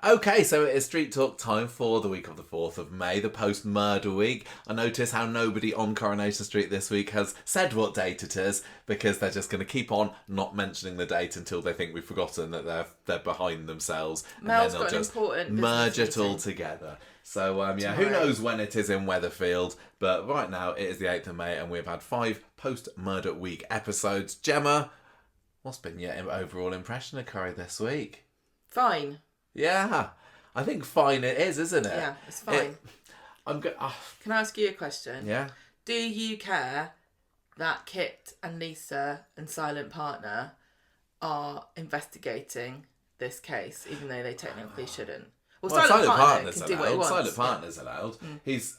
Okay, so it is Street Talk time for the week of the 4th of May, the post-murder week. I notice how nobody on Coronation Street this week has said what date it is, because they're just going to keep on not mentioning the date until they think we've forgotten that they're behind themselves. Mel's and then they'll got an just important merge it all meeting together. So, yeah, tomorrow. who knows when it is in Weatherfield, but right now it is the 8th of May and we've had 5 post-murder week episodes. Gemma, what's been your overall impression of Corrie this week? Fine. Yeah, I think fine it is, isn't it? Yeah, it's fine. Can I ask you a question? Yeah. Do you care that Kit and Lisa and Silent Partner are investigating this case, even though they technically shouldn't? Well, Silent Partner's can do what he allowed. wants. Silent Partner's allowed. He's,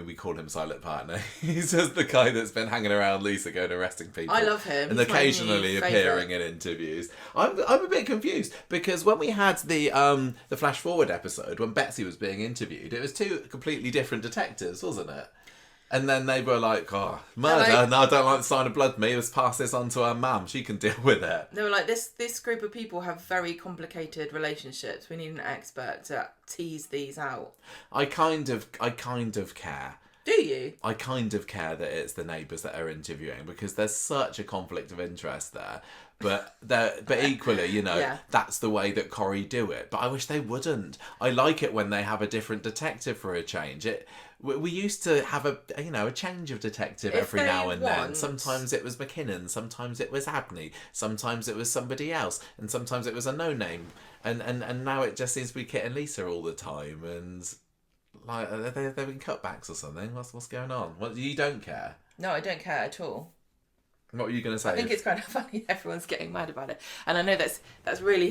we call him Silent Partner. He's just the guy that's been hanging around Lisa going arresting people. I love him. And He's occasionally appearing in interviews. I'm a bit confused because when we had the Flash Forward episode, when Betsy was being interviewed, it was 2 completely different detectives, wasn't it? And then they were like, oh, murder? No, I don't like the sign of blood, me. Let's pass this on to her mum. She can deal with it. They were like, this group of people have very complicated relationships. We need an expert to tease these out. I kind of care. Do you? I kind of care that it's the neighbours that are interviewing because there's such a conflict of interest there. But equally, that's the way that Corrie do it. But I wish they wouldn't. I like it when they have a different detective for a change. We used to have a change of detective every now and then. Sometimes it was McKinnon, sometimes it was Abney, sometimes it was somebody else, and sometimes it was a no-name. And now it just seems to be Kit and Lisa all the time. And like they've been cutbacks or something. What's going on? What, you don't care? No, I don't care at all. What were you going to say? I think it's kind of funny everyone's getting mad about it. And I know that's really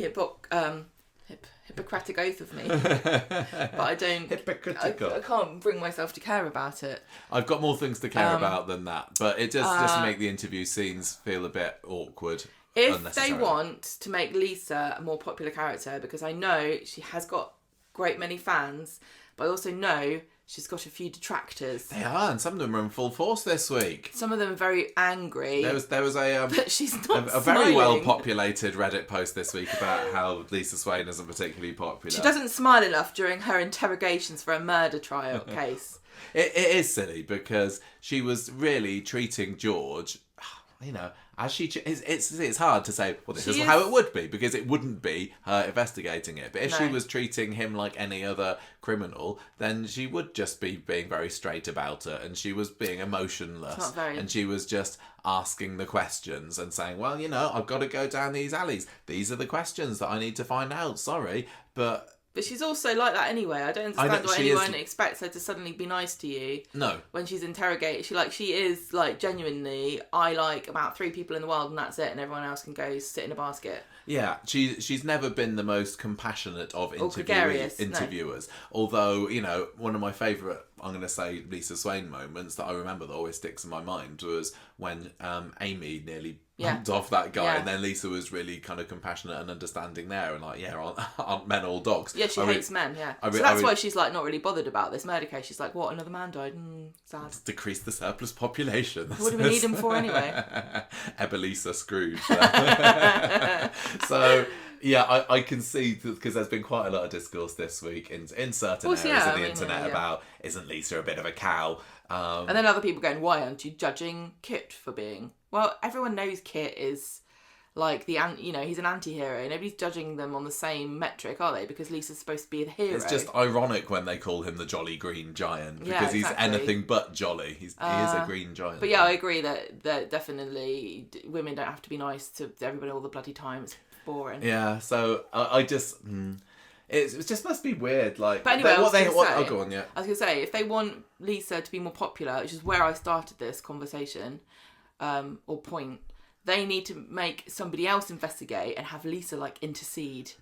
Hippocratic oath of me. But I don't... Hypocritical. I can't bring myself to care about it. I've got more things to care about than that. But it just make the interview scenes feel a bit awkward. If they want to make Lisa a more popular character, because I know she has got great many fans, but I also know she's got a few detractors. They are, and some of them are in full force this week. Some of them are very angry. There was but she's not a very well populated Reddit post this week about how Lisa Swain isn't particularly popular. She doesn't smile enough during her interrogations for a murder trial case. It is silly because she was really treating George, as it's hard to say, well, this is how it would be, because it wouldn't be her investigating it. But if she was treating him like any other criminal, then she would just be being very straight about it, and she was being emotionless, and she was just asking the questions and saying, well, I've got to go down these alleys. These are the questions that I need to find out. Sorry, But she's also like that anyway. I don't understand why anyone expects her to suddenly be nice to you. No. When she's interrogated. She is like genuinely, I like about 3 people in the world and that's it, and everyone else can go sit in a basket. Yeah, she's never been the most compassionate of interviewers. No. Although, one of my favourite, I'm going to say, Lisa Swain moments that I remember that always sticks in my mind was when Amy nearly bumped off that guy, and then Lisa was really kind of compassionate and understanding there, and like, aren't men all dogs? Yeah, she hates men, yeah. So that's why she's like not really bothered about this murder case. She's like, what, another man died? Sad. Let's decrease the surplus population. What do we need him for anyway? Ebenezer Scrooge. So, yeah, I can see, because there's been quite a lot of discourse this week in certain areas of the internet about, isn't Lisa a bit of a cow? And then other people going, why aren't you judging Kit for being... Well, everyone knows Kit is like he's an anti-hero. Nobody's judging them on the same metric, are they? Because Lisa's supposed to be the hero. It's just ironic when they call him the Jolly Green Giant, because he's anything but jolly. He is a green giant. But yeah, I agree that definitely women don't have to be nice to everybody all the bloody time. It's boring. Yeah, so I just... It just must be weird, like... But anyway, go on, yeah. I was going to say, if they want Lisa to be more popular, which is where I started this conversation, or point, they need to make somebody else investigate and have Lisa, intercede.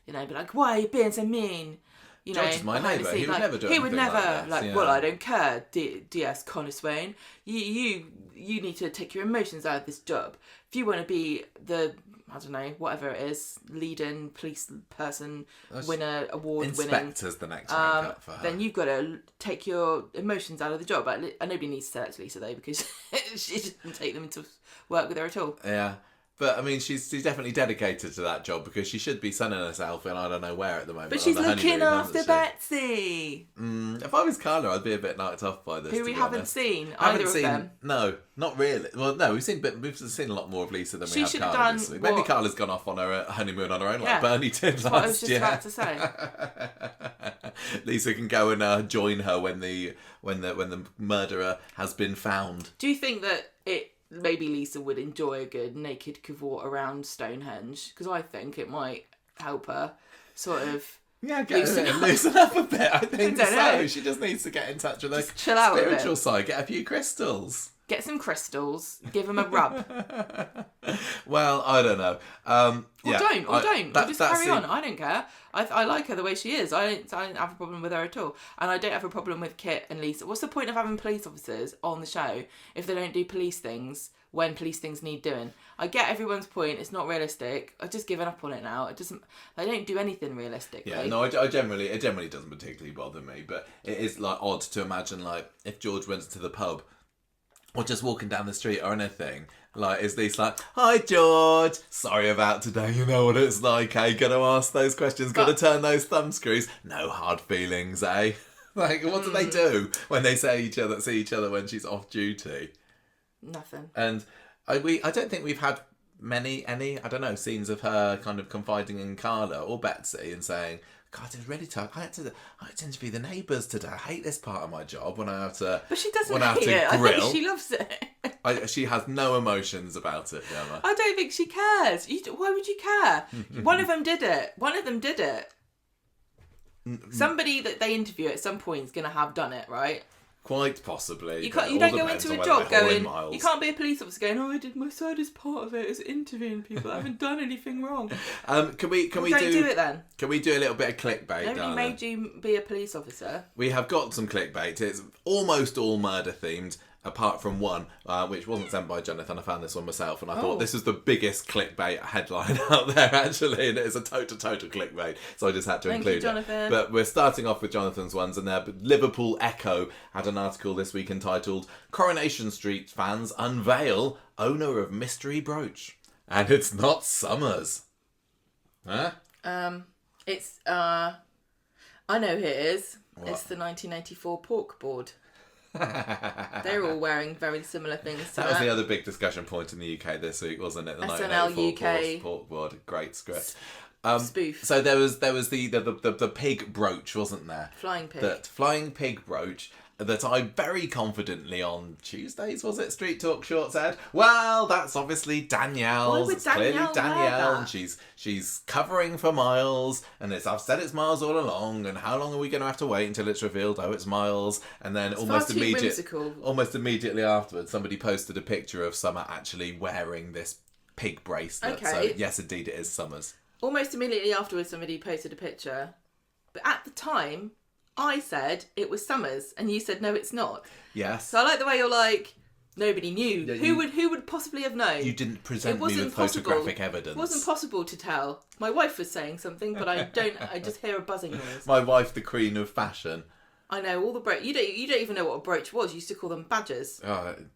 Be like, why are you being so mean? George is my neighbour. He would never do anything like that. Well, I don't care, DS Connor Swain. You need to take your emotions out of this job. If you want to be the... I don't know, whatever it is, leading police person, winner, award winning. Inspector's the next rank up for her. Then you've got to take your emotions out of the job. Nobody needs to say that to Lisa though, because she doesn't take them to work with her at all. Yeah. But I mean, she's definitely dedicated to that job because she should be sunning herself in I don't know where at the moment. But she's looking after Betsy. If I was Carla, I'd be a bit knocked off by this. Who we haven't seen. Haven't either seen, of them. No, not really. Well, no, we've seen a lot more of Lisa than we have Carla this week. Maybe Carla's gone off on her honeymoon on her own, like Bernie did last year. That's what I was just about to say. Lisa can go and join her when the murderer has been found. Do you think that maybe Lisa would enjoy a good naked cavort around Stonehenge? Because I think it might help her sort of loosen up a bit. I think so. She just needs to get in touch with her spiritual side. Get a few crystals. Get some crystals. Give them a rub. Well, I don't know. Don't. We'll just carry on. I don't care. I like her the way she is. I don't have a problem with her at all. And I don't have a problem with Kit and Lisa. What's the point of having police officers on the show if they don't do police things when police things need doing? I get everyone's point. It's not realistic. I've just given up on it now. They don't do anything realistically. Yeah, no, it generally doesn't particularly bother me. But it is like odd to imagine like if George went to the pub or just walking down the street or anything. Like, is Lisa like, hi George, sorry about today, you know what it's like, eh? Gotta ask those questions, gotta turn those thumb screws. No hard feelings, eh? Like, what do they do when they see each other when she's off duty? Nothing. And I don't think we've had any, I don't know, scenes of her kind of confiding in Carla or Betsy and saying, God, it's really tough. I had to interview the neighbours today. I hate this part of my job when I have to. But she doesn't hate it. I think she loves it. She has no emotions about it, Gemma. I don't think she cares. Why would you care? One of them did it. Somebody that they interview at some point is going to have done it, right? Quite possibly. You don't go into a job going, you can't be a police officer going, I did my saddest part of it is interviewing people. I haven't done anything wrong. Can we do it then? Can we do a little bit of clickbait, Nobody made you be a police officer. We have got some clickbait. It's almost all murder themed, apart from one, which wasn't sent by Jonathan. I found this one myself, and I thought this is the biggest clickbait headline out there, actually, and it's a total clickbait, so I just had to include it. Jonathan. But we're starting off with Jonathan's ones, and there. Liverpool Echo had an article this week entitled "Coronation Street Fans Unveil Owner of Mystery Brooch," and it's not Summers. Huh? It's I know who it is. What? It's the 1984 pork board. They're all wearing very similar things to that was the other big discussion point in the UK this week, wasn't it? The SNL UK pork board, great script. Spoof. So there was the pig brooch, wasn't there? Flying pig. That flying pig brooch that I very confidently on Tuesdays, was it, Street Talk Short said, well, that's obviously Danielle's. Why would it's clearly Danielle Danielle, and she's covering for Miles, and I've said it's Miles all along, and how long are we going to have to wait until it's revealed? Oh, it's Miles, and then almost immediately afterwards, somebody posted a picture of Summer actually wearing this pig bracelet. Okay. So yes, indeed, it is Summer's. Almost immediately afterwards, somebody posted a picture, but at the time, I said it was Summers, and you said no, it's not. Yes. So I like the way you're like, nobody knew. Yeah, who would possibly have known? You didn't present me with photographic evidence. It wasn't possible to tell. My wife was saying something, but I just hear a buzzing noise. My wife, the queen of fashion. I know all the brooch. You don't even know what a brooch was. You used to call them badges.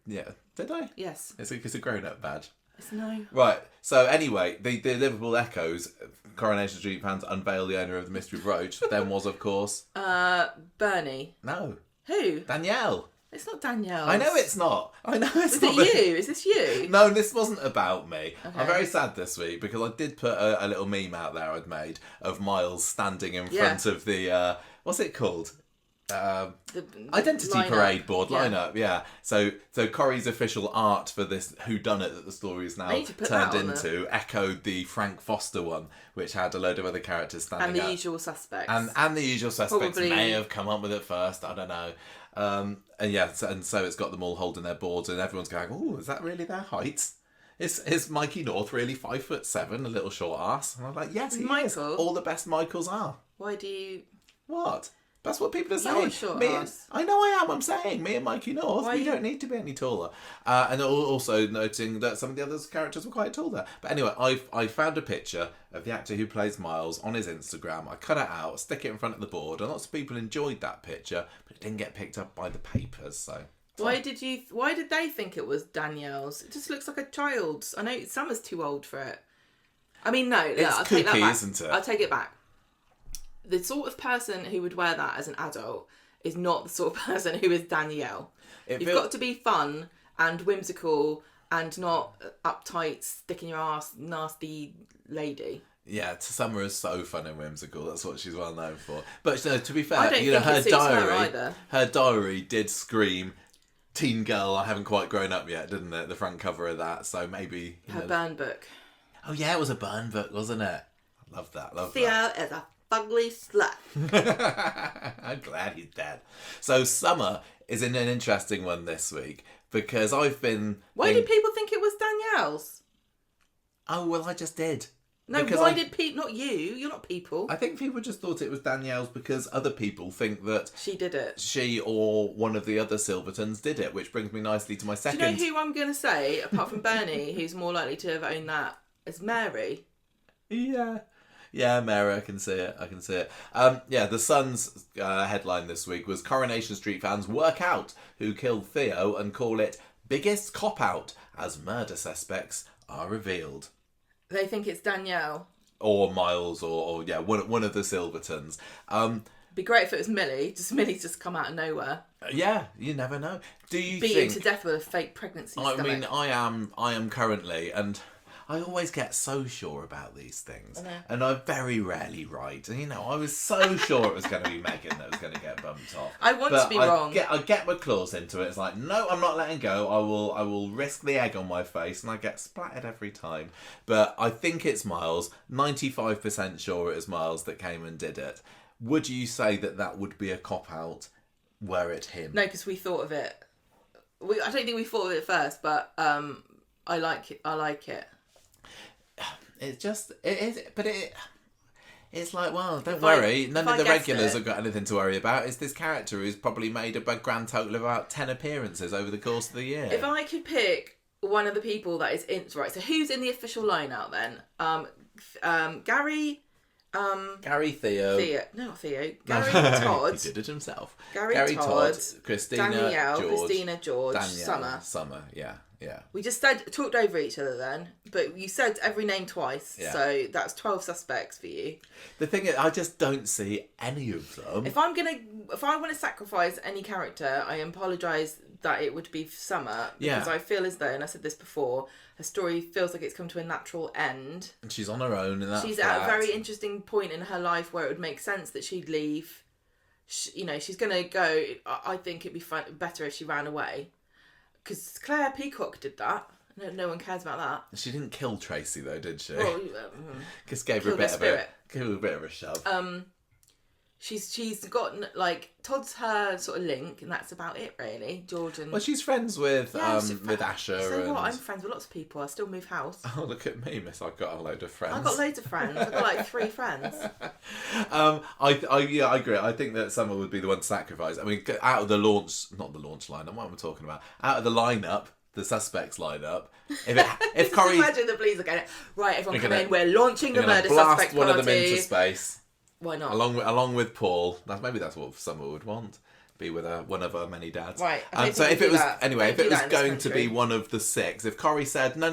Yeah. Did I? Yes. It's a grown-up badge. No. Right. So anyway, the Liverpool Echoes, Coronation Street fans unveil the owner of the mystery brooch. Then was, of course, Bernie. No. Who? Danielle. It's not Danielle. I know it's not. I know it's not. Is it you? Is this you? No, this wasn't about me. Okay. I'm very sad this week because I did put a little meme out there I'd made of Miles standing in front of the what's it called? The Identity lineup. Parade board lineup, yeah. So Corrie's official art for this whodunit that the story is now turned into echoed the Frank Foster one, which had a load of other characters standing and the out. Usual Suspects. And the Usual Suspects Probably. may have come up with it first, I don't know. And so it's got them all holding their boards, and everyone's going, "Oh, is that really their height? Is Mikey North really 5'7", a little short ass?" And I'm like, "Yes, he is. All the best Michaels are." Why do you? What? That's what people are You're saying. a short ass. I know I am. I'm saying me and Mikey North. We don't need to be any taller. And also noting that some of the other characters were quite tall there. But anyway, I found a picture of the actor who plays Miles on his Instagram. I cut it out, stick it in front of the board, and lots of people enjoyed that picture, but it didn't get picked up by the papers. So Why did they think it was Danielle's? It just looks like a child's. I know Summer's too old for it. I mean, no, I'll take that back. Isn't it? I'll take it back. The sort of person who would wear that as an adult is not the sort of person who is Danielle. You've got to be fun and whimsical and not uptight, stick in your ass, nasty lady. Yeah, Summer is so fun and whimsical. That's what she's well known for. But to be fair, I don't think it suits her either. Her diary did scream teen girl. I haven't quite grown up yet, didn't it? The front cover of that. So maybe her burn book. Oh yeah, it was a burn book, wasn't it? I love that. Theo is a fugly slut. I'm glad he's dead. So Summer is in an interesting one this week because I've been. Why did people think it was Danielle's? Oh well, I just did. No, why did people? Not you. You're not people. I think people just thought it was Danielle's because other people think that she did it. She or one of the other Silvertons did it, which brings me nicely to my second. Do you know who I'm going to say, apart from Bernie, who's more likely to have owned that, is Mary? Yeah. Yeah, Mary, I can see it. The Sun's headline this week was Coronation Street fans work out who killed Theo and call it biggest cop-out as murder suspects are revealed. They think it's Danielle. Or Miles, or one of the Silvertons. Be great if it was Millie. Millie's just come out of nowhere. Yeah, you never know. Do you beaten think... to death with a fake pregnancy stomach. I mean, I am currently, and I always get so sure about these things. And I'm very rarely right. And, I was so sure it was going to be Megan that was going to get bumped off. I want to be wrong. I get my claws into it. It's like, no, I'm not letting go. I will risk the egg on my face, and I get splattered every time. But I think it's Miles. 95% sure it was Miles that came and did it. Would you say that would be a cop-out were it him? No, because we thought of it. I don't think we thought of it first, but I like it. It's like, well, don't worry. None of the regulars have got anything to worry about. It's this character who's probably made a grand total of about 10 appearances over the course of the year. If I could pick one of the people that is in... Right, so who's in the official lineup then? Gary... Theo. No, not Theo. Gary Todd. He did it himself. Gary Todd. Christina, Danielle, George. Christina, George, Danielle, Summer. Yeah. We just talked over each other then, but you said every name twice, so that's 12 suspects for you. The thing is, I just don't see any of them. If I want to sacrifice any character, I apologise that it would be Summer, because I feel as though, and I said this before, her story feels like it's come to a natural end. And she's on her own in that She's flat. at a very interesting point in her life where it would make sense that she'd leave. She's going to go. I think it'd be better if she ran away. Because Claire Peacock did that. No one cares about that. She didn't kill Tracy though, did she? Well, just gave her a bit of a shove. She's got Todd's her sort of link, and that's about it really. George and she's friends with Asher. So what? I'm friends with lots of people. I still move house. Oh, look at me, miss! I've got a load of friends. I've got loads of friends. I've got 3 friends. I agree. I think that Summer would be the one to sacrifice. I mean, out of the not the launch lineup. What am I talking about? Out of the lineup. The suspects lineup. If Corrie, imagine the police are going, right, everyone come in. We're launching the murder suspect blast one party. of them into space. Why not? Along with Paul. Maybe that's what Summer would want. Be with one of her many dads. Right. So if it was going to be one of the 6, if Corrie said no,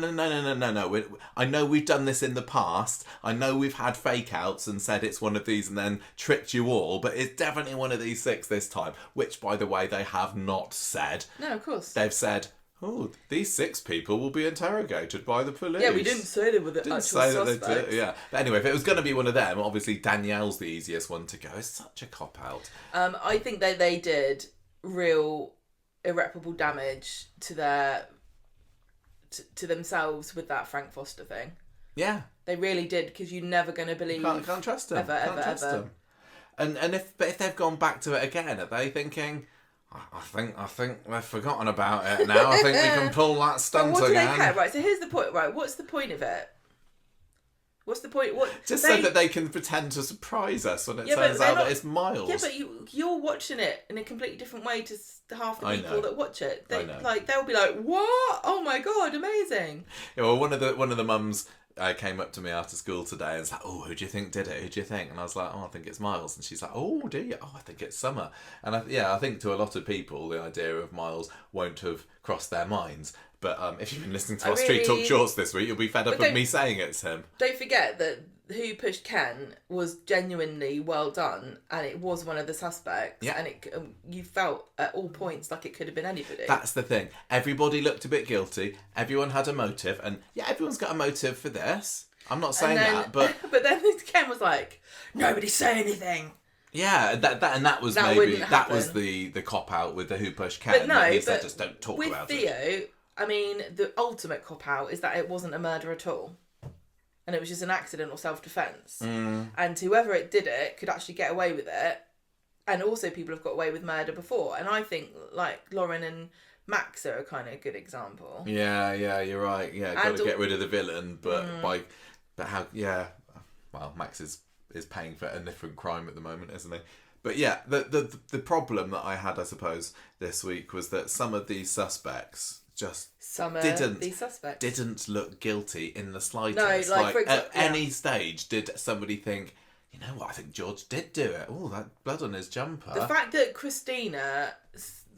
I know we've done this in the past. I know we've had fake outs and said it's one of these and then tricked you all, but it's definitely one of these 6 this time. Which, by the way, they have not said. No, of course. They've said, oh, these 6 people will be interrogated by the police. Yeah, we didn't say they were the actual suspects. Yeah. But anyway, if it was going to be one of them, obviously Danielle's the easiest one to go. It's such a cop-out. I think they did real irreparable damage to to themselves with that Frank Foster thing. Yeah. They really did, because you're never going to believe... Can't trust them. Can't trust them. And if they've gone back to it again, are they thinking... I think they've forgotten about it now. I think we can pull that stunt again. What do they care? Right, so here's the point. Right, what's the point of it? What's the point? So that they can pretend to surprise us when it turns out that it's Miles. Yeah, but you're watching it in a completely different way to half the people that watch it. They'll be like, "What? Oh my god, amazing!" Yeah, well, one of the mums came up to me after school today and was like, oh, who do you think did it? Who do you think? And I was like, oh, I think it's Miles. And she's like, oh, do you? Oh, I think it's Summer. And I think to a lot of people, the idea of Miles won't have crossed their minds. But if you've been listening to our Street Talk Shorts this week, you'll be fed up of me saying it's him. Don't forget that Who Pushed Ken was genuinely well done, and it was one of the suspects. Yeah. And you felt at all points like it could have been anybody. That's the thing. Everybody looked a bit guilty. Everyone had a motive, and everyone's got a motive for this. I'm not saying that, but but then Ken was like, nobody say anything. Yeah, that was the cop out with the Who Pushed Ken. But he said just don't talk about it. With Theo, I mean, the ultimate cop out is that it wasn't a murder at all. And it was just an accident or self-defence. And whoever did it could actually get away with it. And also people have got away with murder before. And I think, like, Lauren and Max are a kind of good example. Yeah, you're right. Yeah, got to get rid of the villain. But well, Max is paying for a different crime at the moment, isn't he? But yeah, the problem that I had, I suppose, this week was that some of these suspects just didn't look guilty in the slightest. No, like for example, at any stage, did somebody think, you know what, I think George did do it. Oh, that blood on his jumper. The fact that Christina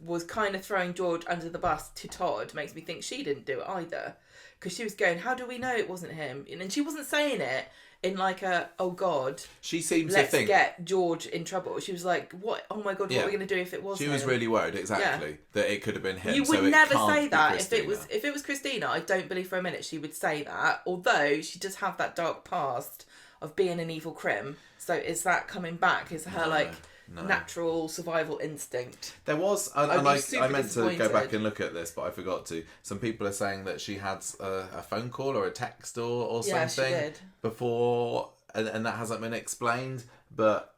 was kind of throwing George under the bus to Todd makes me think she didn't do it either. Because she was going, how do we know it wasn't him? And she wasn't saying it in like a, oh God, she seems let's to think get George in trouble. She was like, what? Oh my God, what are we going to do if it was him? She was really worried, exactly, that it could have been him. You would never say that if it was Christina. I don't believe for a minute she would say that. Although she does have that dark past of being an evil crim. So is that coming back? Is her natural survival instinct? There was, I meant to go back and look at this, but I forgot to. Some people are saying that she had a phone call or a text or something before, and that hasn't been explained. But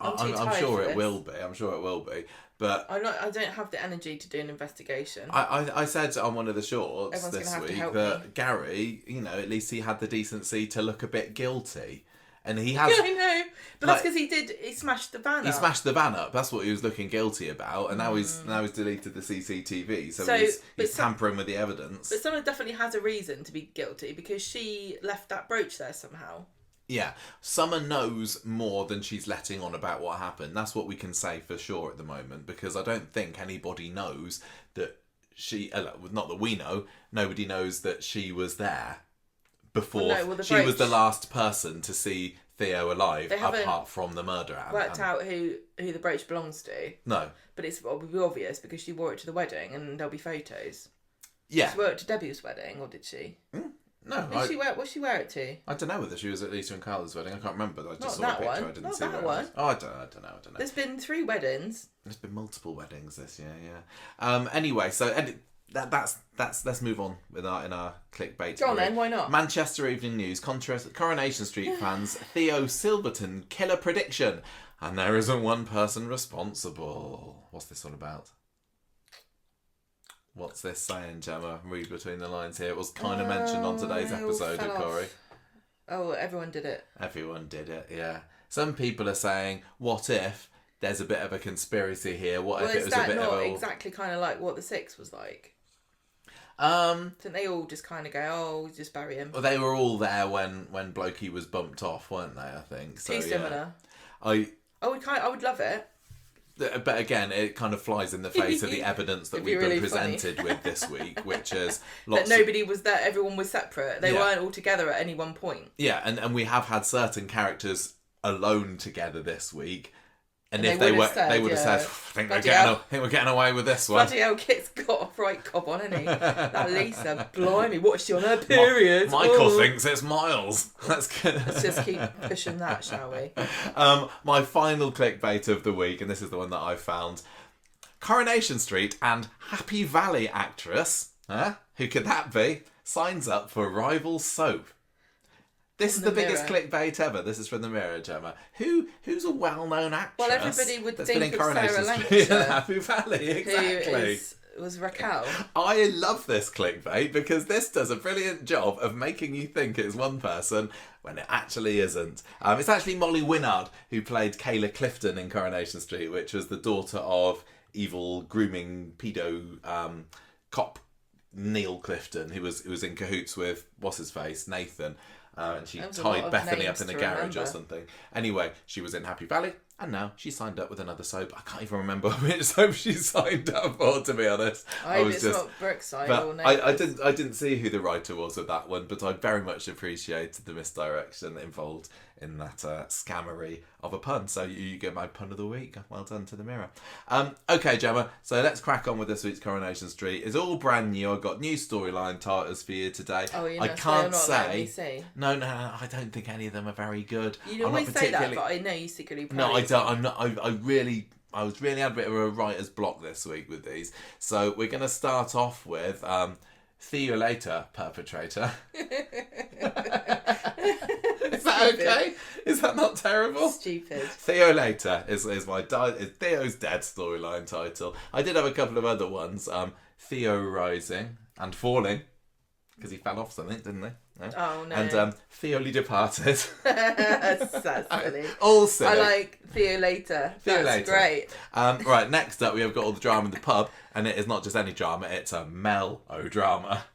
I'm sure it will be. I'm sure it will be. But I don't have the energy to do an investigation. I said on one of the shorts this week that Gary, at least he had the decency to look a bit guilty. And he has. Yeah, I know. But that's because he smashed the van up. He smashed the van up. That's what he was looking guilty about. And now he's deleted the CCTV. So he's tampering with the evidence. But Summer definitely has a reason to be guilty because she left that brooch there somehow. Yeah. Summer knows more than she's letting on about what happened. That's what we can say for sure at the moment. Because I don't think anybody knows that she... not that we know. Nobody knows that she was there. Before she was the last person to see Theo alive, apart from the murderer. Worked out who the brooch belongs to. No, but it will be obvious because she wore it to the wedding, and there'll be photos. Yeah, did she wear it to Debbie's wedding, or did she? No. What did she wear it to? I don't know whether she was at Lisa and Carla's wedding. I can't remember. I just saw a picture. I didn't see that one. Oh, I don't know. There's been 3 weddings. There's been multiple weddings this year. Yeah. Anyway, so. That's let's move on in our clickbait. Go on then, why not? Manchester Evening News, Coronation Street fans, Theo Silverton killer prediction, and there isn't one person responsible. What's this all about? What's this saying, Gemma? Read between the lines here. It was kind of mentioned on today's episode of Corrie. Oh, everyone did it. Everyone did it, yeah. Some people are saying, what if there's a bit of a conspiracy here? What if it was a bit of exactly kind of like what the 6 was like? Didn't they all just kind of go, oh, just bury him? Well, they were all there when Blokey was bumped off, weren't they? I think so. Too similar. I would love it. But again, it kind of flies in the face of the evidence that we've been presented with this week, which is that nobody was there. Everyone was separate. They weren't all together at any one point. Yeah, and we have had certain characters alone together this week. And if they would have said, I think we're getting away with this one. Bloody hell, Kit's got a right cob on, hasn't he? That Lisa, blimey, what is she on her period? Michael thinks it's Miles. Let's just keep pushing that, shall we? My final clickbait of the week, and this is the one that I found. Coronation Street and Happy Valley actress, who could that be, signs up for rival soap. This is the biggest clickbait ever. This is from the Mirror, Gemma. Who's a well-known actress? Well, everybody would think of Sarah Lancashire, Happy Valley, exactly. Who was Raquel. I love this clickbait because this does a brilliant job of making you think it's one person when it actually isn't. It's actually Molly Winnard who played Kayla Clifton in Coronation Street, which was the daughter of evil grooming pedo cop Neil Clifton, who was in cahoots with what's his face, Nathan, and she That was a tied lot of Bethany names up in the to garage remember. or something. Anyway, she was in Happy Valley, and now she signed up with another soap. I can't even remember which soap she signed up for, to be honest. I hope it's not Brookside or But I Neighbours. didn't see who the writer was of that one, but I very much appreciated the misdirection involved in that scammery of a pun. So you get my pun of the week. Well done to the Mirror. Okay, Gemma, so let's crack on with this week's Coronation Street. It's all brand new. I've got new storyline titles for you today. Oh, I can't say. No, I don't think any of them are very good. You always say that, but I know you secretly No, I don't. I'm not. I was really had a bit of a writer's block this week with these. So we're going to start off with See You Later, Perpetrator. Is that okay? Is that not terrible? Stupid. Theo Later is Theo's dead storyline title. I did have a couple of other ones. Theo Rising and Falling, because he fell off something, didn't he? Yeah. Oh no. And Theoly Departed. That's silly. All silly. I like Theo Later. Theo That's Later. great. Right, next up we have got all the drama in the pub, and it is not just any drama, it's a melodrama.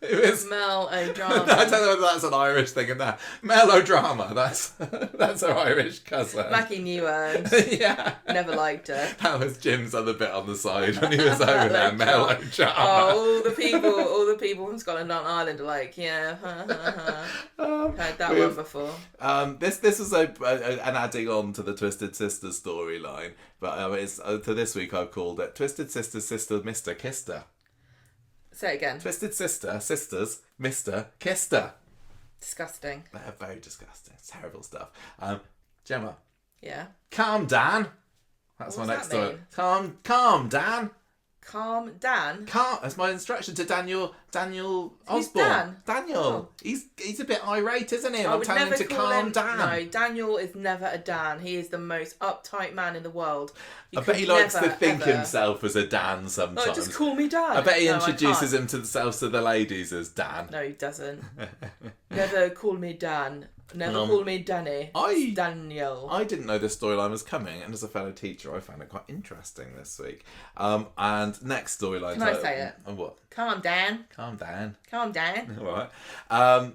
It is Melodrama. I don't know whether that's an Irish thing in there. Melodrama, that's our Irish cousin. Mackie Newland. Yeah. Never liked her. That was Jim's other bit on the side when he was over there. Melodrama. Oh, all the people from Scotland on Ireland are like, yeah, heard that one before. This is an adding on to the Twisted Sisters storyline, but it's for this week I've called it Twisted Sisters Sister Mr. Kister. Say it again. Twisted Sisters Mr. Kister. Disgusting. They're very disgusting. It's terrible stuff. Gemma. Yeah. Calm Dan. That's What my does next that story. mean? Calm Dan. Calm Dan. That's my instruction to Daniel Who's Osborne. Dan? Daniel. Oh. He's a bit irate, isn't he? And I I'm would telling him never to call calm him. down. No, Daniel is never a Dan. He is the most uptight man in the world. I bet he likes to never, think ever... himself as a Dan sometimes. Oh, just call me Dan. I bet he No, introduces I can't. himself to the ladies as Dan. No, he doesn't. Never call me Dan. Never call me Danny. It's Danielle. I didn't know this storyline was coming, and as a fellow teacher, I found it quite interesting this week. And next storyline. Can I say it? Oh, what? Calm Dan. Calm down. Calm Dan. All right.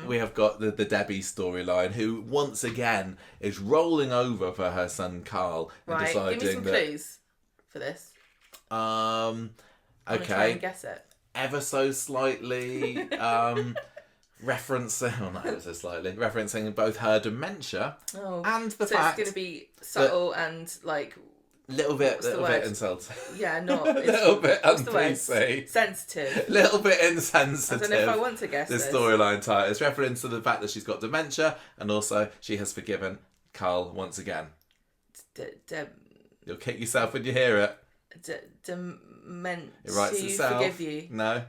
We have got the Debbie storyline, who once again is rolling over for her son Carl and Right, deciding give me some that. clues for this. I'm gonna try Okay. and guess it. Ever so slightly referencing both her dementia and the so fact it's going to be subtle and like little bit word? insulting. Yeah, not little bit what's the word? un-PC. Sensitive. Little bit I insensitive. don't know if I want to guess This this. storyline title is reference to the fact that she's got dementia, and also she has forgiven Carl once again. You'll kick yourself when you hear it. It writes itself. Forgive you. No.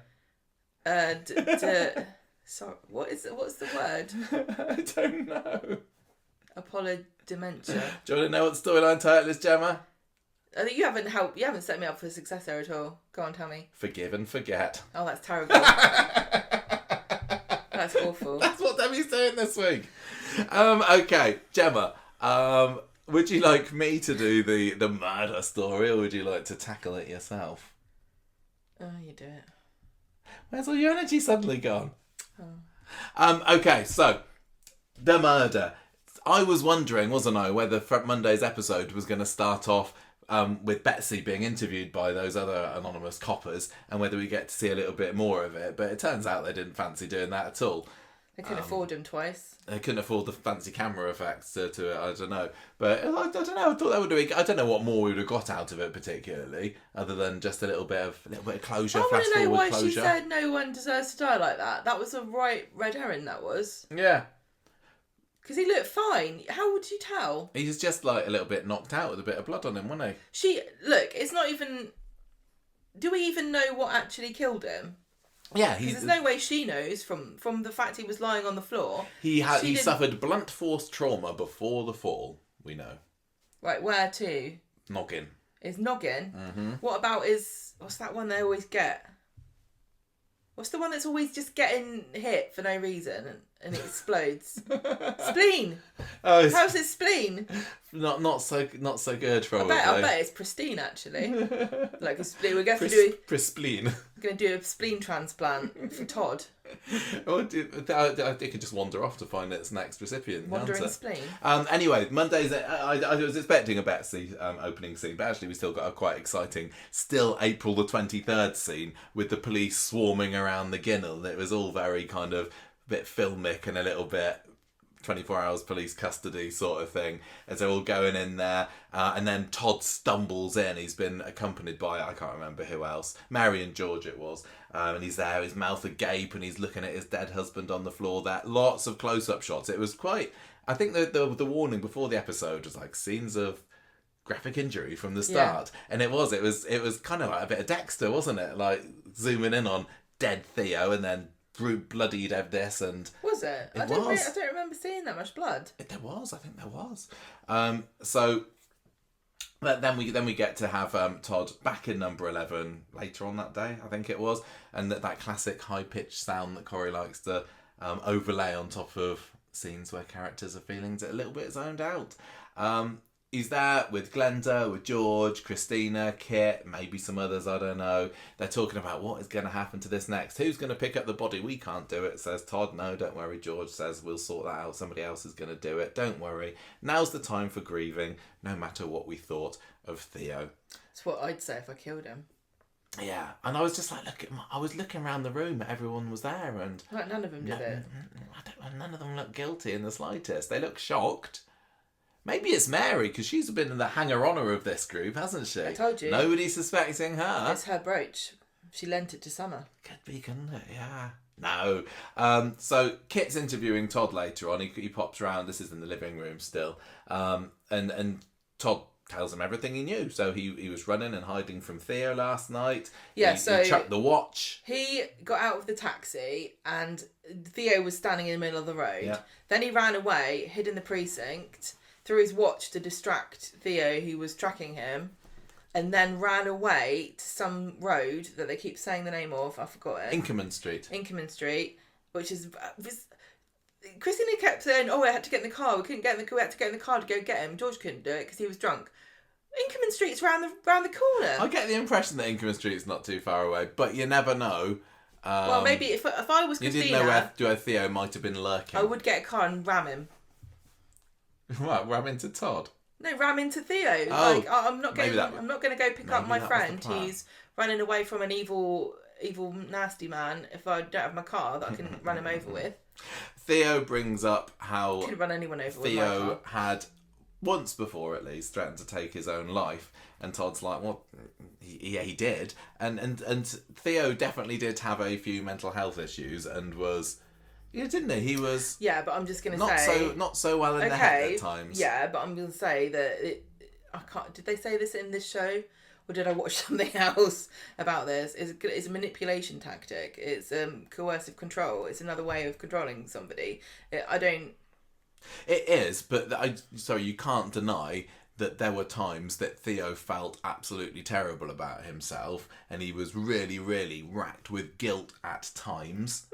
Sorry, what's the word? I don't know. Apolodementia. Do you want to know what the storyline title is, Gemma? I think you haven't set me up for success there at all. Go on, tell me. Forgive and forget. Oh, that's terrible. That's awful. That's what Debbie's doing this week. Okay, Gemma. Would you like me to do the murder story, or would you like to tackle it yourself? Oh, you do it. Where's all your energy suddenly gone? Oh. Okay, so the murder. I was wondering, wasn't I, whether Monday's episode was going to start off with Betsy being interviewed by those other anonymous coppers, and whether we get to see a little bit more of it. But it turns out they didn't fancy doing that at all. They couldn't afford him twice. They couldn't afford the fancy camera effects to it. I don't know, but I don't know. I thought that would be. I don't know what more we would have got out of it particularly, other than just a little bit of closure. I want to know why closure. she said no one deserves to die like that. That was a right red herring. That was. Yeah. Because he looked fine. How would you tell? He's just like a little bit knocked out with a bit of blood on him, wasn't he? It's not even. Do we even know what actually killed him? Yeah, there's no way she knows from the fact he was lying on the floor. He suffered blunt force trauma before the fall. We know. Right, where to? Noggin. His noggin. Mm-hmm. What about what's that one they always get? What's the one that's always just getting hit for no reason and it explodes? Spleen. How's his spleen? Not so good, probably. I bet it's pristine, actually. Like a spleen. We're going to do spleen. We're going to do a spleen transplant for Todd. Or it could just wander off to find its next recipient. Wandering spleen. Anyway, Mondays. I was expecting a Betsy opening scene, but actually we still got a quite exciting, still April the 23rd scene with the police swarming around the Ginnel. It was all very kind of a bit filmic and a little bit 24 hours police custody sort of thing, as they're all going in there, and then Todd stumbles in. He's been accompanied by, I can't remember who else, Mary and George it was, and he's there, his mouth agape, and he's looking at his dead husband on the floor there. Lots of close-up shots. It was quite, I think the warning before the episode was like scenes of graphic injury from the start, and it was kind of like a bit of Dexter, wasn't it? Like zooming in on dead Theo and then bloodied of this, and was it? I don't remember seeing that much blood. I think there was. So then we get to have Todd back in number 11 later on that day, I think it was, and that classic high pitched sound that Corrie likes to overlay on top of scenes where characters are feeling a little bit zoned out. He's there with Glenda, with George, Christina, Kit, maybe some others, I don't know. They're talking about what is going to happen to this next. Who's going to pick up the body? We can't do it, says Todd. No, don't worry. George says, we'll sort that out. Somebody else is going to do it. Don't worry. Now's the time for grieving, no matter what we thought of Theo. That's what I'd say if I killed him. Yeah, and I was just like, I was looking around the room, everyone was there, and like none of them did it. None of them looked guilty in the slightest. They look shocked. Maybe it's Mary, because she's been the hanger-oner of this group, hasn't she? I told you. Nobody's suspecting her. It's her brooch. She lent it to Summer. Could be, couldn't it? Yeah. No. So Kit's interviewing Todd later on. He pops around. This is in the living room still. And Todd tells him everything he knew. So he was running and hiding from Theo last night. Yeah, he chucked the watch. He got out of the taxi and Theo was standing in the middle of the road. Yeah. Then he ran away, hid in the precinct, threw his watch to distract Theo, who was tracking him, and then ran away to some road that they keep saying the name of. I forgot it. Inkerman Street, which is... Christina kept saying, "Oh, I had to get in the car. We had to get in the car to go get him." George couldn't do it because he was drunk. Inkerman Street's round the corner. I get the impression that Inkerman Street's not too far away, but you never know. Well, maybe if I was Christina... You didn't know where Theo might have been lurking. I would get a car and ram him. What, ram into Todd? No, ram into Theo. Oh, like I'm not going to go pick up my friend who's running away from an evil, nasty man if I don't have my car that I can run him over with. Theo brings up how could run anyone over Theo with my car. had once before at least threatened to take his own life, and Todd's like, well, he did, and Theo definitely did have a few mental health issues and was. Yeah, didn't he? He was... Yeah, but I'm just going to say... Not so well in the head at times. Yeah, but I'm going to say that... I can't... Did they say this in this show? Or did I watch something else about this? It's a manipulation tactic. It's coercive control. It's another way of controlling somebody. It is, but you can't deny that there were times that Theo felt absolutely terrible about himself, and he was really, really racked with guilt at times.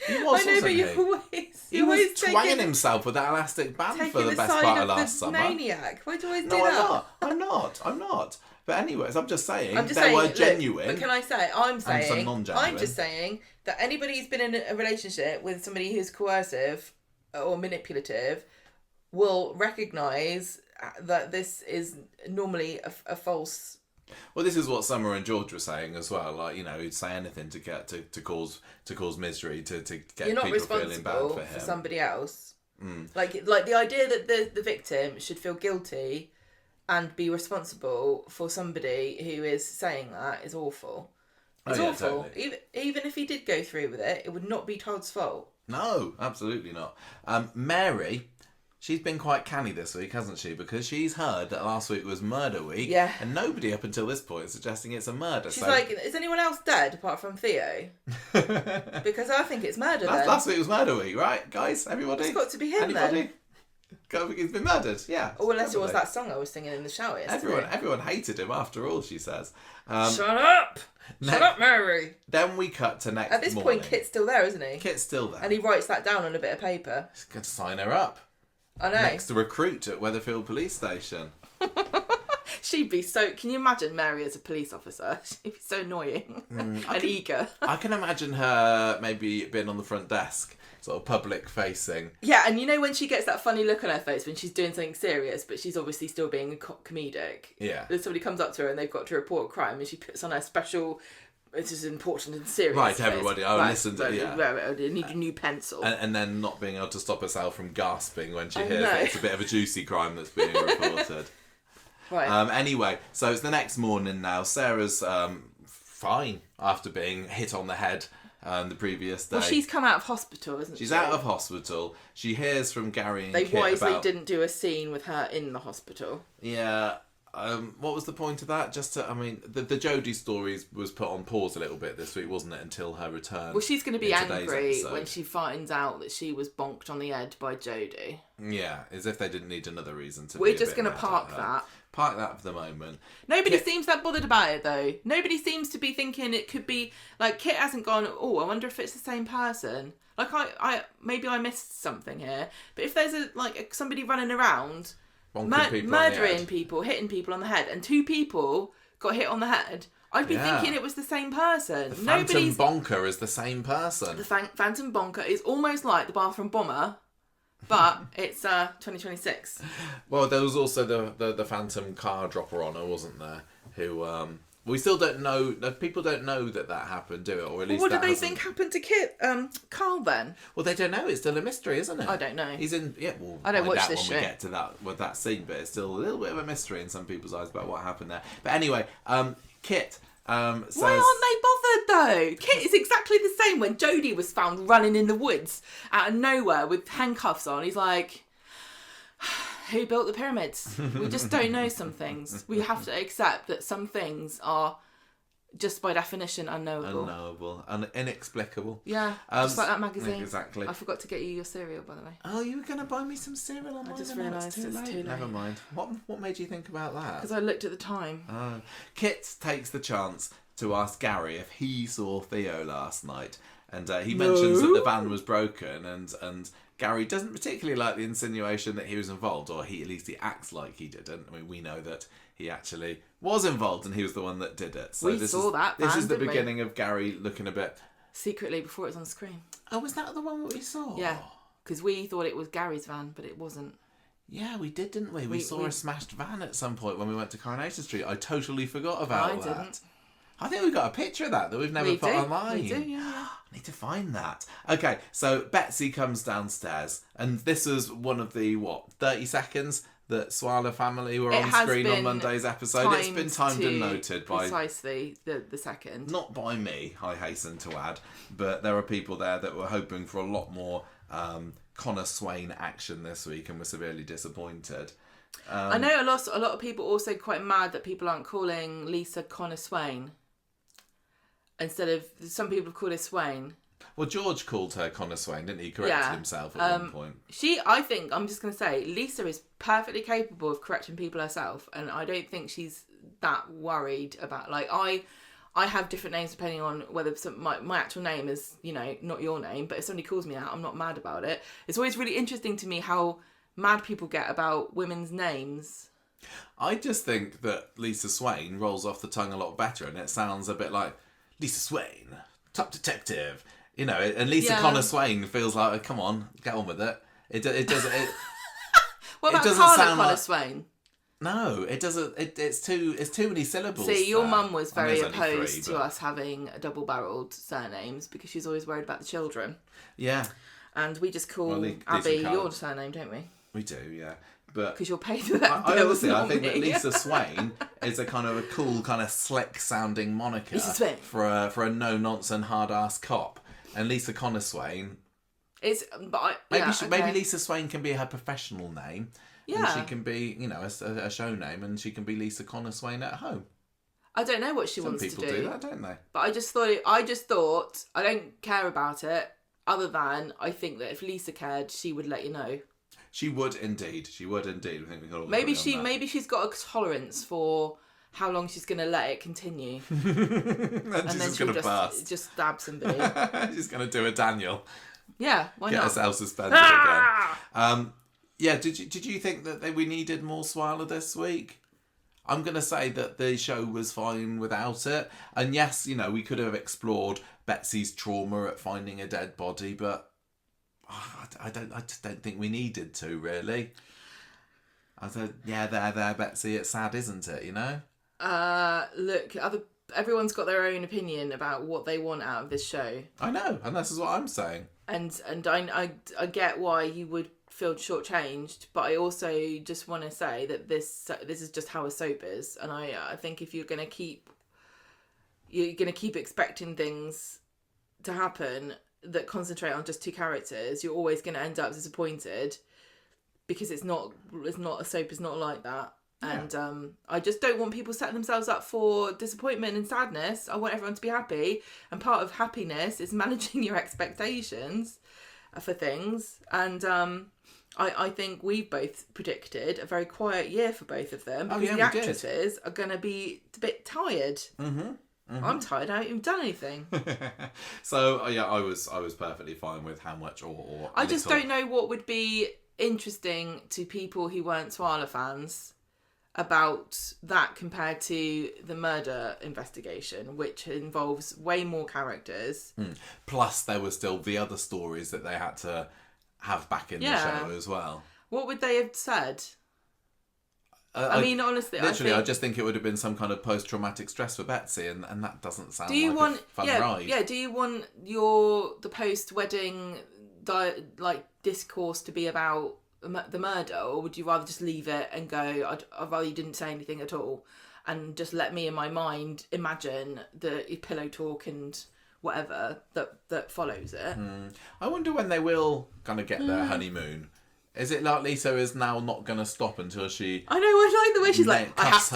He was, I know, but you was twanging himself with that elastic band for the best part of last summer. Maniac. Why do I do that? I'm not. But anyways, I'm just saying were genuine. Look, but can I say, I'm non-genuine. just saying that anybody who's been in a relationship with somebody who's coercive or manipulative will recognise that this is normally a false. Well, this is what Summer and George were saying as well. Like, he'd say anything to get to cause misery, to get You're not people feeling bad for him. For somebody else. Like the idea that the victim should feel guilty and be responsible for somebody who is saying that is awful. It's awful. Totally. Even if he did go through with it, it would not be Todd's fault. No, absolutely not. Mary. She's been quite canny this week, hasn't she? Because she's heard that last week was murder week. Yeah. And nobody up until this point is suggesting it's a murder. She's like, is anyone else dead apart from Theo? Because I think it's murder then. Last week was murder week, right, guys? Everybody? It's got to be him then. He's been murdered, yeah. Oh, unless it was that song I was singing in the shower yesterday. Everyone hated him after all, she says. Shut up! Shut up, Mary! Then we cut to next morning. At this point, Kit's still there, isn't he? Kit's still there. And he writes that down on a bit of paper. He's going to sign her up. I know. Next to recruit at Weatherfield Police Station. She'd be so... Can you imagine Mary as a police officer? She'd be so annoying and eager. I can imagine her maybe being on the front desk, sort of public facing. Yeah, and you know when she gets that funny look on her face when she's doing something serious, but she's obviously still being comedic? Yeah. If somebody comes up to her and they've got to report a crime and she puts on her special... This is important and serious. Right, everybody. Oh, listen to I need a new pencil. And then not being able to stop herself from gasping when she hears that it's a bit of a juicy crime that's being reported. Right. Anyway, so it's the next morning now. Sarah's fine after being hit on the head the previous day. Well, she's come out of hospital, isn't she? She's out of hospital. She hears from Gary and They Kit wisely didn't do a scene with her in the hospital. Yeah. What was the point of that? Just to, I mean, the Jodie story was put on pause a little bit this week, wasn't it? Until her return. Well, she's going to be angry when she finds out that she was bonked on the head by Jodie. Yeah, as if they didn't need another reason to. We're just going to park that. Park that for the moment. Nobody seems that bothered about it though. Nobody seems to be thinking it could be like Kit hasn't gone. Oh, I wonder if it's the same person. Like maybe I missed something here. But if there's somebody running around. Murdering people, hitting people on the head, and 2 people got hit on the head, I'd be thinking it was the same person. The Phantom Bonker is the same person. The Phantom Bonker is almost like the Bathroom Bomber, but it's 2026. Well, there was also the Phantom Car Dropper Honor, wasn't there? Who we still don't know. People don't know that happened, do it? Or at least what do they think happened to Kit? Carl then? Well, they don't know. It's still a mystery, isn't it? I don't know. He's in. Yeah, well, I don't watch this when show. We get to that scene, but it's still a little bit of a mystery in some people's eyes about what happened there. But anyway, Kit. Says, why aren't they bothered though? Kit is exactly the same when Jodie was found running in the woods out of nowhere with handcuffs on. He's like, who built the pyramids? We just don't know some things. We have to accept that some things are just by definition unknowable. Inexplicable. Yeah, just like that magazine. Exactly. I forgot to get you your cereal, by the way. Oh, you were going to buy me some cereal on I just realised it's too late. Never mind. What made you think about that? Because I looked at the time. Kit takes the chance to ask Gary if he saw Theo last night. And he mentions that the van was broken and Gary doesn't particularly like the insinuation that he was involved, or at least he acts like he didn't. I mean, we know that he actually was involved and he was the one that did it. So This is the beginning of Gary looking a bit... Secretly before it was on screen. Oh, was that the one that we saw? Yeah, because we thought it was Gary's van, but it wasn't. Yeah, we did, didn't we? We saw a smashed van at some point when we went to Coronation Street. I totally forgot about that. I didn't. I think we've got a picture of that we've never put online. We do, yeah. I need to find that. Okay, so Betsy comes downstairs, and this was one of the, 30 seconds that Swala family were on screen on Monday's episode. It's been timed and noted by... Precisely the second. Not by me, I hasten to add, but there are people there that were hoping for a lot more Connor Swain action this week and were severely disappointed. I know a lot of people also quite mad that people aren't calling Lisa Connor Swain. Instead of, some people call her Swain. Well, George called her Connor Swain, didn't he? He corrected himself at one point. I think, I'm just going to say, Lisa is perfectly capable of correcting people herself, and I don't think she's that worried about, I have different names depending on whether my actual name is, not your name, but if somebody calls me out, I'm not mad about it. It's always really interesting to me how mad people get about women's names. I just think that Lisa Swain rolls off the tongue a lot better, and it sounds a bit like Lisa Swain, top detective, and Lisa Connor Swain feels like, come on, get on with it. It doesn't. What about Carla Connor Swain? No, it doesn't. It's too many syllables. See, your mum was very opposed to us having double-barrelled surnames because she's always worried about the children. Yeah. And we just call Abby your surname, don't we? We do, yeah. But because you're paid for that. I think that Lisa Swain is a kind of a cool, kind of slick sounding moniker for a no nonsense hard ass cop. And Lisa Connor Swain maybe Lisa Swain can be her professional name. Yeah. And she can be, a show name, and she can be Lisa Connor Swain at home. I don't know what she wants to do. Some people do that, don't they? But I just thought I don't care about it, other than I think that if Lisa cared, she would let you know. She would indeed. I think we got all maybe she's got a tolerance for how long she's going to let it continue. and then she'll just stab somebody. She's going to do a Danielle. Yeah, why not? Get herself suspended again. Yeah, did you think that we needed more Swala this week? I'm going to say that the show was fine without it. And yes, we could have explored Betsy's trauma at finding a dead body, but I just don't think we needed to, really. I said, yeah, there, Betsy, it's sad, isn't it, Look, everyone's got their own opinion about what they want out of this show. I know, and this is what I'm saying. And I get why you would feel shortchanged, but I also just want to say that this is just how a soap is, and I think if you're gonna keep expecting things to happen that concentrate on just two characters, you're always gonna end up disappointed, because it's not a soap is not like that. Yeah. And I just don't want people setting themselves up for disappointment and sadness. I want everyone to be happy, and part of happiness is managing your expectations for things. And I think we both predicted a very quiet year for both of them, because the actresses are going to be a bit tired. Mm-hmm. I'm tired. I haven't even done anything. So yeah, I was perfectly fine with how much or I just don't know what would be interesting to people who weren't Swala fans about that compared to the murder investigation, which involves way more characters. Plus, there were still the other stories that they had to have back in the show as well. What would they have said? I mean, honestly, I just think it would have been some kind of post-traumatic stress for Betsy, and that doesn't sound a fun ride. Yeah, do you want the post-wedding discourse to be about the murder, or would you rather just leave it and go, I'd rather you didn't say anything at all, and just let me in my mind imagine the pillow talk and whatever that follows it? I wonder when they will kind of get their honeymoon. Is it like Lisa is now not going to stop until she... I know, I like the way she's like, I have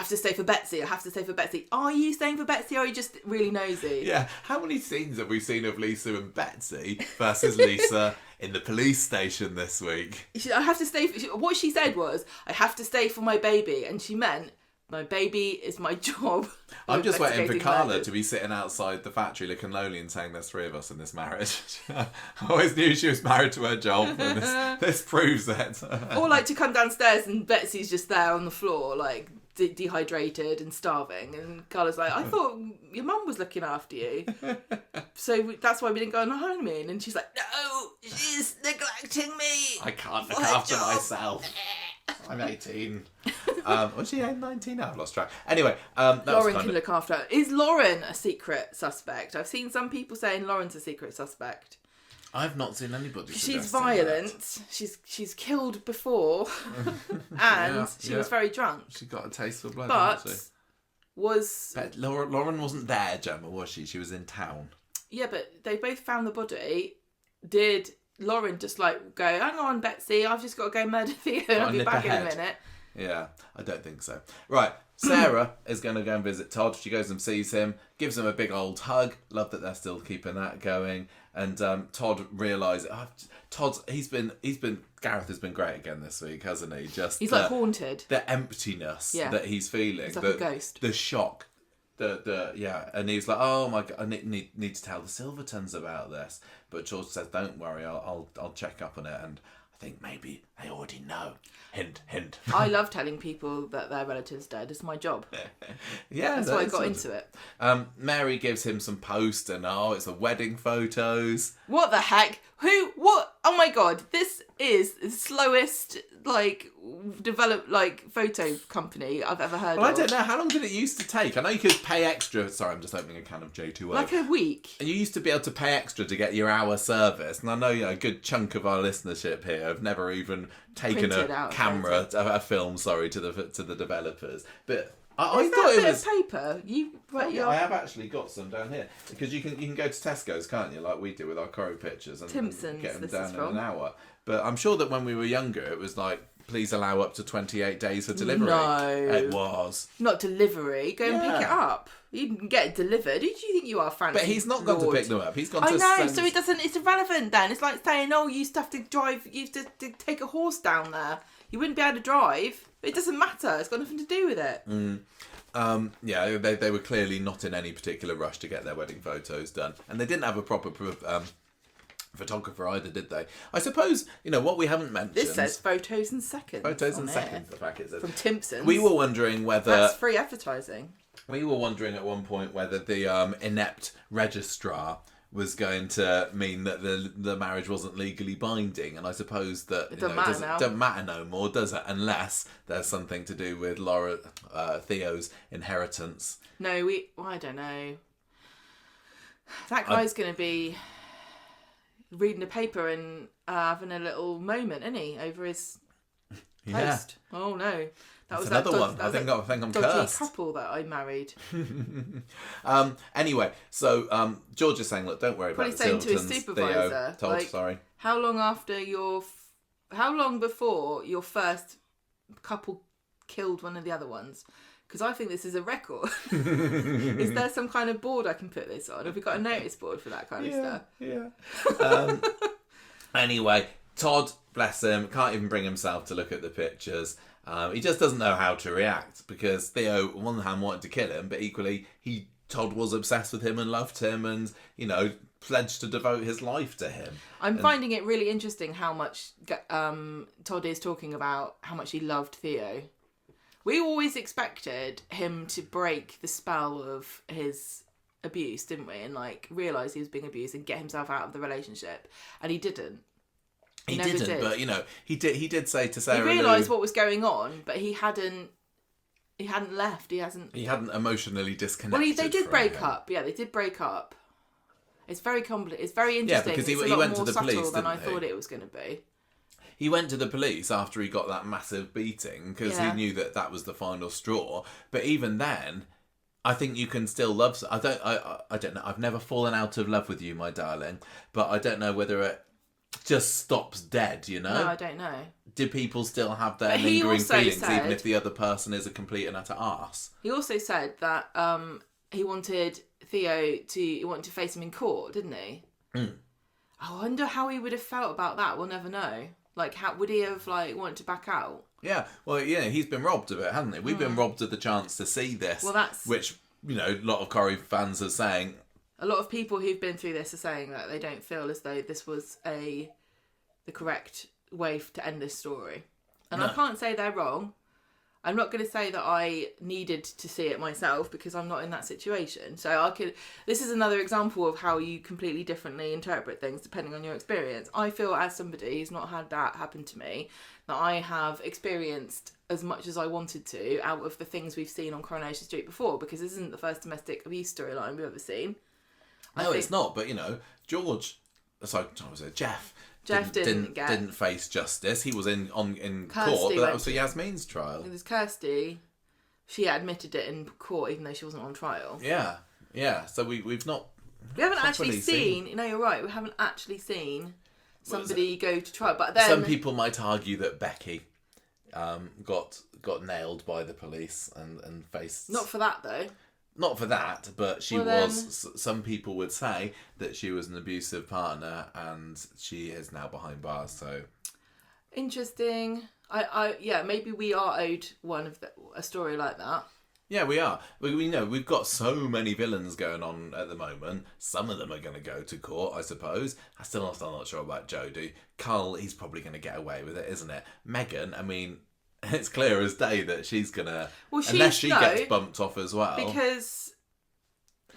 to stay for Betsy, I have to stay for Betsy. Are you staying for Betsy, or are you just really nosy? Yeah, how many scenes have we seen of Lisa and Betsy versus Lisa in the police station this week? I have to stay... What she said was, I have to stay for my baby, and she meant, my baby is my job. I'm just waiting for Carla to be sitting outside the factory looking lonely and saying there's three of us in this marriage. I always knew she was married to her job, and this proves it. Or to come downstairs and Betsy's just there on the floor, dehydrated and starving, and Carla's like, I thought your mum was looking after you, so that's why we didn't go on a honeymoon. And she's like, no, she's neglecting me. I can't look after myself. I'm 18. Was she 19? I've lost track. Anyway, Lauren can look after her. Is Lauren a secret suspect? I've seen some people saying Lauren's a secret suspect. I've not seen anybody. She's violent. That. She's killed before, and she was very drunk. She got a taste for blood. But Lauren wasn't there, Gemma, was she? She was in town. Yeah, but they both found the body. Did Lauren just go, hang on, Betsy, I've just got to go murder Theo, I'll be back in a minute? Yeah, I don't think so. Right, Sarah is going to go and visit Todd. She goes and sees him, gives him a big old hug. Love that they're still keeping that going. And Todd realises, Gareth has been great again this week, hasn't he? He's haunted. The emptiness that he's feeling. He's like a ghost. The shock. And he's like, oh my god, I need to tell the Silvertons about this. But George says, don't worry, I'll check up on it, and I think maybe they already know. Hint, hint. I love telling people that their relative's dead. It's my job. Yeah, that's why I got into it. Mary gives him some post, and it's the wedding photos. What the heck? What? Oh my god, this is the slowest developed photo company I've ever heard of. I don't know, how long did it used to take? I know you could pay extra. Sorry, I'm just opening a can of J2O. A week. And you used to be able to pay extra to get your hour service, and I know a good chunk of our listenership here have never even taken a film to the developers. But I thought it was paper. I have actually got some down here, because you can go to Tesco's, can't you, like we do with our Corrie pictures, and get them down in an hour. But I'm sure that when we were younger, it was please allow up to 28 days for delivery. No, it was not delivery. Go and pick it up. You can get it delivered. Who do you think you are, fancy? But he's not gone to pick them up. He's gone to. I know, so it doesn't. It's irrelevant then. It's like saying, you used to have to drive. You used to take a horse down there. You wouldn't be able to drive. It doesn't matter. It's got nothing to do with it. Yeah, they were clearly not in any particular rush to get their wedding photos done, and they didn't have a proper photographer either, did they? I suppose, what we haven't mentioned... This says photos and seconds. Photos and seconds, the fact it says. From Timpson's. We were wondering whether... That's free advertising. We were wondering at one point whether the inept registrar was going to mean that the marriage wasn't legally binding, and I suppose that it doesn't matter no more, does it? Unless there's something to do with Theo's inheritance. No, I don't know. That guy's going to be reading the paper and having a little moment, isn't he, over his post? Oh no. That was another one. I think I'm cursed. Couple that I married. Anyway, so George is saying, look, don't worry about it. Probably saying to his supervisor, Theo, sorry. How long before your first couple killed one of the other ones? Because I think this is a record. Is there some kind of board I can put this on? Have we got a notice board for that kind of stuff? Yeah. Anyway, Todd, bless him, can't even bring himself to look at the pictures. He just doesn't know how to react because Theo, on one hand, wanted to kill him, but equally, Todd was obsessed with him and loved him and, pledged to devote his life to him. I'm finding it really interesting how much Todd is talking about how much he loved Theo. We always expected him to break the spell of his abuse, didn't we? And, realise he was being abused and get himself out of the relationship. And he didn't. He didn't, but he did say to Sarah. He realised what was going on, but he hadn't left. He hadn't emotionally disconnected. Well, they did break up. Yeah, they did break up. It's very complicated. It's very interesting. Yeah, because he went went to the police, than I thought it was going to be. He went to the police after he got that massive beating because he knew that was the final straw. But even then, I think you can still love. I don't know. I've never fallen out of love with you, my darling. But I don't know whether it just stops dead, No, I don't know. Do people still have their lingering feelings even if the other person is a complete and utter arse? He also said that he wanted Theo to face him in court, didn't he? Mm. I wonder how he would have felt about that. We'll never know. How would he have wanted to back out? Yeah, well, he's been robbed of it, hasn't he? We've been robbed of the chance to see this. Well, which a lot of Corrie fans are saying. A lot of people who've been through this are saying that they don't feel as though this was the correct way to end this story. And no. I can't say they're wrong. I'm not going to say that I needed to see it myself because I'm not in that situation. So this is another example of how you completely differently interpret things depending on your experience. I feel as somebody who's not had that happen to me, that I have experienced as much as I wanted to out of the things we've seen on Coronation Street before, because this isn't the first domestic abuse storyline we've ever seen. No, it's not. But Jeff didn't face justice. He was in court, but that was for Yasmin's trial. It was Kirsty. She admitted it in court, even though she wasn't on trial. Yeah. So we've not. We haven't actually seen. No, you're right. We haven't actually seen somebody go to trial. But then some people might argue that Becky got nailed by the police and faced. Not for that though. Not for that, but she was. Some people would say that she was an abusive partner, and she is now behind bars. So interesting. Maybe we are owed a story like that. Yeah, we are. We know we've got so many villains going on at the moment. Some of them are going to go to court, I suppose. I'm still not sure about Jodie. Carl, he's probably going to get away with it, isn't it? Megan, I mean. It's clear as day that she's gonna, unless she gets bumped off as well. Because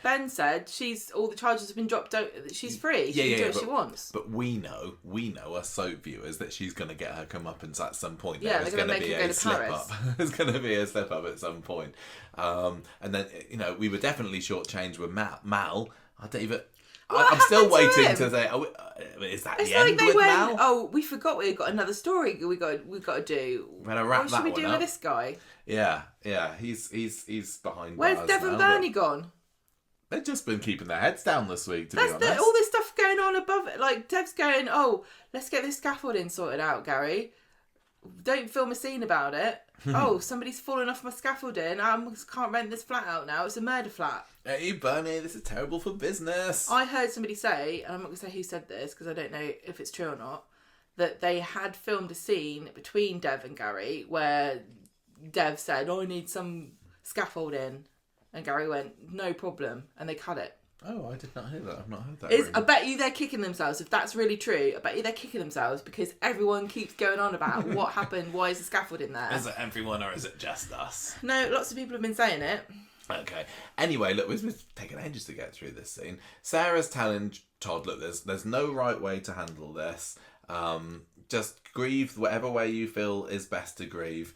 Ben said all the charges have been dropped. She's free. She can do what she wants. But we know, us soap viewers, that she's gonna get her comeuppance at some point. Yeah, they're gonna make her go to Paris. There's gonna be a slip up at some point. And then we were definitely shortchanged with Mal. I don't even. I'm still waiting to say. Is that the end with Mal? Oh, we forgot we got another story. We got to do. We're gonna wrap that one up. What should we do with this guy? Yeah. He's behind. Where's Dev and Bernie gone? They've just been keeping their heads down this week. To be honest, all this stuff going on above it. Dev's going. Oh, let's get this scaffolding sorted out, Gary. Don't film a scene about it. Oh, somebody's fallen off my scaffolding. I can't rent this flat out now. It's a murder flat. Hey, Bernie, this is terrible for business. I heard somebody say, and I'm not going to say who said this because I don't know if it's true or not, that they had filmed a scene between Dev and Gary where Dev said, I need some scaffolding. And Gary went, no problem. And they cut it. Oh, I did not hear that. I've not heard that. I bet you they're kicking themselves. If that's really true, I bet you they're kicking themselves because everyone keeps going on about what happened, why is the scaffolding there? Is it everyone or is it just us? No, lots of people have been saying it. Okay. Anyway, look, we've taken ages to get through this scene. Sarah's telling Todd, look, there's no right way to handle this. Just grieve whatever way you feel is best to grieve.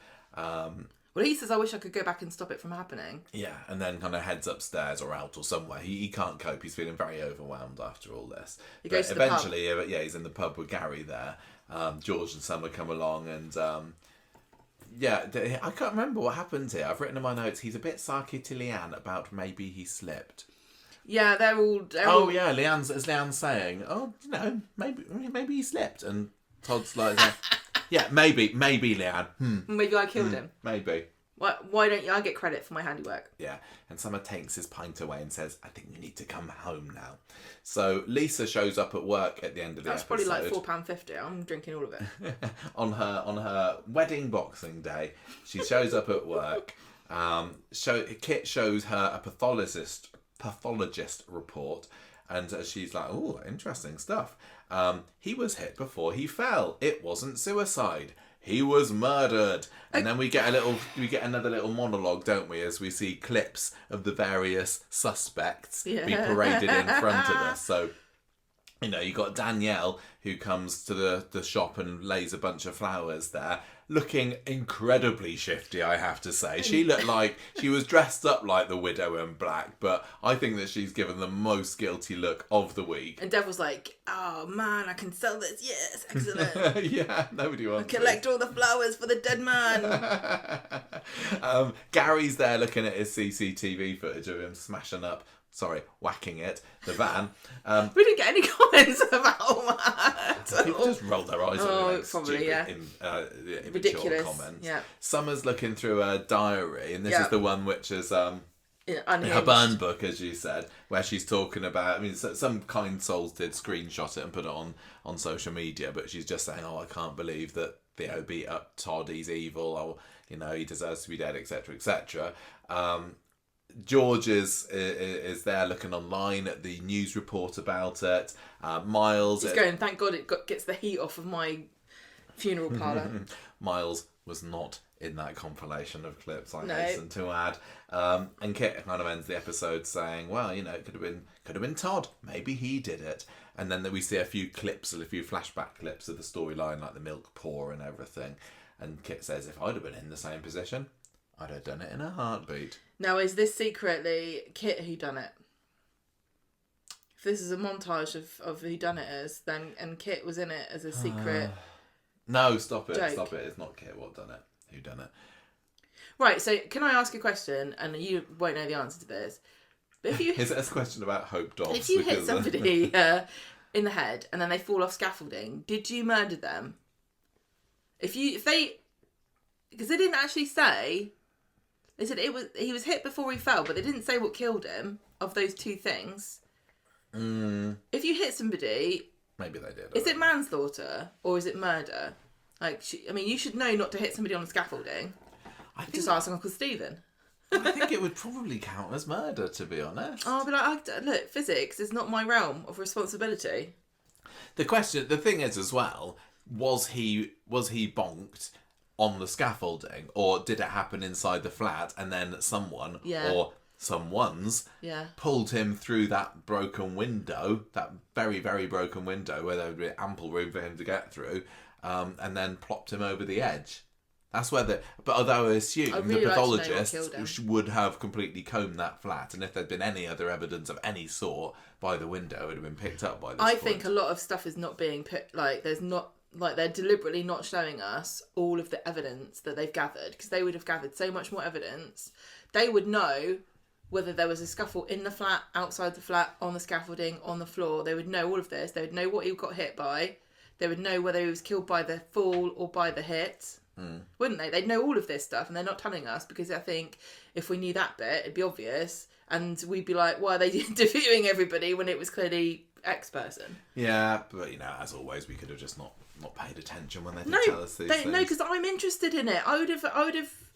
Well, he says, I wish I could go back and stop it from happening. Yeah, and then kind of heads upstairs or out or somewhere. He can't cope. He's feeling very overwhelmed after all this. He goes to eventually, the pub. He's in the pub with Gary there. George and Summer come along and... I can't remember what happened here. I've written in my notes, he's a bit sarky to Leanne about maybe he slipped. Yeah, they're all... yeah, Leanne's saying, maybe he slipped. And Todd's like... Yeah, maybe Leanne. Maybe I killed him. Maybe. Why don't I get credit for my handiwork? Yeah, and Summer takes his pint away and says, I think you need to come home now. So Lisa shows up at work at the end of the episode. That's probably like £4.50. I'm drinking all of it. on her wedding Boxing Day, she shows up at work. Kit shows her a pathologist report, and she's like, oh, interesting stuff. He was hit before he fell. It wasn't suicide. He was murdered. And then we get another little monologue, don't we, as we see clips of the various suspects be paraded in front of us. So, you got Danielle, who comes to the shop and lays a bunch of flowers there, looking incredibly shifty, I have to say. She looked like she was dressed up like the widow in black, but I think that she's given the most guilty look of the week. And Devil's like, oh man, I can sell this. Yes, excellent. Yeah, nobody wants collect all the flowers for the dead man. Gary's there looking at his CCTV footage of him whacking it, the van. We didn't get any comments about that. People just rolled their eyes on it. Probably, ridiculous comments. Yeah. Summer's looking through her diary, and this is the one which is her burn book, as you said, where she's talking about, some kind souls did screenshot it and put it on social media, but she's just saying, I can't believe that Theo beat up Todd, he's evil, or, he deserves to be dead, etc., etc. George is there looking online at the news report about it. Miles... He's going, thank God it gets the heat off of my funeral parlour. Miles was not in that compilation of clips, I hasten to add. And Kit kind of ends the episode saying, well, it could have been Todd. Maybe he did it. And then we see a few flashback clips of the storyline, like the milk pour and everything. And Kit says, if I'd have been in the same position, I'd have done it in a heartbeat. Now, is this secretly Kit who done it? If this is a montage of who done it is, and Kit was in it as a secret... No, stop it. Joke. Stop it. It's not Kit what done it. Who done it? Right, so can I ask a question? And you won't know the answer to this. But if you... Is it a question about Hope Dobbs? If you hit somebody in the head and then they fall off scaffolding, did you murder them? If they... Because they didn't actually say... They said he was hit before he fell, but they didn't say what killed him of those two things. If you hit somebody... Maybe they did. Is it manslaughter or is it murder? You should know not to hit somebody on the scaffolding. Just ask Uncle Stephen. I think it would probably count as murder, to be honest. Oh, but look, physics is not my realm of responsibility. The thing is as well, was he bonked on the scaffolding, or did it happen inside the flat and then someone or someone's pulled him through that broken window, that very, very broken window where there would be ample room for him to get through, and then plopped him over the edge. That's where but although I assume the pathologist would have completely combed that flat, and if there'd been any other evidence of any sort by the window, it would have been picked up by this point. I think a lot of stuff is not being put, they're deliberately not showing us all of the evidence that they've gathered, because they would have gathered so much more evidence. They would know whether there was a scuffle in the flat, outside the flat, on the scaffolding, on the floor. They would know all of this. They would know what he got hit by. They would know whether he was killed by the fall or by the hit. Wouldn't they? They'd know all of this stuff, and they're not telling us because I think if we knew that bit, it'd be obvious, and we'd be like, why are they interviewing everybody when it was clearly X person? Yeah, but as always, we could have just not paid attention when they did tell us these things. No, because I'm interested in it. I would have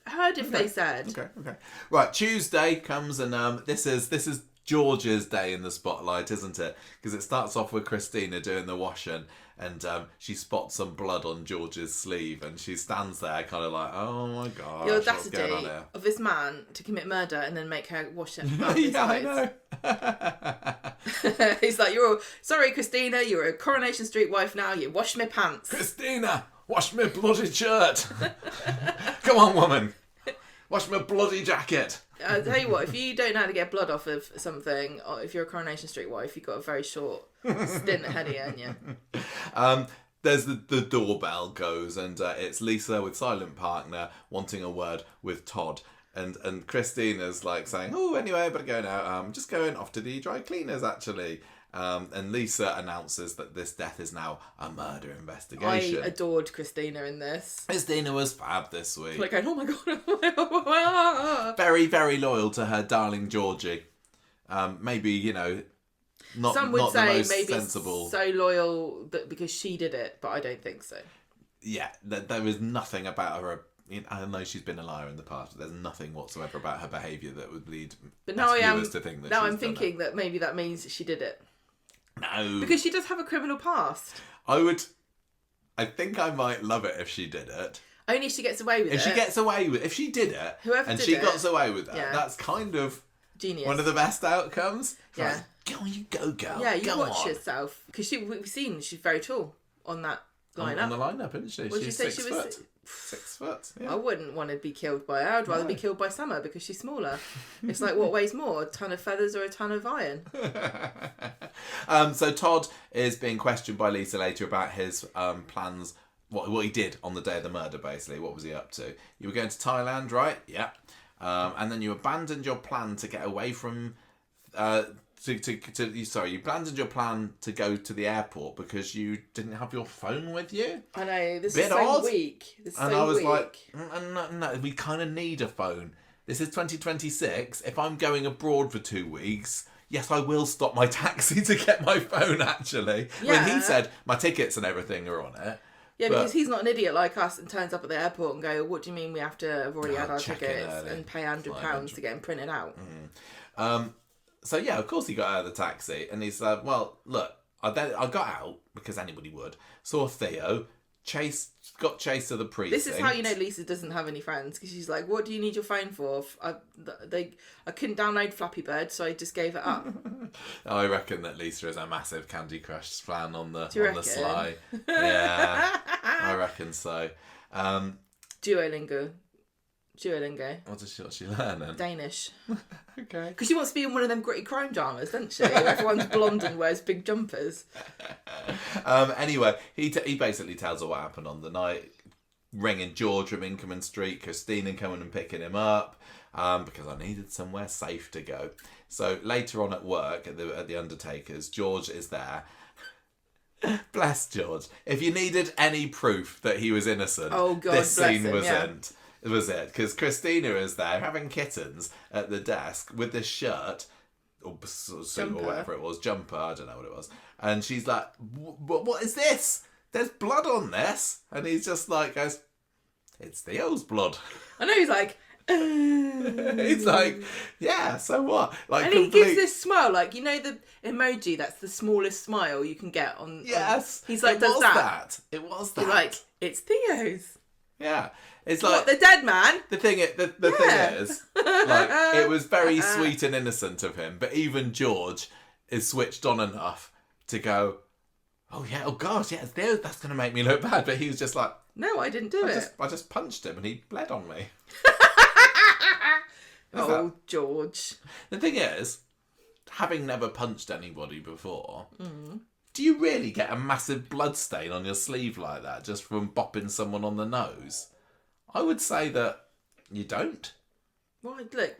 heard if they said. Okay. Right, Tuesday comes, and this is George's day in the spotlight, isn't it? Because it starts off with Christina doing the washing, and she spots some blood on George's sleeve, and she stands there kind of like, oh my gosh, the what's going on audacity here? of this man to commit murder and then make her wash him. Yeah, I know. He's like, sorry, Christina, you're a Coronation Street wife now, you wash my pants. Christina, wash my bloody shirt. Come on, woman. Wash my bloody jacket. I'll tell you what, if you don't know how to get blood off of something, or if you're a Coronation Street wife, you've got a very short stint ahead of you, haven't you? There's the doorbell goes, and it's Lisa with silent partner wanting a word with Todd. And Christina's like saying, oh, anyway, I better go now. I'm just going off to the dry cleaners, actually. And Lisa announces that this death is now a murder investigation. I adored Christina in this. Christina was fab this week. Like going, oh my god. Very, very loyal to her darling Georgie. Maybe, not, some would not say the most maybe sensible. So loyal that because she did it, but I don't think so. Yeah, there is nothing about her. I know she's been a liar in the past, but there's nothing whatsoever about her behaviour that would lead but now viewers to think that now she's I'm done thinking that maybe that means that she did it. No. Because she does have a criminal past. I think I might love it if she did it. Only if she gets away with it. If she did it, whoever and did she it, got away with it, yeah. That's kind of genius. one of the best outcomes. Yeah. Like, go on, you go, girl. Yeah, you go watch on. yourself. Because we've seen she's very tall on that lineup. On the lineup, isn't she? What did She's you say 6 she was? foot. 6 foot. Yeah. I wouldn't want to be killed by her. I'd rather be killed by Summer because she's smaller. It's like, what weighs more, a ton of feathers or a ton of iron? So Todd is being questioned by Lisa later about his plans, what he did on the day of the murder, basically. What was he up to? You were going to Thailand, right? Yeah. And then you abandoned your plan to get away from... you abandoned your plan to go to the airport because you didn't have your phone with you. I know, this Bit is so odd. weak. And I was like, no, we kind of need a phone. This is 2026. If I'm going abroad for 2 weeks, yes, I will stop my taxi to get my phone, actually. Yeah. When he said my tickets and everything are on it. Yeah, because he's not an idiot like us and turns up at the airport and go, what do you mean we have to have already had our check it tickets early. and pay £100 to get them printed out? So yeah, of course he got out of the taxi and he's like, well, look, I got out because anybody would. Saw Theo, got chased to the precinct. This is how you know Lisa doesn't have any friends, because she's like, what do you need your phone for? I couldn't download Flappy Bird, so I just gave it up. I reckon that Lisa is a massive Candy Crush fan on the reckon? sly. Yeah, I reckon so. Duolingo. What's she learning? Danish. Okay. Because she wants to be in one of them gritty crime dramas, doesn't she? Where everyone's blonde and wears big jumpers. Anyway, he basically tells her what happened on the night, ringing George from Inkerman Street, Christina coming and picking him up, because I needed somewhere safe to go. So later on at work at the Undertaker's, George is there. Bless George. If you needed any proof that he was innocent, oh God, this scene him, was yeah. was it, because Christina is there having kittens at the desk with this shirt or suit or whatever it was, jumper, I don't know what it was, and she's like, what is this? There's blood on this. And he's just like goes, it's Theo's blood. I know, he's like, he's like, yeah, so what? Like, and he gives this smile, like, you know the emoji that's the smallest smile you can get on. Yes, he's like, it does was that. It was that. He's like, it's Theo's. Yeah, it's What, like the dead man? the thing. The thing is, like, it was very sweet and innocent of him, but even George is switched on enough to go, oh yeah, oh gosh, yeah, it's Theo. That's gonna make me look bad. But he was just like, no, I didn't do it. I just punched him and he bled on me. Oh, George. The thing is, having never punched anybody before, do you really get a massive blood stain on your sleeve like that just from bopping someone on the nose? I would say that you don't. Why? Look,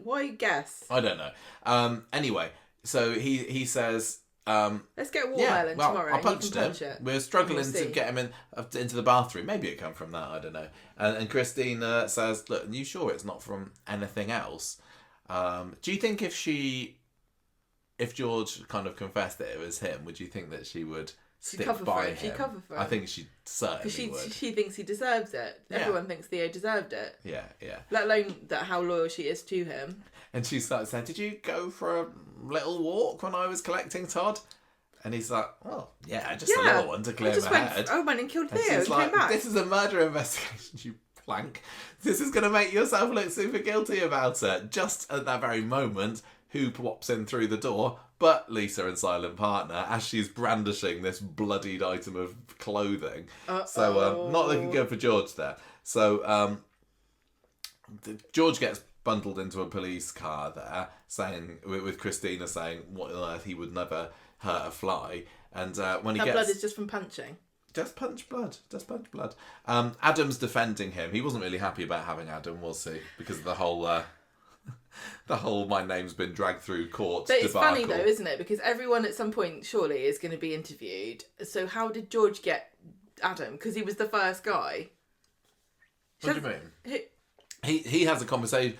why guess? I don't know. Anyway, so he says, let's get watermelon tomorrow. I punched him. We're struggling to see. get him into the bathroom. Maybe it come from that. I don't know. And Christine says, "Look, are you sure it's not from anything else?" Do you think if George kind of confessed that it was him, would you think that she would stick by him. She'd cover for him. I think she certainly would. She thinks he deserves it. Yeah. Everyone thinks Theo deserved it. Yeah, yeah. Let alone how loyal she is to him. And she starts saying, "Did you go for a little walk when I was collecting Todd?" And he's like, "Well, yeah, just a little one to clear my head." I went and killed Theo and like, came back. "This is a murder investigation, you plank. This is going to make yourself look super guilty about it." Just at that very moment, who pops in through the door but Lisa and silent partner as she's brandishing this bloodied item of clothing. So not looking good for George there. So George gets bundled into a police car there, saying with Christina saying what on earth he would never hurt a fly. And when that blood is just from punching. Just punch blood. Adam's defending him. He wasn't really happy about having Adam, was he? Because of the whole my name's been dragged through court But it's debacle. funny though, isn't it? Because everyone at some point surely is going to be interviewed. So how did George get Adam? Because he was the first guy. What do you mean? He has a conversation.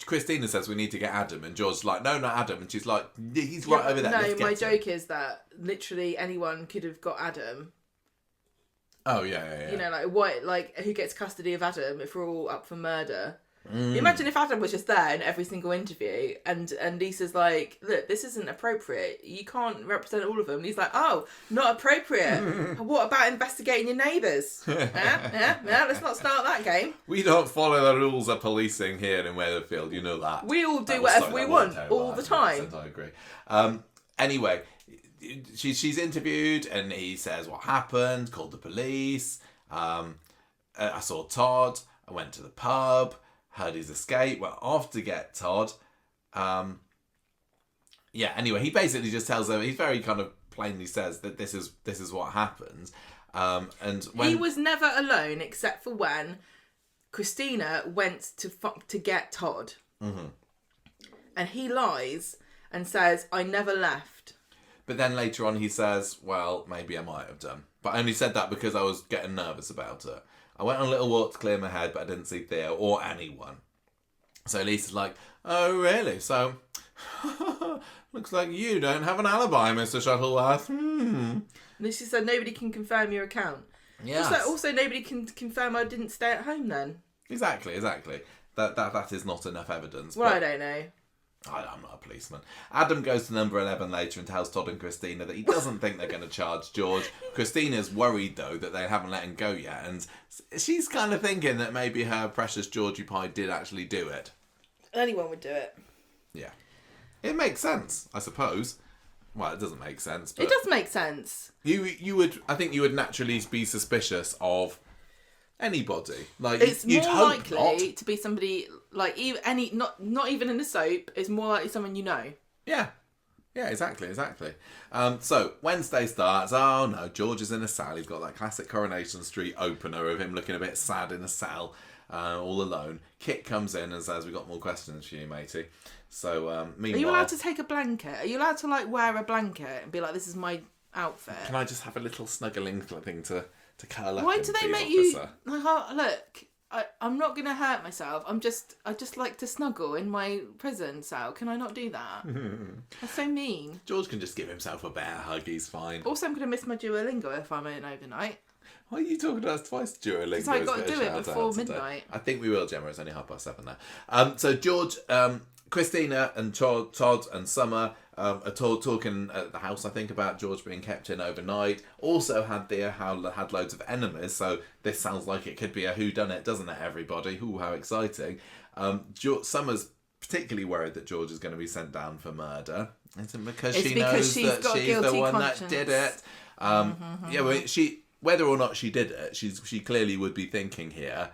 Christina says we need to get Adam, and George's like, "No, not Adam," and she's like, "He's right over there." No, my joke is that literally anyone could have got Adam. Oh yeah. You know, who gets custody of Adam if we're all up for murder? Imagine if Adam was just there in every single interview, and Lisa's like, "Look, this isn't appropriate. You can't represent all of them." And he's like, "Oh, not appropriate. What about investigating your neighbours? Yeah, let's not start that game. We don't follow the rules of policing here in Weatherfield. You know that. We all do whatever we want all the time." I agree. Anyway, she's interviewed, and he says what happened. Called the police. I saw Todd. I went to the pub. Heard his escape, went off to get Todd. Anyway, he basically just tells them, he's very kind of plainly says that this is what happens. And when... He was never alone except for when Christina went to get Todd. Mm-hmm. And he lies and says, "I never left." But then later on he says, "Well, maybe I might have done. But I only said that because I was getting nervous about it. I went on a little walk to clear my head, but I didn't see Theo or anyone." So Lisa's like, "Oh, really? So, looks like you don't have an alibi, Mr. Shuttleworth." Lisa said, "Nobody can confirm your account." Yeah. Also, nobody can confirm I didn't stay at home then. Exactly. That is not enough evidence. Well, I don't know. I'm not a policeman. Adam goes to number 11 later and tells Todd and Christina that he doesn't think they're going to charge George. Christina's worried, though, that they haven't let him go yet. And she's kind of thinking that maybe her precious Georgie Pie did actually do it. Anyone would do it. Yeah. It makes sense, I suppose. Well, it doesn't make sense. But it does make sense. I think you would naturally be suspicious of anybody. Like, it's you'd more hope likely not. to be somebody like not even in a soap. It's more likely someone you know. Yeah, exactly. So Wednesday starts. Oh no, George is in a cell. He's got that classic Coronation Street opener of him looking a bit sad in a cell, all alone. Kit comes in and says, "We got more questions for you, matey." So meanwhile, are you allowed to take a blanket? Are you allowed to wear a blanket and be like, "This is my outfit"? Can I just have a little snuggling thing to curl up? Why do they make you like? Oh, look, I'm not gonna hurt myself. I just like to snuggle in my prison cell. Can I not do that? That's so mean. George can just give himself a bear hug. He's fine. Also, I'm gonna miss my Duolingo if I'm in overnight. Why are you talking to us twice, Duolingo? Because I got to do it before midnight. I think we will, Gemma. It's only 7:30 now. So George, Christina and Todd and Summer are talking at the house, I think, about George being kept in overnight. Also had loads of enemies, so this sounds like it could be a whodunit, doesn't it, everybody? Ooh, how exciting. Summer's particularly worried that George is going to be sent down for murder. It's because she knows that she's the one that did it. Yeah, well, whether or not she did it, she clearly would be thinking here,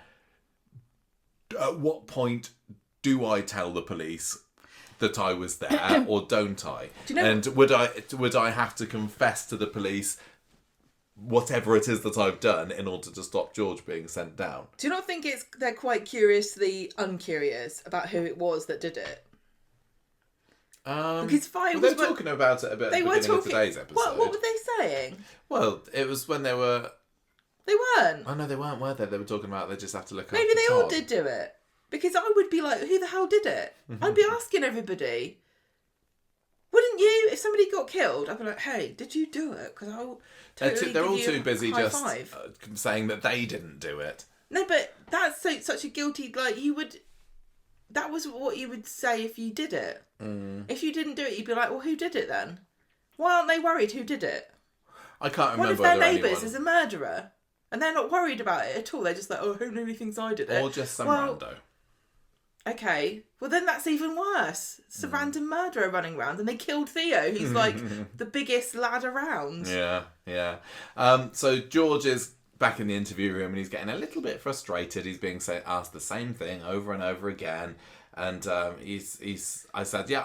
at what point do I tell the police that I was there or don't I? Do you know, and would I have to confess to the police whatever it is that I've done in order to stop George being sent down? Do you not think they're quite curiously uncurious about who it was that did it? Because they were talking about it a bit at the beginning of today's episode. What were they saying? Well, it was when they were... They weren't. Oh no, they weren't, were they? They were talking about they just have to look up. Maybe they all did do it. Because I would be like, who the hell did it? Mm-hmm. I'd be asking everybody. Wouldn't you? If somebody got killed, I'd be like, hey, did you do it? Because I'll totally They're all give you too busy high just five. saying that they didn't do it. No, but that's such a guilty, like, you would... That was what you would say if you did it. If you didn't do it, you'd be like, well, who did it then? Why aren't they worried who did it? I can't remember. What if their neighbours is a murderer? And they're not worried about it at all. They're just like, oh, who really thinks I did it? Or just some rando. Okay. Well, then that's even worse. It's a random murderer running around and they killed Theo, who's like the biggest lad around. Yeah. So George is back in the interview room and he's getting a little bit frustrated. He's being asked the same thing over and over again. And I said, yeah,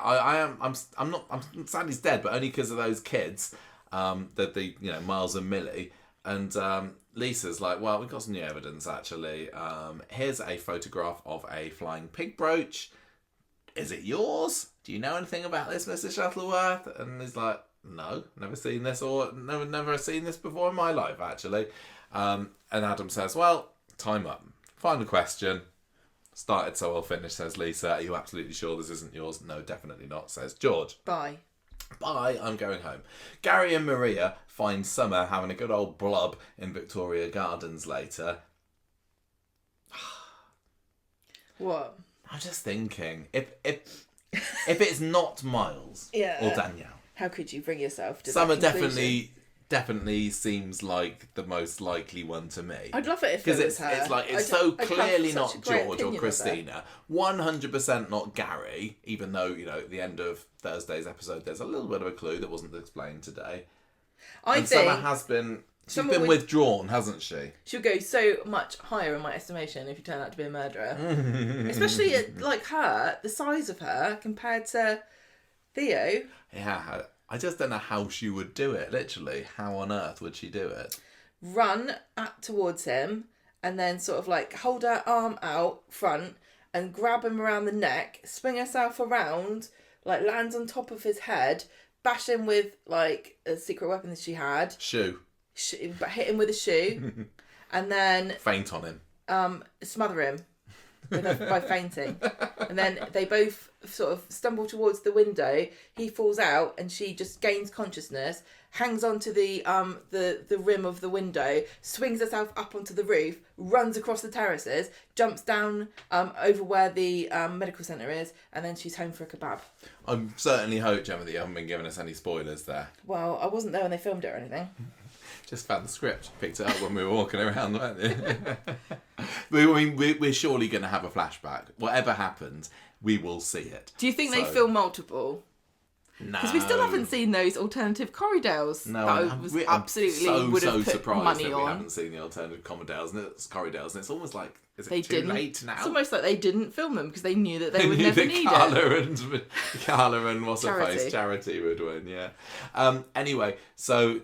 I'm sad he's dead, but only because of those kids, Miles and Millie. And Lisa's like, well, we've got some new evidence, actually. Here's a photograph of a flying pig brooch. Is it yours? Do you know anything about this, Mr. Shuttleworth? And he's like, no, never seen this, or never seen this before in my life, actually. And Adam says, well, time up. Final question. Started, so I'll finish, says Lisa. Are you absolutely sure this isn't yours? No, definitely not, says George. Bye, I'm going home. Gary and Maria find Summer having a good old blub in Victoria Gardens later. What? I'm just thinking, if it's not Miles or Danielle. How could you bring yourself to Summer that conclusion? definitely seems like the most likely one to me. I'd love it if it was her. It's so clearly not George or Christina. 100% not Gary, even though, at the end of Thursday's episode there's a little bit of a clue that wasn't explained today. Summer has been... She's been withdrawn, hasn't she? She'll go so much higher in my estimation if you turn out to be a murderer. Especially like her, the size of her compared to Theo. Yeah, I just don't know how she would do it, literally. How on earth would she do it? Run towards him and then sort of like hold her arm out front and grab him around the neck, swing herself around, like lands on top of his head, bash him with like a secret weapon that she had. Shoe. Hit him with a shoe and then... Faint on him. Smother him by fainting. And then they both sort of stumble towards the window. He falls out and she just gains consciousness, hangs onto the rim of the window, swings herself up onto the roof, runs across the terraces, jumps down over where the medical centre is, and then she's home for a kebab. I certainly hope, Gemma, that you haven't been giving us any spoilers there. Well, I wasn't there when they filmed it or anything. Just found the script, picked it up when we were walking around, weren't you? We're surely going to have a flashback. Whatever happens, we will see it. Do you think they film multiple? No. Because we still haven't seen those alternative Corriedales. No, I'm so surprised that on. We haven't seen the alternative Corriedales, and it's almost like, is it they too late now? It's almost like they didn't film them because they knew that they would never need it. Carla and what's her face? Charity would win, yeah. Anyway, so...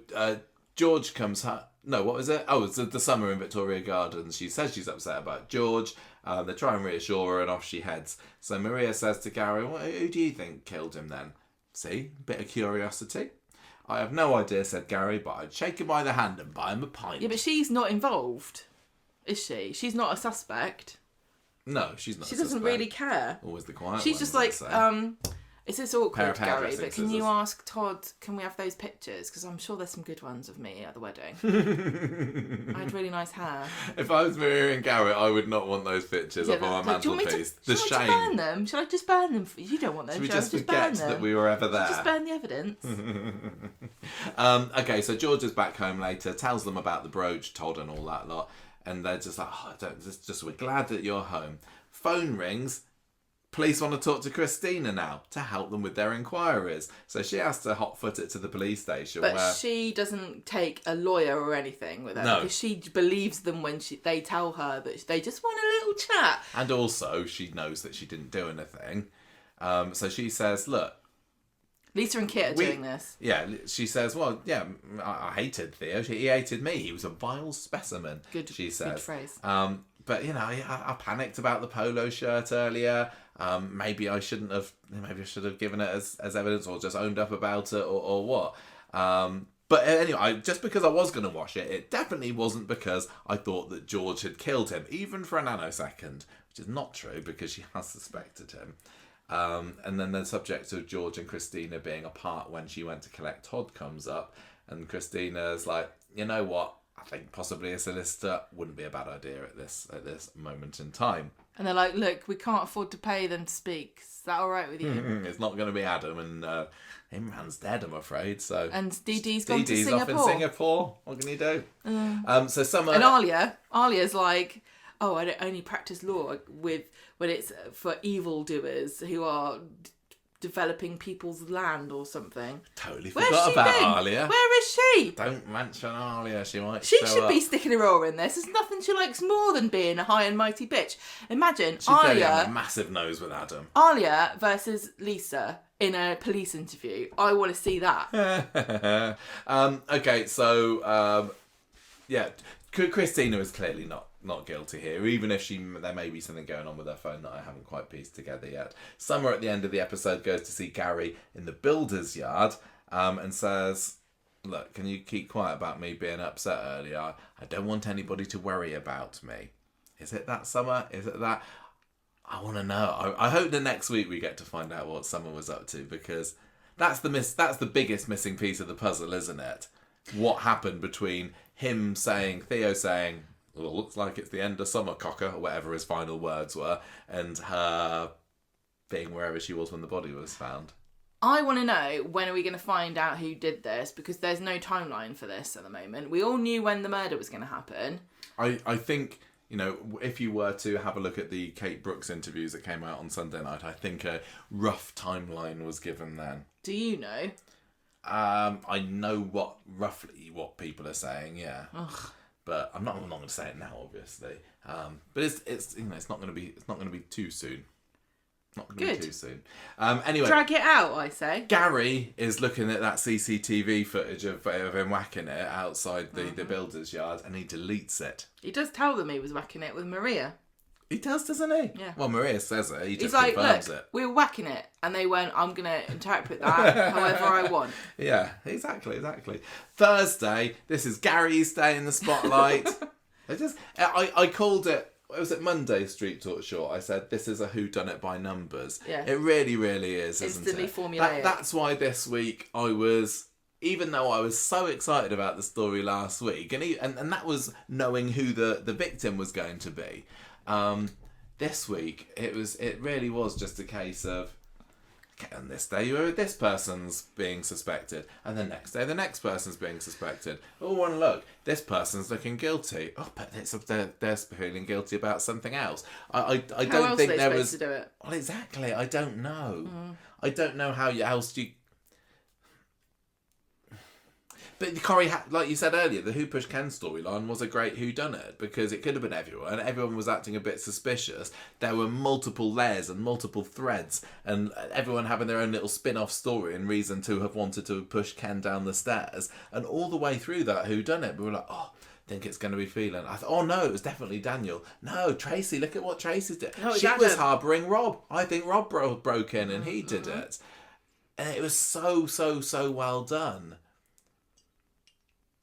George comes home. No, what was it? Oh, it's the Summer in Victoria Gardens. She says she's upset about George. They try and reassure her and off she heads. So Maria says to Gary, well, who do you think killed him then? See? Bit of curiosity. I have no idea, said Gary, but I'd shake him by the hand and buy him a pint. Yeah, but she's not involved, is she? She's not a suspect. No, she's not. She doesn't really care. Always the quiet She's ones, just like, is this awkward, Gary? But can you ask Todd, can we have those pictures? Because I'm sure there's some good ones of me at the wedding. I had really nice hair. If I was Maria and Gary, I would not want those pictures up on my mantelpiece. The shame. Should I burn them? Should I just burn them? You don't want them. Should we just forget that we were ever there? Just burn the evidence. Okay, so George is back home later, tells them about the brooch, Todd and all that lot, and they're just like, we're glad that you're home. Phone rings. Police want to talk to Christina now to help them with their inquiries. So she has to hotfoot it to the police station. But she doesn't take a lawyer or anything with her. No. Because she believes them when they tell her that they just want a little chat. And also, she knows that she didn't do anything. So she says, look. Lisa and Kit are doing this. Yeah, she says, well, yeah, I hated Theo. He hated me. He was a vile specimen, she says. Good phrase. But, I panicked about the polo shirt earlier. Maybe I should have given it as evidence or just owned up about it or what. But anyway, just because I was going to wash it, it definitely wasn't because I thought that George had killed him, even for a nanosecond, which is not true because she has suspected him. And then the subject of George and Christina being apart when she went to collect Todd comes up, and Christina's like, you know what? I think possibly a solicitor wouldn't be a bad idea at this moment in time. And they're like, look, we can't afford to pay them to speak. Is that all right with you? It's not going to be Adam, and Imran's dead, I'm afraid. So and Dee Dee's gone to Singapore. Off in Singapore. What can you do? So Summer and Alia's like, oh, I only practice law when it's for evildoers who are developing people's land or something. Totally forgot about Alia. Where is she? Don't mention Alia. She should be sticking her oar in this. There's nothing she likes more than being a high and mighty bitch. Imagine She's Alia, a massive nose with Adam. Alia versus Lisa in a police interview. I want to see that. Okay, so yeah, Christina is clearly not guilty here, even if there may be something going on with her phone that I haven't quite pieced together yet. Summer at the end of the episode goes to see Gary in the builder's yard and says, look, can you keep quiet about me being upset earlier? I don't want anybody to worry about me. Is it that, Summer? Is it that? I want to know. I hope that next week we get to find out what Summer was up to, because that's the biggest missing piece of the puzzle, isn't it? What happened between Theo saying, well, looks like it's the end of summer, cocker, or whatever his final words were, and her being wherever she was when the body was found. I want to know, when are we going to find out who did this? Because there's no timeline for this at the moment. We all knew when the murder was going to happen. I think, if you were to have a look at the Kate Brooks interviews that came out on Sunday night, I think a rough timeline was given then. Do you know? I know roughly what people are saying, yeah. Ugh. But I'm not going to say it now, obviously. But it's not going to be too soon. Not going to be too soon. Anyway, drag it out, I say. Gary is looking at that CCTV footage of him whacking it outside the builder's yard, and he deletes it. He does tell them he was whacking it with Maria. He does, doesn't he? Yeah. Well, Maria says it. He just like, confirms look, it. We were whacking it, and they went, I'm going to interpret that however I want. Yeah, exactly. Thursday, this is Gary's day in the spotlight. I called it, was it Monday Street Talk Short? I said, this is a whodunit by numbers. Yeah. It really, really is, isn't Instantly it? formulaic. That's why this week even though I was so excited about the story last week, and that was knowing who the victim was going to be, this week it really was just a case of, okay, on this day this person's being suspected, and the next day the next person's being suspected. Oh, one look, this person's looking guilty. Oh, but they're feeling guilty about something else. I don't think there was. To do it? Well, exactly. I don't know. I don't know how else you. But Corrie, like you said earlier, the Who Pushed Ken storyline was a great whodunit, because it could have been everyone. Everyone was acting a bit suspicious. There were multiple layers and multiple threads, and everyone having their own little spin-off story and reason to have wanted to push Ken down the stairs. And all the way through that whodunit, we were like, oh, I think it's going to be Phelan. I thought, oh no, it was definitely Daniel. No, Tracy, look at what Tracy did. No, she was harbouring Rob. I think Rob broke in and he did it. And it was so well done.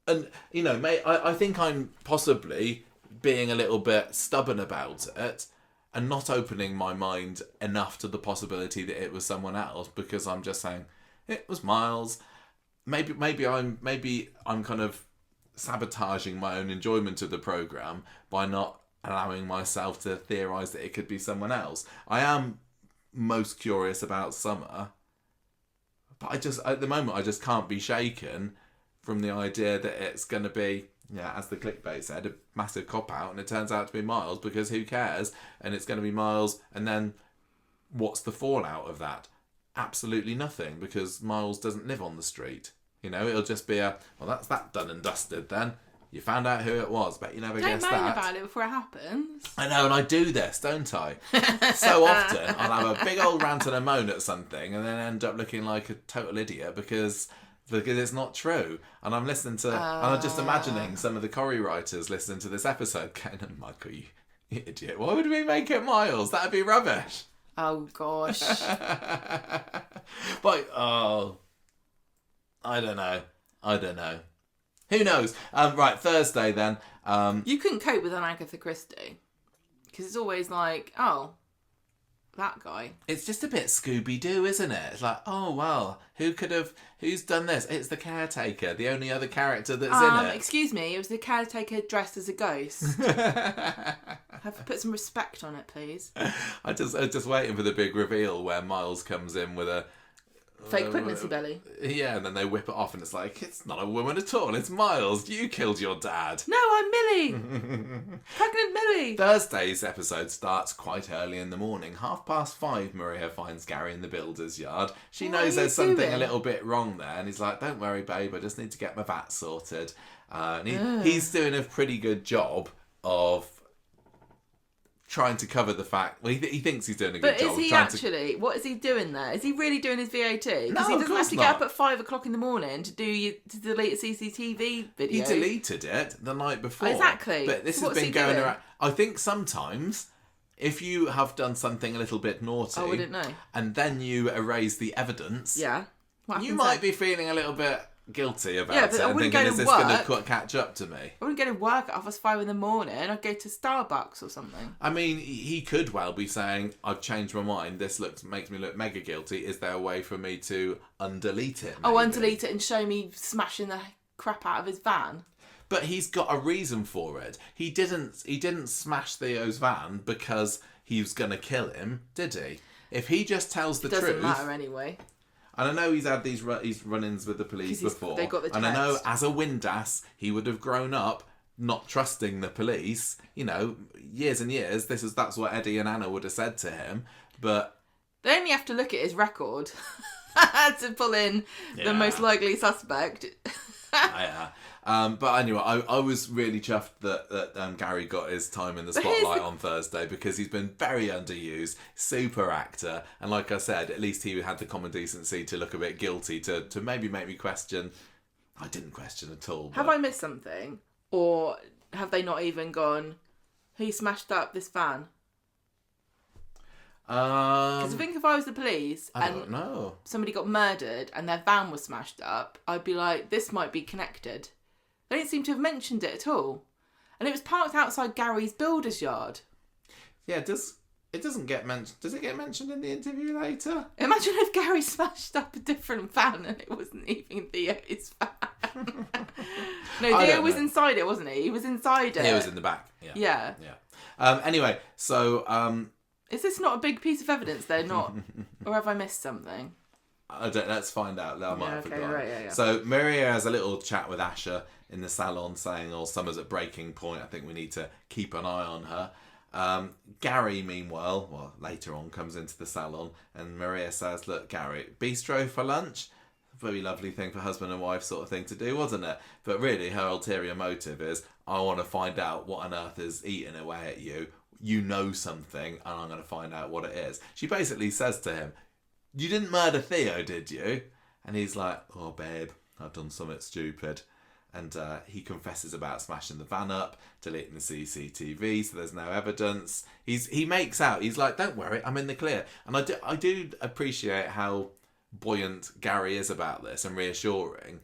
And, I think I'm possibly being a little bit stubborn about it and not opening my mind enough to the possibility that it was someone else, because I'm just saying, it was Miles. Maybe I'm kind of sabotaging my own enjoyment of the programme by not allowing myself to theorise that it could be someone else. I am most curious about Summer, but at the moment, I just can't be shaken from the idea that it's going to be, as the clickbait said, a massive cop-out, and it turns out to be Miles, because who cares? And it's going to be Miles, and then what's the fallout of that? Absolutely nothing, because Miles doesn't live on the street. It'll just be that's that done and dusted then. You found out who it was, but you never guessed that. Don't moan about it before it happens. I know, and I do this, don't I? So often, I'll have a big old rant and a moan at something, and then end up looking like a total idiot because it's not true. And I'm listening to, and I'm just imagining some of the Corrie writers listening to this episode going, oh, Michael, you idiot. Why would we make it Miles? That'd be rubbish. Oh, gosh. But, I don't know. Who knows? Right, Thursday then. You couldn't cope with an Agatha Christie. Because it's always like, oh, that guy. It's just a bit Scooby-Doo, isn't it? It's like, oh, well, who's done this? It's the caretaker, the only other character that's in it. Excuse me, it was the caretaker dressed as a ghost. Have to put some respect on it, please. I just waiting for the big reveal where Miles comes in with a fake pregnancy belly. Yeah, and then they whip it off and it's like, it's not a woman at all, it's Miles. You killed your dad. No, I'm Millie. Pregnant Millie. Thursday's episode starts quite early in the morning. 5:30, Maria finds Gary in the builder's yard. She knows there's something a little bit wrong there, and he's like, don't worry, babe, I just need to get my VAT sorted. And he's doing a pretty good job of trying to cover the fact. Well, he thinks he's doing a good job. But is he actually? What is he doing there? Is he really doing his VAT? Because he doesn't have to get up at 5 o'clock in the morning to delete a CCTV video. He deleted it the night before. Exactly. But this has been going around. I think sometimes, if you have done something a little bit naughty, I wouldn't know, and then you erase the evidence, you might be feeling a little bit guilty about it and thinking, is this going to catch up to me? I wouldn't go to work at 5:30 in the morning. I'd go to Starbucks or something. I mean, he could well be saying, I've changed my mind, this makes me look mega guilty. Is there a way for me to undelete it? Maybe? Oh, undelete it and show me smashing the crap out of his van? But he's got a reason for it. He didn't smash Theo's van because he was going to kill him, did he? If he just tells the truth... It doesn't matter anyway. And I know he's had these run-ins with the police before. They got the text. And I know as a windass, he would have grown up not trusting the police. You know, years and years, that's what Eddie and Anna would have said to him. But they only have to look at his record to pull in the most likely suspect. But anyway, I was really chuffed that Gary got his time in the spotlight on Thursday, because he's been very underused, super actor, and like I said, at least he had the common decency to look a bit guilty, to maybe make me question. I didn't question at all. But... Have I missed something? Or have they not even gone, who smashed up this van? Because I think if I was the police and somebody got murdered and their van was smashed up, I'd be like, this might be connected. They don't seem to have mentioned it at all. And it was parked outside Gary's builder's yard. Yeah, it doesn't get mentioned. Does it get mentioned in the interview later? Imagine if Gary smashed up a different van and it wasn't even Theo's van. No, Theo was inside it, wasn't he? He was inside it. He was in the back. Yeah. Anyway, so... is this not a big piece of evidence they're not... or have I missed something? Let's find out. I might have forgotten. Right. So Maria has a little chat with Asher in the salon, saying, Summer's at breaking point. I think we need to keep an eye on her. Gary, meanwhile, later on, comes into the salon, and Maria says, look, Gary, bistro for lunch? Very lovely thing for husband and wife sort of thing to do, wasn't it? But really, her ulterior motive is, I want to find out what on earth is eating away at you. You know something, and I'm going to find out what it is. She basically says to him, you didn't murder Theo, did you? And he's like, oh, babe, I've done something stupid. And he confesses about smashing the van up, deleting the CCTV, so there's no evidence. He makes out, he's like, don't worry, I'm in the clear. And I do appreciate how buoyant Gary is about this and reassuring.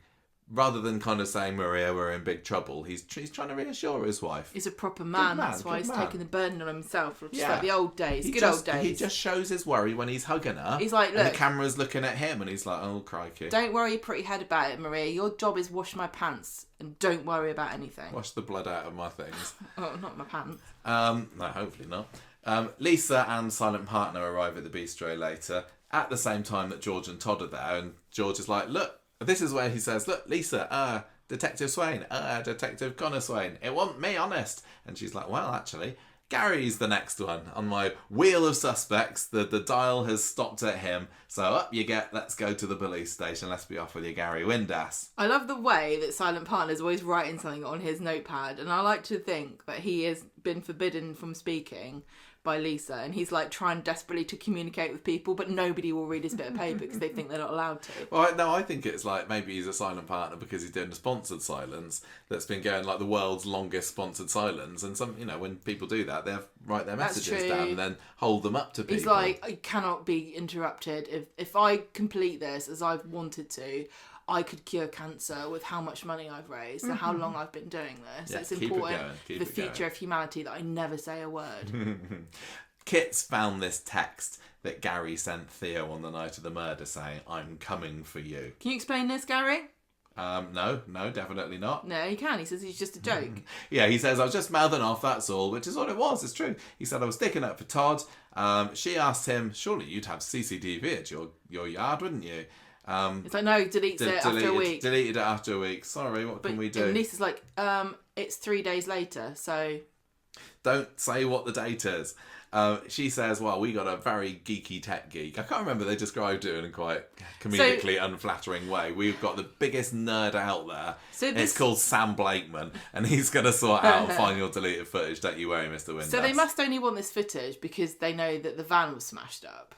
Rather than kind of saying, Maria, we're in big trouble, he's trying to reassure his wife. He's a proper man, that's why he's taking the burden on himself. Just like the old days, old days. He just shows his worry when he's hugging her. He's like, look. And the camera's looking at him and he's like, oh, crikey. Don't worry your pretty head about it, Maria. Your job is wash my pants and don't worry about anything. Wash the blood out of my things. Oh, not my pants. No, hopefully not. Lisa and Silent Partner arrive at the bistro later at the same time that George and Todd are there, and George is like, look, this is where he says, look, Lisa, Detective Swain, Detective Connor Swain, it wasn't me, honest. And she's like, well, actually, Gary's the next one on my wheel of suspects. The dial has stopped at him, so up you get, let's go to the police station, let's be off with you, Gary Windass. I love the way that Silent Partner is always writing something on his notepad, and I like to think that he has been forbidden from speaking by Lisa, and he's like trying desperately to communicate with people, but nobody will read his bit of paper because they think they're not allowed to. Well, no, I think it's like maybe he's a silent partner because he's doing a sponsored silence that's been going like the world's longest sponsored silence, and some, when people do that, they write their messages down and then hold them up to people. He's like, I cannot be interrupted. If I complete this as I've wanted to, I could cure cancer with how much money I've raised and how long I've been doing this. Yeah, it's important for the future of humanity that I never say a word. Kit's found this text that Gary sent Theo on the night of the murder saying, "I'm coming for you." Can you explain this, Gary? No, definitely not. No, he can. He says he's just a joke. Yeah, he says, "I was just mouthing off, that's all," which is what it was. It's true. He said, "I was sticking up for Todd." She asked him, "Surely you'd have CCTV at your yard, wouldn't you?" It's like, no, deletes it after a week. Deleted it after a week. Sorry, what can we do? And Lisa's like, it's 3 days later, so... Don't say what the date is. She says, "Well, we got a very geeky tech geek." I can't remember, they described it in a quite comedically unflattering way. We've got the biggest nerd out there. It's called Sam Blakeman, and he's going to sort out find your deleted footage. Don't you worry, Mr. Windass. So they must only want this footage because they know that the van was smashed up.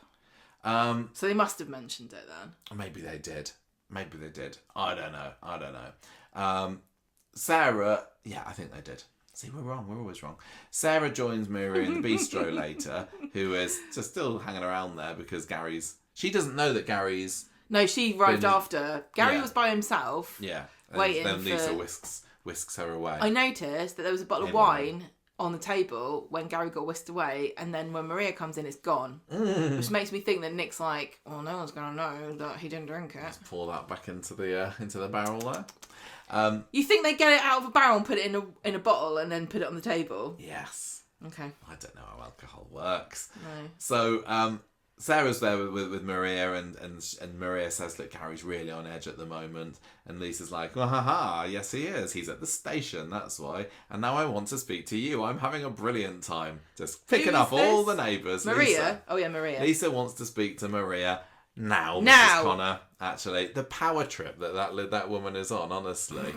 So they must have mentioned it then. Maybe they did. I don't know. Sarah, yeah, I think they did. See, we're wrong. We're always wrong. Sarah joins Maria in the bistro later, who is just still hanging around there because she doesn't know that Gary's... No, she arrived after. Gary was by himself. Yeah. Waiting then Lisa whisks her away. I noticed that there was a bottle of wine on the table when Gary got whisked away, and then when Maria comes in, it's gone. Which makes me think that Nick's like, well, no one's going to know that he didn't drink it. Let's pour that back into the barrel there. You think they get it out of a barrel and put it in a bottle and then put it on the table? Yes. Okay. I don't know how alcohol works. No. So Sarah's there with Maria, and Maria says, "Look, Gary's really on edge at the moment." And Lisa's like, "Well, haha, yes he is. He's at the station, that's why. And now I want to speak to you. I'm having a brilliant time. Just picking up all the neighbours." Maria? Lisa. Oh yeah, Maria. Lisa wants to speak to Maria now. Mrs. Connor. Actually, the power trip that woman is on, honestly.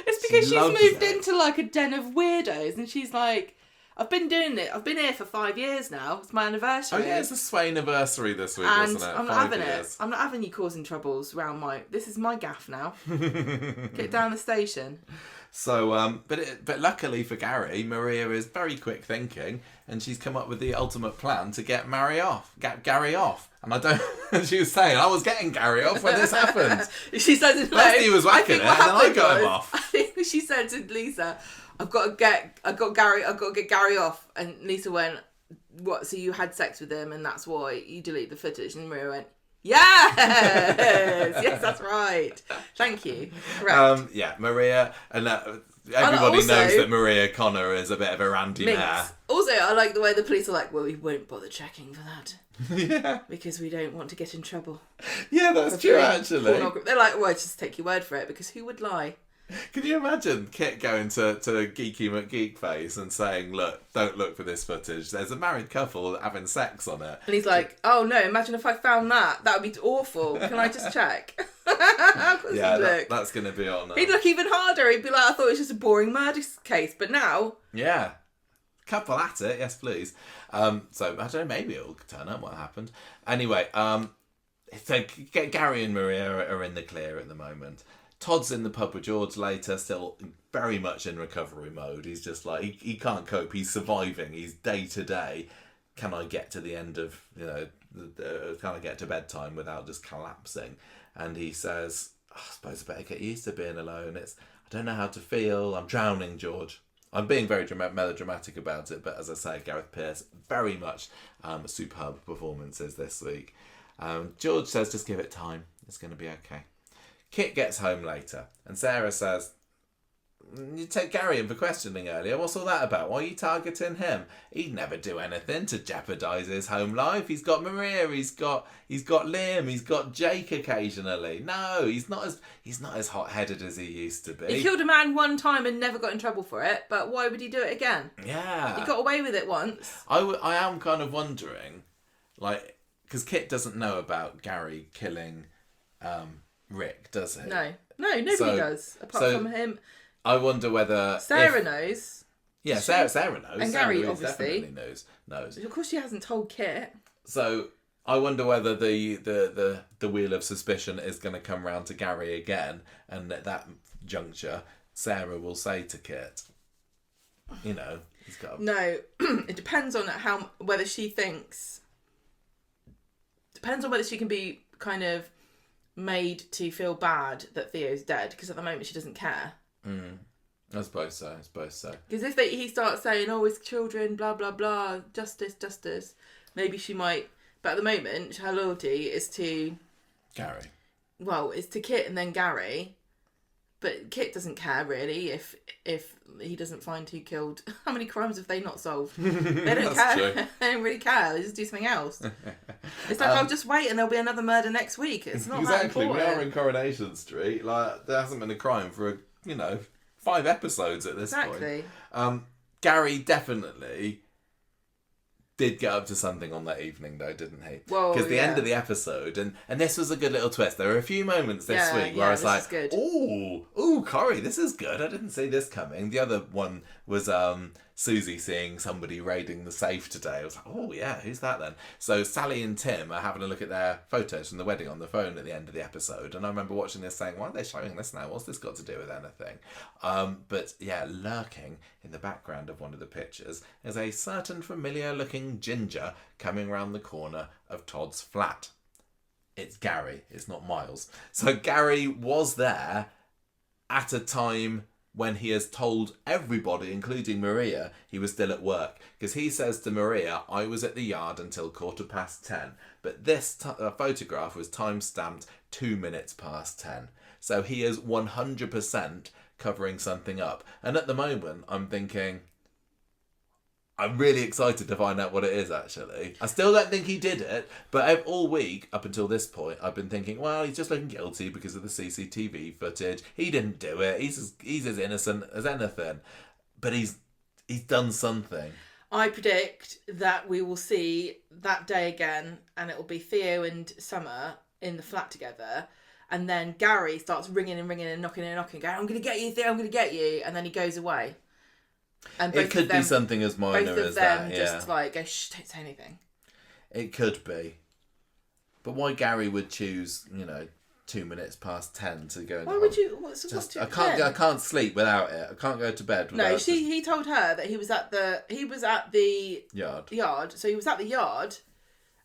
It's because she's moved into like a den of weirdos, and she's like, "I've been doing it. I've been here for 5 years now. It's my anniversary." Oh yeah, it's the Sway anniversary this week, and wasn't it? I'm not having it. I'm not having you causing troubles around this is my gaff now. Get down the station. So, but luckily for Gary, Maria is very quick thinking, and she's come up with the ultimate plan to get Gary off. And I don't. She was saying, "I was getting Gary off when this happened." She said, "No." First he was whacking it, and then I got him off. I think she said to Lisa, I've got to get Gary off." And Lisa went, "What? So you had sex with him, and that's why you delete the footage?" And Maria went, "Yes, yes, that's right. Thank you." Correct. Yeah, Maria, and everybody knows that Maria Connor is a bit of a randy mare. Also, I like the way the police are like, "Well, we won't bother checking for that." Yeah. Because we don't want to get in trouble. Yeah, that's true, actually. They're like, "Well, just take your word for it," because who would lie? Can you imagine Kit going to Geeky McGeekface and saying, "Look, don't look for this footage. There's a married couple having sex on it." And he's like, "Oh no, imagine if I found that. That would be awful. Can I just check?" Yeah, that's going to be on. He'd look even harder. He'd be like, "I thought it was just a boring murder case, but now..." Yeah. Couple at it, yes please. So, I don't know, maybe it'll turn up what happened. Anyway, so Gary and Maria are in the clear at the moment. Todd's in the pub with George later, still very much in recovery mode. He's just like, he can't cope, he's surviving, he's day to day. Can I get to the end of, can I get to bedtime without just collapsing? And he says, "I suppose I better get used to being alone. I don't know how to feel, I'm drowning, George." I'm being very melodramatic about it, but as I say, Gareth Peirce, very much superb performances this week. George says, "Just give it time. It's going to be okay." Kit gets home later, and Sarah says, "You take Gary in for questioning earlier. What's all that about? Why are you targeting him? He'd never do anything to jeopardise his home life. He's got Maria, he's got Liam, he's got Jake occasionally. No, he's not as hot-headed as he used to be. He killed a man one time and never got in trouble for it, but why would he do it again? Yeah. He got away with it once. I am kind of wondering, like, because Kit doesn't know about Gary killing Rick, does he? No, nobody does, apart from him. I wonder whether Sarah knows. Yeah, Sarah knows. And Sarah Gary obviously knows. Of course, she hasn't told Kit. So I wonder whether the wheel of suspicion is going to come round to Gary again, and at that juncture, Sarah will say to Kit, he's got. No, it depends on whether she thinks. Depends on whether she can be kind of made to feel bad that Theo's dead, because at the moment she doesn't care. I suppose so. Because if he starts saying, "Oh, it's children, blah blah blah, justice," maybe she might. But at the moment, her loyalty is to Gary. Well, it's to Kit and then Gary. But Kit doesn't care really if he doesn't find who killed. How many crimes have they not solved? They don't care. True. They don't really care. They just do something else. It's like I'll just wait and there'll be another murder next week. It's not exactly. That important. We are in Coronation Street. Like there hasn't been a crime for 5 episodes at this point. Gary definitely did get up to something on that evening, though, didn't he? Because the end of the episode, and this was a good little twist. There were a few moments this week where I was like, ooh, Corrie, this is good. I didn't see this coming. The other one was Susie seeing somebody raiding the safe today. I was like, oh, yeah, who's that then? So Sally and Tim are having a look at their photos from the wedding on the phone at the end of the episode. And I remember watching this saying, why are they showing this now? What's this got to do with anything? But yeah, lurking in the background of one of the pictures is a certain familiar-looking ginger coming round the corner of Todd's flat. It's Gary. It's not Miles. So Gary was there at a time when he has told everybody, including Maria, he was still at work. Because he says to Maria, I was at the yard until 10:15. But this photograph was time-stamped 2 minutes past 10. So he is 100% covering something up. And at the moment, I'm thinking, I'm really excited to find out what it is, actually. I still don't think he did it, but all week, up until this point, I've been thinking, well, he's just looking guilty because of the CCTV footage. He didn't do it. He's as innocent as anything. But he's done something. I predict that we will see that day again, and it will be Theo and Summer in the flat together. And then Gary starts ringing and knocking, going, I'm going to get you, Theo, I'm going to get you. And then he goes away. And it could be something as minor as that. Both of them just go, shh, don't say anything. It could be. But why Gary would choose, 2 minutes past 10 to go. Why would you? What's I can't sleep without it. I can't go to bed without it. No, he told her that he was at the yard. So he was at the yard.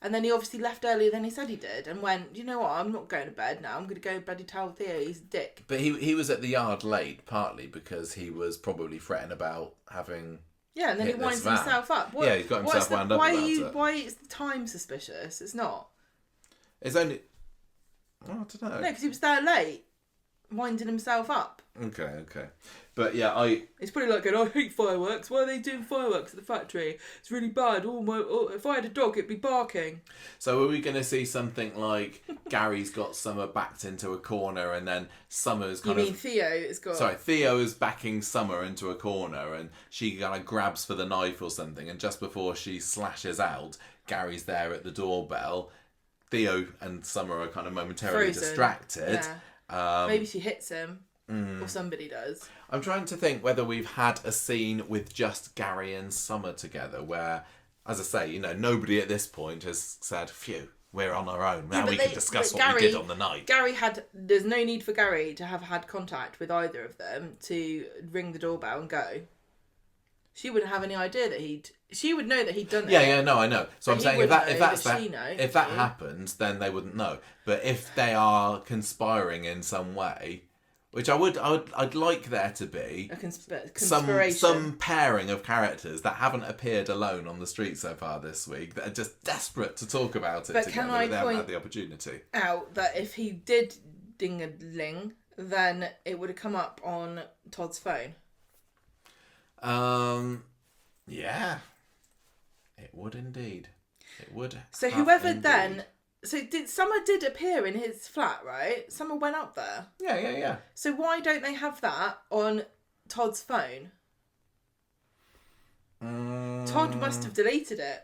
And then he obviously left earlier than he said he did and went, you know what, I'm not going to bed now. I'm going to go bloody tell Theo he's a dick. But he was at the yard late, partly because he was probably fretting about having... Yeah, and then he winds himself up. He's got himself wound up about it. Why is the time suspicious? It's not. It's only... I don't know. No, because he was there late, winding himself up. Okay. But yeah, It's probably like, I hate fireworks. Why are they doing fireworks at the factory? It's really bad. If I had a dog, it'd be barking. So are we going to see something like Gary's got Summer backed into a corner and then Summer's kind of... You mean Theo has got... Sorry, Theo is backing Summer into a corner and she kind of grabs for the knife or something, and just before she slashes out, Gary's there at the doorbell. Theo and Summer are kind of momentarily distracted. Yeah. Maybe she hits him. Or somebody does. I'm trying to think whether we've had a scene with just Gary and Summer together where, as I say, nobody at this point has said, phew, we're on our own. Now we can discuss what we did on the night. There's no need for Gary to have had contact with either of them to ring the doorbell and go. She wouldn't have any idea that she would know that he'd done it. Yeah, no, I know. So I'm saying if that happens, then they wouldn't know. But if they are conspiring in some way, which I'd like there to be a conspiration. Some pairing of characters that haven't appeared alone on the street so far this week that are just desperate to talk about it together, but they haven't had the opportunity. Out that if he did ding-a-ling, then it would have come up on Todd's phone. Yeah, it would indeed. It would. So whoever indeed. Then. So Summer did appear in his flat, right? Summer went up there. Yeah. So why don't they have that on Todd's phone? Todd must have deleted it.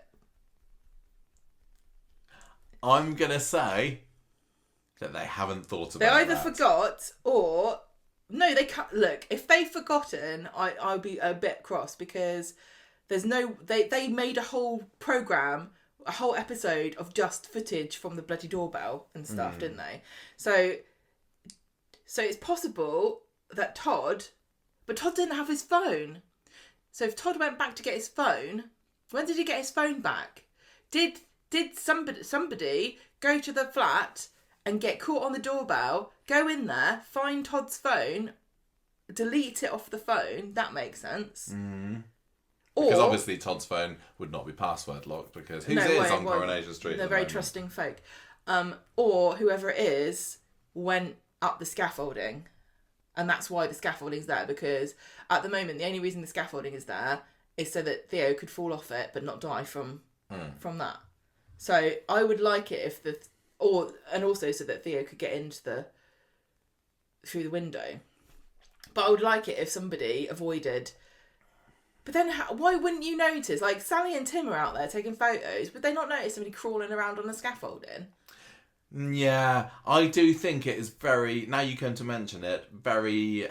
I'm gonna say that they haven't thought about it. They either forgot or... No, they can't. Look, if they've forgotten, I'll be a bit cross because there's no... They made a whole programme, a whole episode of just footage from the bloody doorbell and stuff, didn't they? So it's possible that Todd... But Todd didn't have his phone. So if Todd went back to get his phone, when did he get his phone back? Did somebody go to the flat and get caught on the doorbell, go in there, find Todd's phone, delete it off the phone. That makes sense. Because obviously Todd's phone would not be password locked because whose is on Coronation Street? They're very trusting folk. Or whoever it is went up the scaffolding, and that's why the scaffolding's there. Because at the moment, the only reason the scaffolding is there is so that Theo could fall off it but not die from that. So I would like it if and also so that Theo could get through the window. But I would like it if somebody avoided. But then why wouldn't you notice? Like, Sally and Tim are out there taking photos. Would they not notice somebody crawling around on the scaffolding? Yeah, I do think it is very, now you come to mention it, very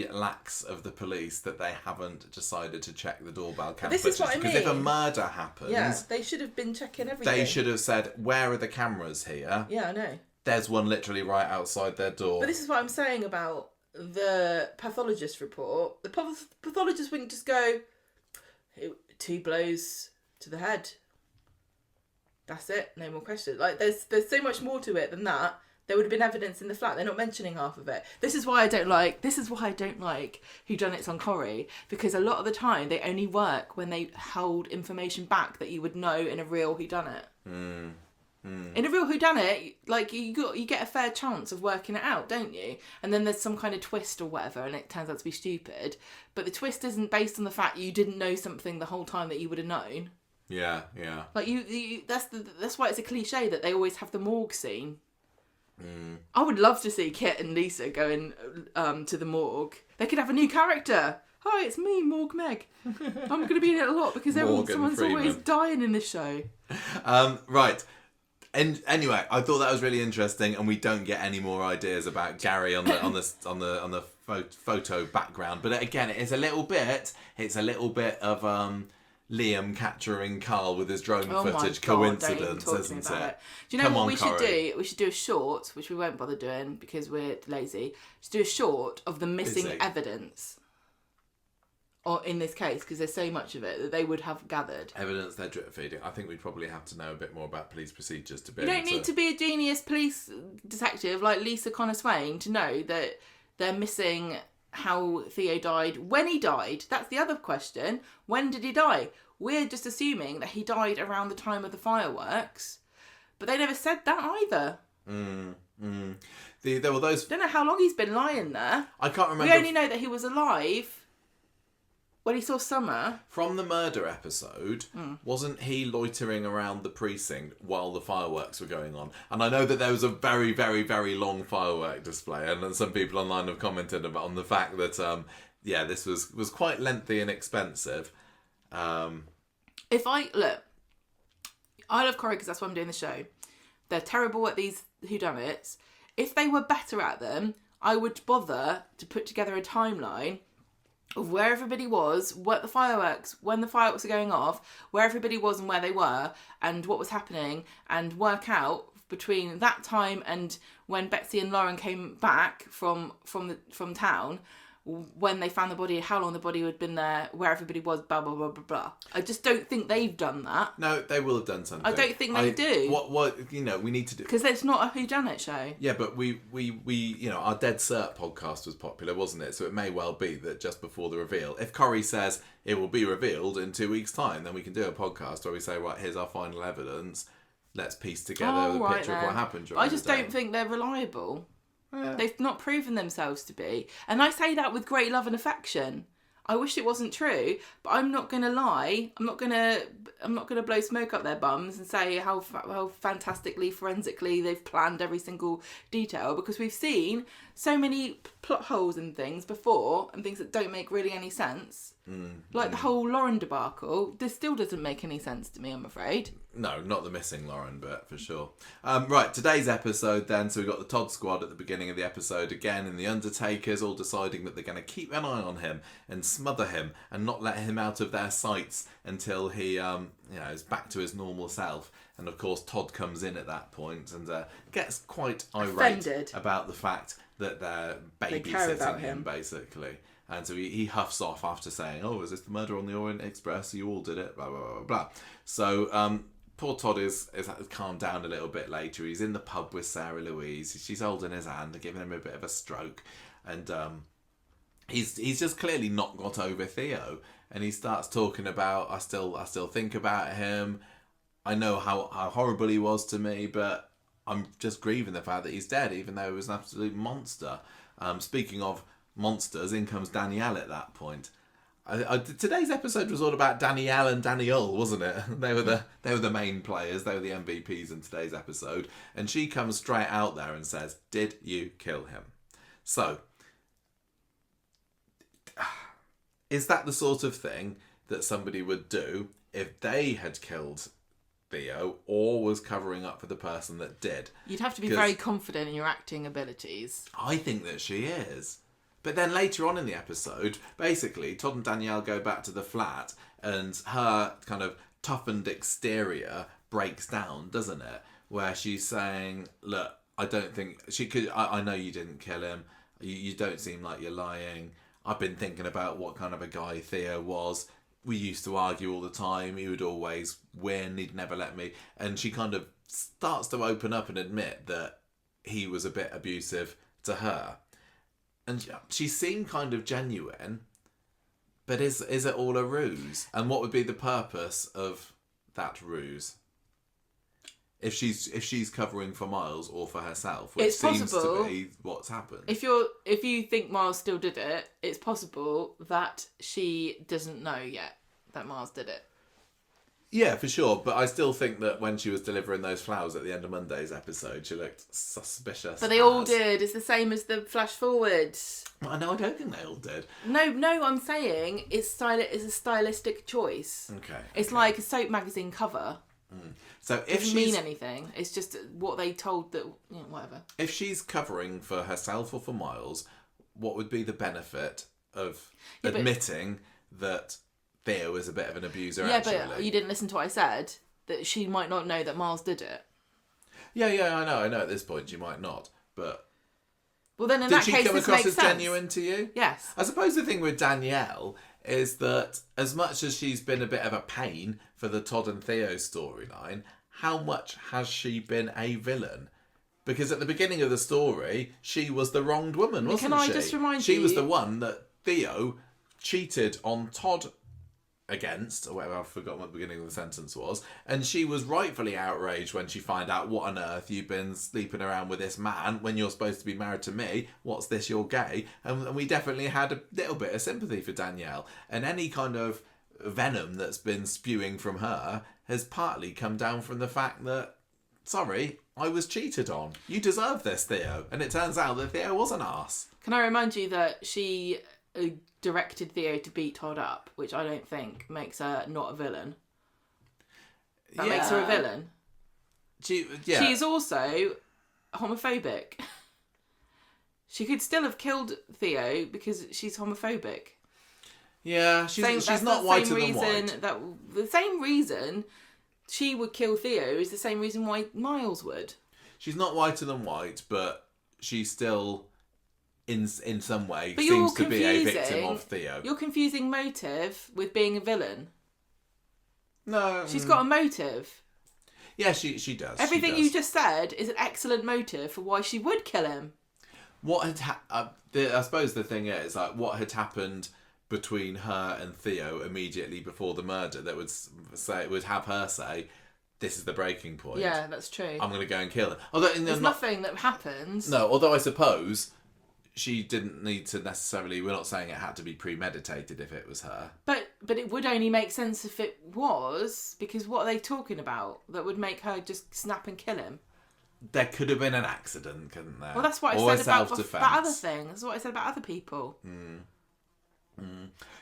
lax of the police that they haven't decided to check the doorbell cam footage. This is what I mean. Because if a murder happens... they should have been checking everything. They should have said, where are the cameras here? Yeah, I know. There's one literally right outside their door. But this is what I'm saying about the pathologist report. The pathologist wouldn't just go, 2 blows to the head. That's it. No more questions. Like, there's so much more to it than that. There would have been evidence in the flat. They're not mentioning half of it. This is why I don't like whodunits on Corrie, because a lot of the time they only work when they hold information back that you would know in a real whodunit. In a real whodunit, like, you get a fair chance of working it out, don't you? And then there's some kind of twist or whatever, and it turns out to be stupid. But the twist isn't based on the fact you didn't know something the whole time that you would have known. Yeah. Like, that's why it's a cliche that they always have the morgue scene. I would love to see Kit and Lisa going to the morgue. They could have a new character. Hi, it's me, Morgue Meg. I'm going to be in it a lot because someone's always dying in this show. Right. And anyway, I thought that was really interesting, and we don't get any more ideas about Gary on the photo background. But again, it's a little bit of Liam capturing Carl with his drone footage coincidence, isn't it? Do you know what we should do? We should do a short, which we won't bother doing because we're lazy. Just do a short of the missing evidence. Or in this case, because there's so much of it that they would have gathered. Evidence they're drip feeding. I think we'd probably have to know a bit more about police procedures to be You don't need to be a genius police detective like Lisa Connor Swain to know that they're missing how Theo died, when he died. That's the other question. When did he die? We're just assuming that he died around the time of the fireworks, but they never said that either. There were those. Don't know how long he's been lying there. I can't remember. We only know that he was alive when he saw Summer. From the murder episode, wasn't he loitering around the precinct while the fireworks were going on? And I know that there was a very, very, very long firework display, and some people online have commented on the fact that, this was quite lengthy and expensive. I love Corrie because that's why I'm doing the show. They're terrible at these whodunits. If they were better at them, I would bother to put together a timeline of where everybody was, when the fireworks were going off, where everybody was and where they were, and what was happening, and work out between that time and when Betsy and Lauren came back from town, when they found the body, how long the body had been there, where everybody was, blah, blah, blah, blah, blah. I just don't think they've done that. No, they will have done something. I don't think they do. What we need to do... Because it's not a whodunit show. Yeah, but we our Dead Cert podcast was popular, wasn't it? So it may well be that just before the reveal, if Corrie says it will be revealed in 2 weeks' time, then we can do a podcast where we say, right, here's our final evidence. Let's piece together the picture of what happened during I just don't think they're reliable. Yeah. They've not proven themselves to be. And I say that with great love and affection. I wish it wasn't true, but I'm not going to lie. I'm not going to blow smoke up their bums and say how fantastically, forensically they've planned every single detail, because we've seen so many plot holes in things before and things that don't make really any sense. The whole Lauren debacle, this still doesn't make any sense to me, I'm afraid. No, not the missing Lauren, but for sure. Right, today's episode then, so we've got the Todd squad at the beginning of the episode again, and the Undertakers all deciding that they're going to keep an eye on him and smother him and not let him out of their sights until he is back to his normal self. And of course Todd comes in at that point and gets quite irate about the fact that they're babysitting him, basically. And so he huffs off after saying, "Oh, is this the murder on the Orient Express? You all did it, blah, blah, blah, blah." So poor Todd is calmed down a little bit later. He's in the pub with Sarah Louise. She's holding his hand and giving him a bit of a stroke. And he's just clearly not got over Theo, and he starts talking about I still think about him. I know how horrible he was to me, but I'm just grieving the fact that he's dead, even though he was an absolute monster. Speaking of monsters, in comes Danielle at that point. Today's episode was all about Danielle and Danielle, wasn't it? They were the main players. They were the MVPs in today's episode. And she comes straight out there and says, "Did you kill him?" So, is that the sort of thing that somebody would do if they had killed Theo or was covering up for the person that did? You'd have to be very confident in your acting abilities. I think that she is. But then later on in the episode, basically, Todd and Danielle go back to the flat and her kind of toughened exterior breaks down, doesn't it? Where she's saying, look, I don't think she could. I know you didn't kill him. You don't seem like you're lying. I've been thinking about what kind of a guy Theo was. We used to argue all the time. He would always win. He'd never let me. And she kind of starts to open up and admit that he was a bit abusive to her. And she seemed kind of genuine. But is it all a ruse? And what would be the purpose of that ruse? If she's covering for Miles or for herself, which seems to be what's happened. If you think Miles still did it, it's possible that she doesn't know yet that Miles did it. Yeah, for sure. But I still think that when she was delivering those flowers at the end of Monday's episode, she looked suspicious. But they all did. It's the same as the flash forward. I know. I don't think they all did. No. I'm saying it's a stylistic choice. Okay. It's like a soap magazine cover. Mm. So if doesn't mean anything. It's just what they told that. Whatever. If she's covering for herself or for Miles, what would be the benefit of admitting that Theo is a bit of an abuser? Yeah, but you didn't listen to what I said. That she might not know that Miles did it. Yeah, I know. At this point, she might not. But well, then in that case, did she come across as sense. genuine to you? Yes. I suppose the thing with Danielle is that as much as she's been a bit of a pain for the Todd and Theo storyline, how much has she been a villain? Because at the beginning of the story, she was the wronged woman, wasn't she? Can I just remind you? She was the one that Theo cheated on Todd against, or whatever, I've forgotten what the beginning of the sentence was, and she was rightfully outraged when she found out, what on earth, you've been sleeping around with this man when you're supposed to be married to me, what's this, you're gay? And we definitely had a little bit of sympathy for Danielle, and any kind of venom that's been spewing from her has partly come down from the fact that, sorry, I was cheated on. You deserve this, Theo. And it turns out that Theo was an arse. Can I remind you that she directed Theo to beat Todd up, which I don't think makes her not a villain. That makes her a villain. She is also homophobic. She could still have killed Theo because she's homophobic. Yeah, she's not whiter than white. The same reason she would kill Theo is the same reason why Miles would. She's not whiter than white, but she's still, in some way, seems to be a victim of Theo. You're confusing motive with being a villain. No. She's got a motive. Yeah, she does. Everything you just said is an excellent motive for why she would kill him. What had I suppose the thing is, like, what had happened between her and Theo immediately before the murder that would have her say, this is the breaking point. Yeah, that's true. I'm going to go and kill him. Although there's nothing that happens. No, although I suppose she didn't need to necessarily, we're not saying it had to be premeditated if it was her. But it would only make sense if it was, because what are they talking about that would make her just snap and kill him? There could have been an accident, couldn't there? Well, that's what I said about other things. That's what I said about other people.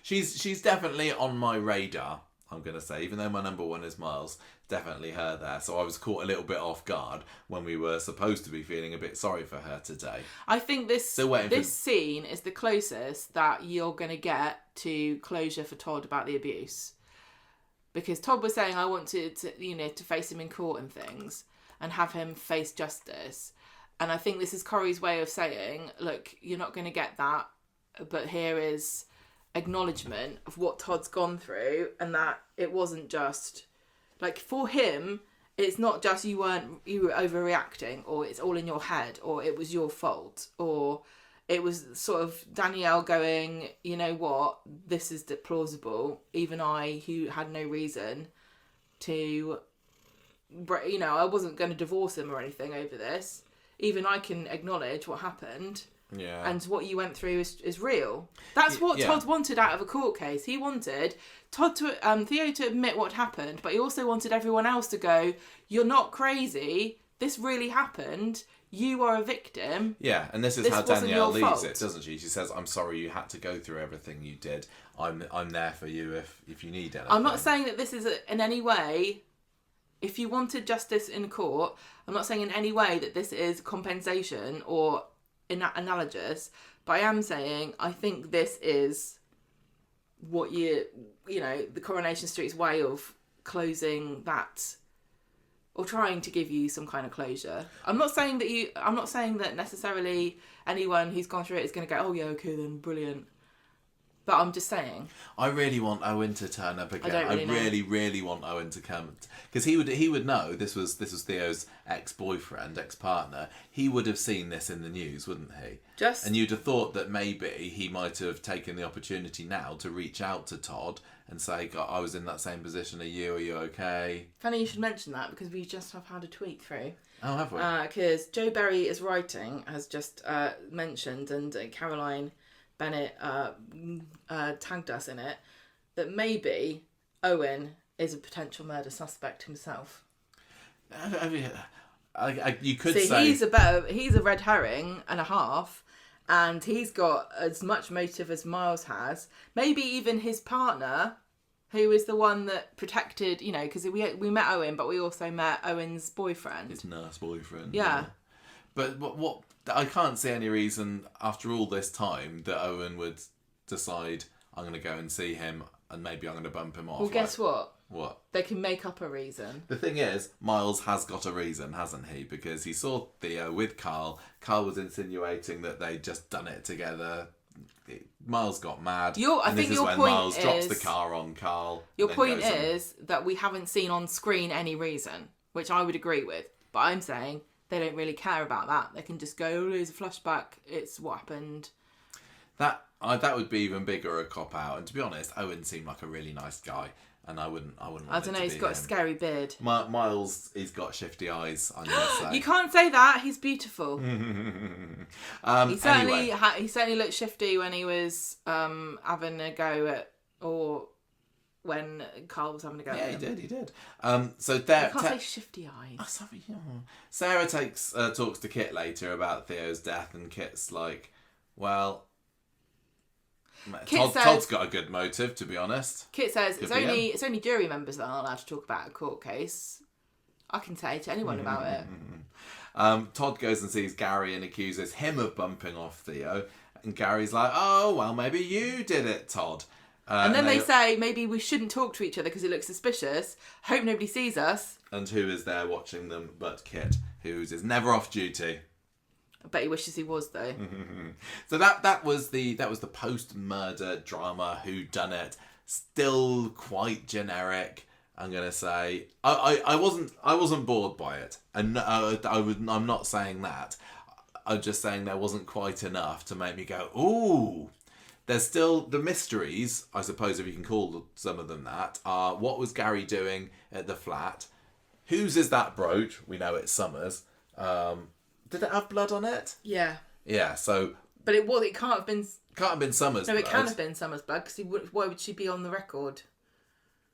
She's definitely on my radar, I'm going to say, even though my number one is Miles, definitely her there. So I was caught a little bit off guard when we were supposed to be feeling a bit sorry for her today. I think this scene is the closest that you're going to get to closure for Todd about the abuse. Because Todd was saying, I want to face him in court and things and have him face justice. And I think this is Corrie's way of saying, look, you're not going to get that, but here is acknowledgement of what Todd's gone through, and that it wasn't just like, for him, it's not just you were overreacting, or it's all in your head, or it was your fault, or it was sort of Danielle going, you know what, this is plausible. Even I, who had no reason to, you know, I wasn't going to divorce him or anything over this. Even I can acknowledge what happened. Yeah. And what you went through is real. That's what Todd wanted out of a court case. He wanted Theo to admit what happened, but he also wanted everyone else to go, you're not crazy. This really happened. You are a victim. Yeah, and this is how Danielle leaves fault. it, doesn't she? She says, I'm sorry you had to go through everything you did. I'm there for you if you need anything. I'm not saying that this is in any way, if you wanted justice in court, I'm not saying in any way that this is compensation or analogous, but I am saying I think this is what you know, the Coronation Street's way of closing that, or trying to give you some kind of closure. I'm not saying that necessarily anyone who's gone through it is going to go, oh yeah, okay then, brilliant. But I'm just saying. I really want Owen to turn up again. I really want Owen to come, because he would know this was Theo's ex-boyfriend, ex-partner. He would have seen this in the news, wouldn't he? And you'd have thought that maybe he might have taken the opportunity now to reach out to Todd and say, I was in that same position. Are you okay? Funny you should mention that, because we just have had a tweet through. Oh, have we? Because Joe Berry is writing has just mentioned, and Caroline Bennett tagged us in it, that maybe Owen is a potential murder suspect himself. You could say he's a red herring and a half, and he's got as much motive as Miles has. Maybe even his partner, who is the one that protected, you know, because we met Owen, but we also met Owen's boyfriend, his nurse boyfriend. Yeah. But what I can't see any reason after all this time that Owen would decide, I'm going to go and see him and maybe I'm going to bump him off. Well, guess what? What? They can make up a reason. The thing is, Miles has got a reason, hasn't he? Because he saw Theo with Carl. Carl was insinuating that they'd just done it together. Miles got mad. I think your point Miles drops the car on Carl. Your point is that we haven't seen on screen any reason, which I would agree with. But I'm saying they don't really care about that. They can just go, oh, there's a flashback. It's what happened. That would be even bigger a cop out. And to be honest, Owen seemed like a really nice guy, and I wouldn't. I don't know. He's got a scary beard. Miles, he's got shifty eyes. I'm gonna say. You can't say that. He's beautiful. He certainly looked shifty when he was having a go at, or when Carl was having a go at him. He did. So there, you can't say shifty eyes. Oh, sorry. Yeah. Sarah talks to Kit later about Theo's death, and Kit's like, well, Todd's got a good motive, to be honest. Kit says it's only jury members that aren't allowed to talk about a court case. I can say to anyone about it. Todd goes and sees Gary and accuses him of bumping off Theo, and Gary's like, oh, well, maybe you did it, Todd. And then they say, maybe we shouldn't talk to each other because it looks suspicious. Hope nobody sees us. And who is there watching them but Kit, who is never off duty. I bet he wishes he was, though. So that was the post-murder drama whodunit. Still quite generic, I'm gonna say. I wasn't bored by it, and I'm not saying that. I'm just saying there wasn't quite enough to make me go, ooh. There's still the mysteries, I suppose, if you can call some of them that, are what was Gary doing at the flat? Whose is that brooch? We know it's Summer's. Did it have blood on it? Yeah. Yeah, so... But it can't have been... Can't have been Summer's blood. No, it can have been Summer's blood, because why would she be on the record?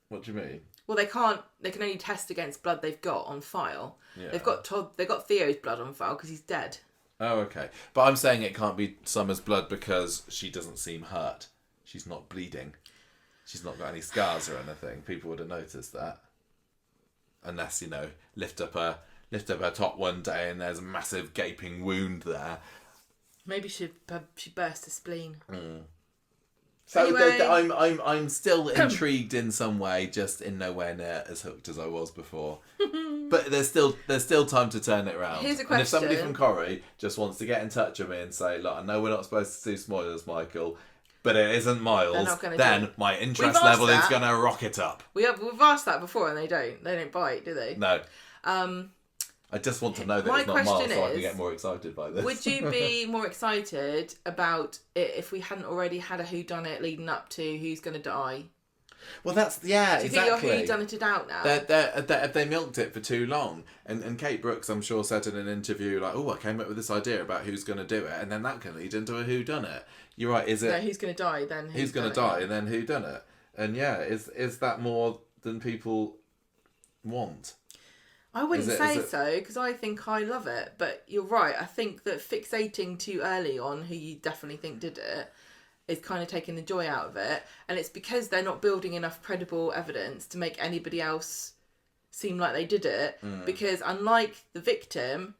What do you mean? Well, they can only test against blood they've got on file. Yeah. They've got Theo's blood on file, because he's dead. Oh, okay. But I'm saying it can't be Summer's blood because she doesn't seem hurt. She's not bleeding. She's not got any scars or anything. People would have noticed that. Unless, lift up her top one day and there's a massive gaping wound there. Maybe she burst a spleen. Mm. So anyway. I'm still intrigued in some way, just in nowhere near as hooked as I was before. But there's still time to turn it around. Here's a question. And if somebody from Corrie just wants to get in touch with me and say, look, I know we're not supposed to do spoilers, Michael, but it isn't Miles, then my interest level is going to rocket up. We've asked that before and they don't bite, do they? No. I just want to know that it's not Miles so I can get more excited by this. Would you be more excited about it if we hadn't already had a whodunit leading up to who's going to die? Well, that's, yeah, Do you exactly. think you're whodunited out now? They milked it for too long. And Kate Brooks, I'm sure, said in an interview, like, I came up with this idea about who's going to do it, and then that can lead into a whodunit. You're right, is it... No, who's going to die, then who's going to die, and then whodunit. And yeah, is that more than people want? I wouldn't say so, because I think I love it. But you're right, I think that fixating too early on who you definitely think did it is kind of taking the joy out of it. And it's because they're not building enough credible evidence to make anybody else seem like they did it. Because unlike the victim,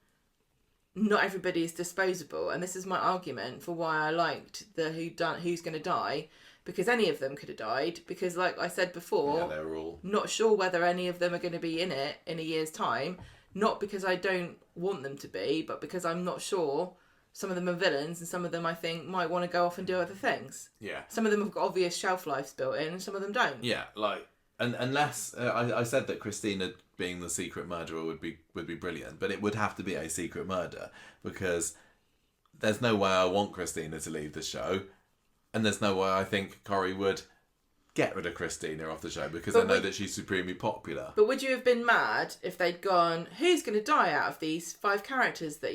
not everybody is disposable. And this is my argument for why I liked the who's going to die. Because any of them could have died. Because like I said before, they were all... not sure whether any of them are going to be in it in a year's time. Not because I don't want them to be, but because I'm not sure. Some of them are villains, and some of them I think might want to go off and do other things. Yeah. Some of them have got obvious shelf lives built in, and some of them don't. Yeah, like, and unless I said that Christina being the secret murderer would be brilliant, but it would have to be a secret murder because there's no way I want Christina to leave the show, and there's no way I think Corrie would get rid of Christina off the show because I know that she's supremely popular. But would you have been mad if they'd gone, who's going to die out of these 5 characters that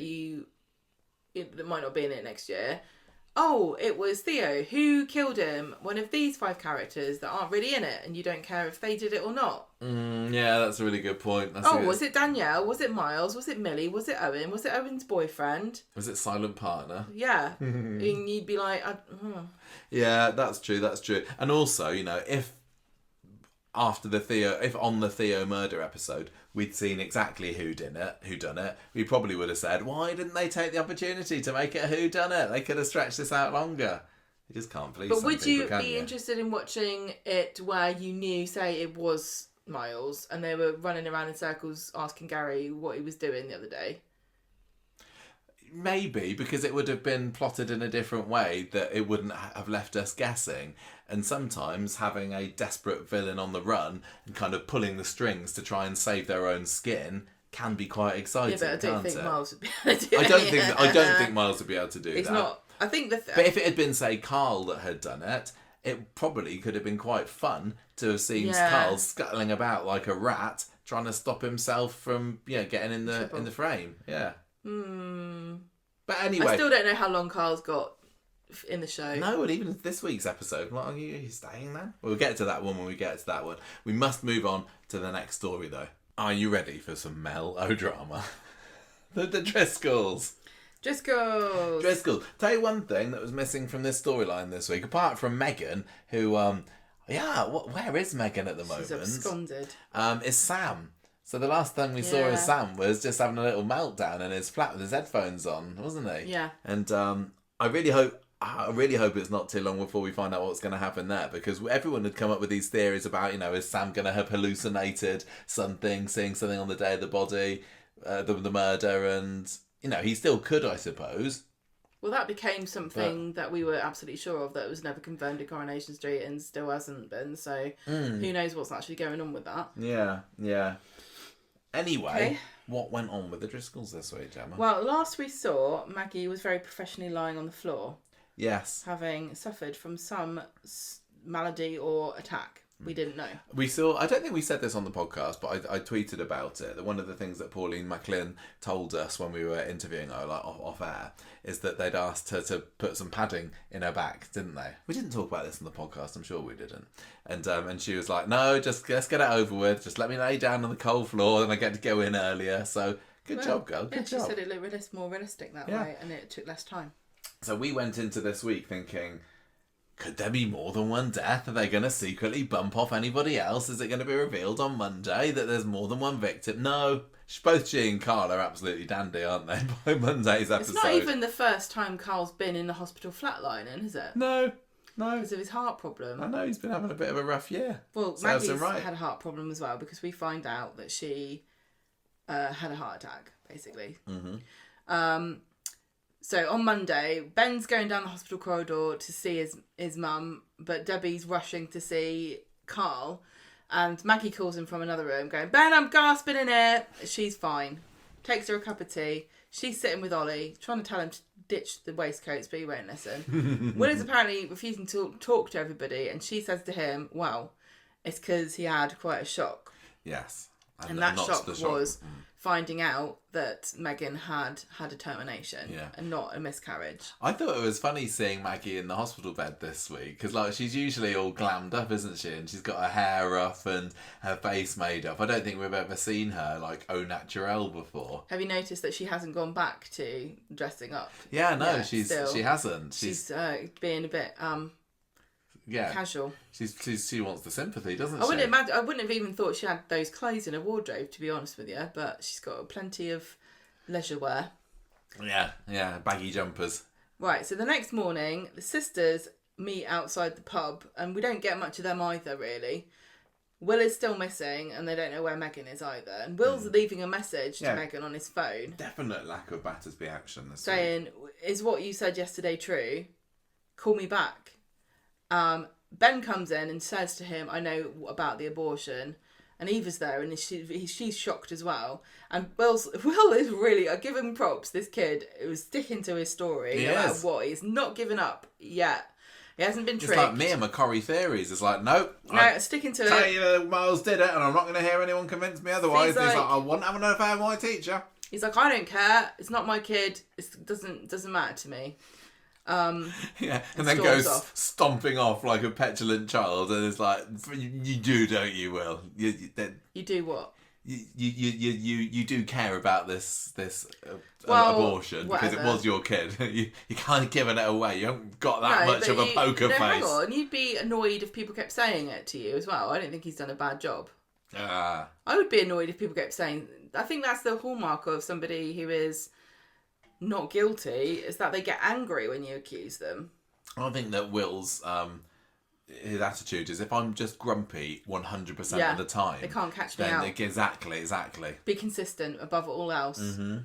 might not be in it next year? Oh, it was Theo. Who killed him? One of these 5 characters that aren't really in it, and you don't care if they did it or not. Yeah, that's a really good point. Was it Danielle? Was it Miles? Was it Millie? Was it Owen? Was it Owen's boyfriend? Was it silent partner? Yeah. And you'd be like... Yeah, that's true. And also, if on the Theo murder episode, we'd seen exactly who done it, we probably would have said, why didn't they take the opportunity to make it a who done it? They could have stretched this out longer. You just can't please some people, But would you be interested in watching it where you knew, say, it was Miles, and they were running around in circles asking Gary what he was doing the other day? Maybe, because it would have been plotted in a different way that it wouldn't have left us guessing. And sometimes having a desperate villain on the run and kind of pulling the strings to try and save their own skin can be quite exciting. Yeah, but I don't think Miles would be able to do it. I don't think Miles would be able to do that. It's not. I think but if it had been, say, Carl that had done it, it probably could have been quite fun to have seen Carl scuttling about like a rat, trying to stop himself from getting in the frame. Yeah. But anyway, I still don't know how long Carl's got in the show. No, and even this week's episode, are you staying then? We'll get to that one when we get to that one. We must move on to the next story though. Are you ready for some melodrama? the Driscolls. Driscoll. Tell you one thing that was missing from this storyline this week, apart from Megan, who where is Megan at the moment? She's absconded. Is Sam. So the last thing we saw of Sam was just having a little meltdown in his flat with his headphones on, wasn't he? Yeah. And I really hope it's not too long before we find out what's going to happen there, because everyone had come up with these theories about, is Sam going to have hallucinated something, seeing something on the day of the body, the murder, and, he still could, I suppose. Well, that became something that we were absolutely sure of, that was never confirmed at Coronation Street and still hasn't been, so who knows what's actually going on with that. Yeah. Anyway, What went on with the Driscolls this week, Gemma? Well, last we saw, Maggie was very professionally lying on the floor. Yes. Having suffered from some malady or attack. We didn't know. I don't think we said this on the podcast, but I tweeted about it. That one of the things that Pauline McLean told us when we were interviewing her, like off air, is that they'd asked her to put some padding in her back, didn't they? We didn't talk about this on the podcast, I'm sure we didn't. And she was like, no, just let's get it over with. Just let me lay down on the cold floor, then I get to go in earlier. So good job, girl. Good job. She said it looked more realistic that way, and it took less time. So we went into this week thinking, could there be more than one death? Are they going to secretly bump off anybody else? Is it going to be revealed on Monday that there's more than one victim? No. Both she and Carl are absolutely dandy, aren't they, by Monday's episode? It's not even the first time Carl's been in the hospital flatlining, is it? No. Because of his heart problem. I know, he's been having a bit of a rough year. Well, Maggie's had a heart problem as well, because we find out that she had a heart attack, basically. Mm-hmm. So on Monday, Ben's going down the hospital corridor to see his mum, but Debbie's rushing to see Carl, and Maggie calls him from another room going, Ben, I'm gasping in here. She's fine. takes her a cup of tea. She's sitting with Ollie, trying to tell him to ditch the waistcoats, but he won't listen. Will is apparently refusing to talk to everybody, and she says to him, well, it's because he had quite a shock. Yes. And that shock was finding out that Meghan had a termination and not a miscarriage. I thought it was funny seeing Maggie in the hospital bed this week because like she's usually all glammed up, isn't she? And she's got her hair up and her face made up. I don't think we've ever seen her like au naturel before. Have you noticed that she hasn't gone back to dressing up? Yeah, no, she hasn't. She's being a bit casual. She wants the sympathy, doesn't she? I wouldn't have even thought she had those clothes in her wardrobe, to be honest with you. But she's got plenty of leisure wear. Yeah, baggy jumpers. Right. So the next morning, the sisters meet outside the pub, and we don't get much of them either, really. Will is still missing, and they don't know where Meghan is either. And Will's leaving a message to Meghan on his phone. Definite lack of Battersby action this saying, week. Is what you said yesterday true? Call me back. Ben comes in and says to him, I know about the abortion. And Eva's there and she's shocked as well. And Will is really, I give him props, this kid, it was sticking to his story no matter what. He's not given up yet. He hasn't been tricked. It's like me and my Corrie theories. It's like, nope. No, sticking to it. Tell you that Miles did it and I'm not going to hear anyone convince me otherwise. He's like, I wouldn't have an affair with my teacher. He's like, I don't care. It's not my kid. It doesn't matter to me. And then goes stomping off like a petulant child, and it's like, you do, don't you, Will? You do what? You do care about this abortion because it was your kid. you kind of giving it away. You haven't got that much of a poker face. Hang on, you'd be annoyed if people kept saying it to you as well. I don't think he's done a bad job. I would be annoyed if people kept saying. I think that's the hallmark of somebody who is not guilty, is that they get angry when you accuse them. I think that Will's his attitude is, if I'm just grumpy 100% of the time, they can't catch me out. Exactly. Be consistent above all else. Mm-hmm.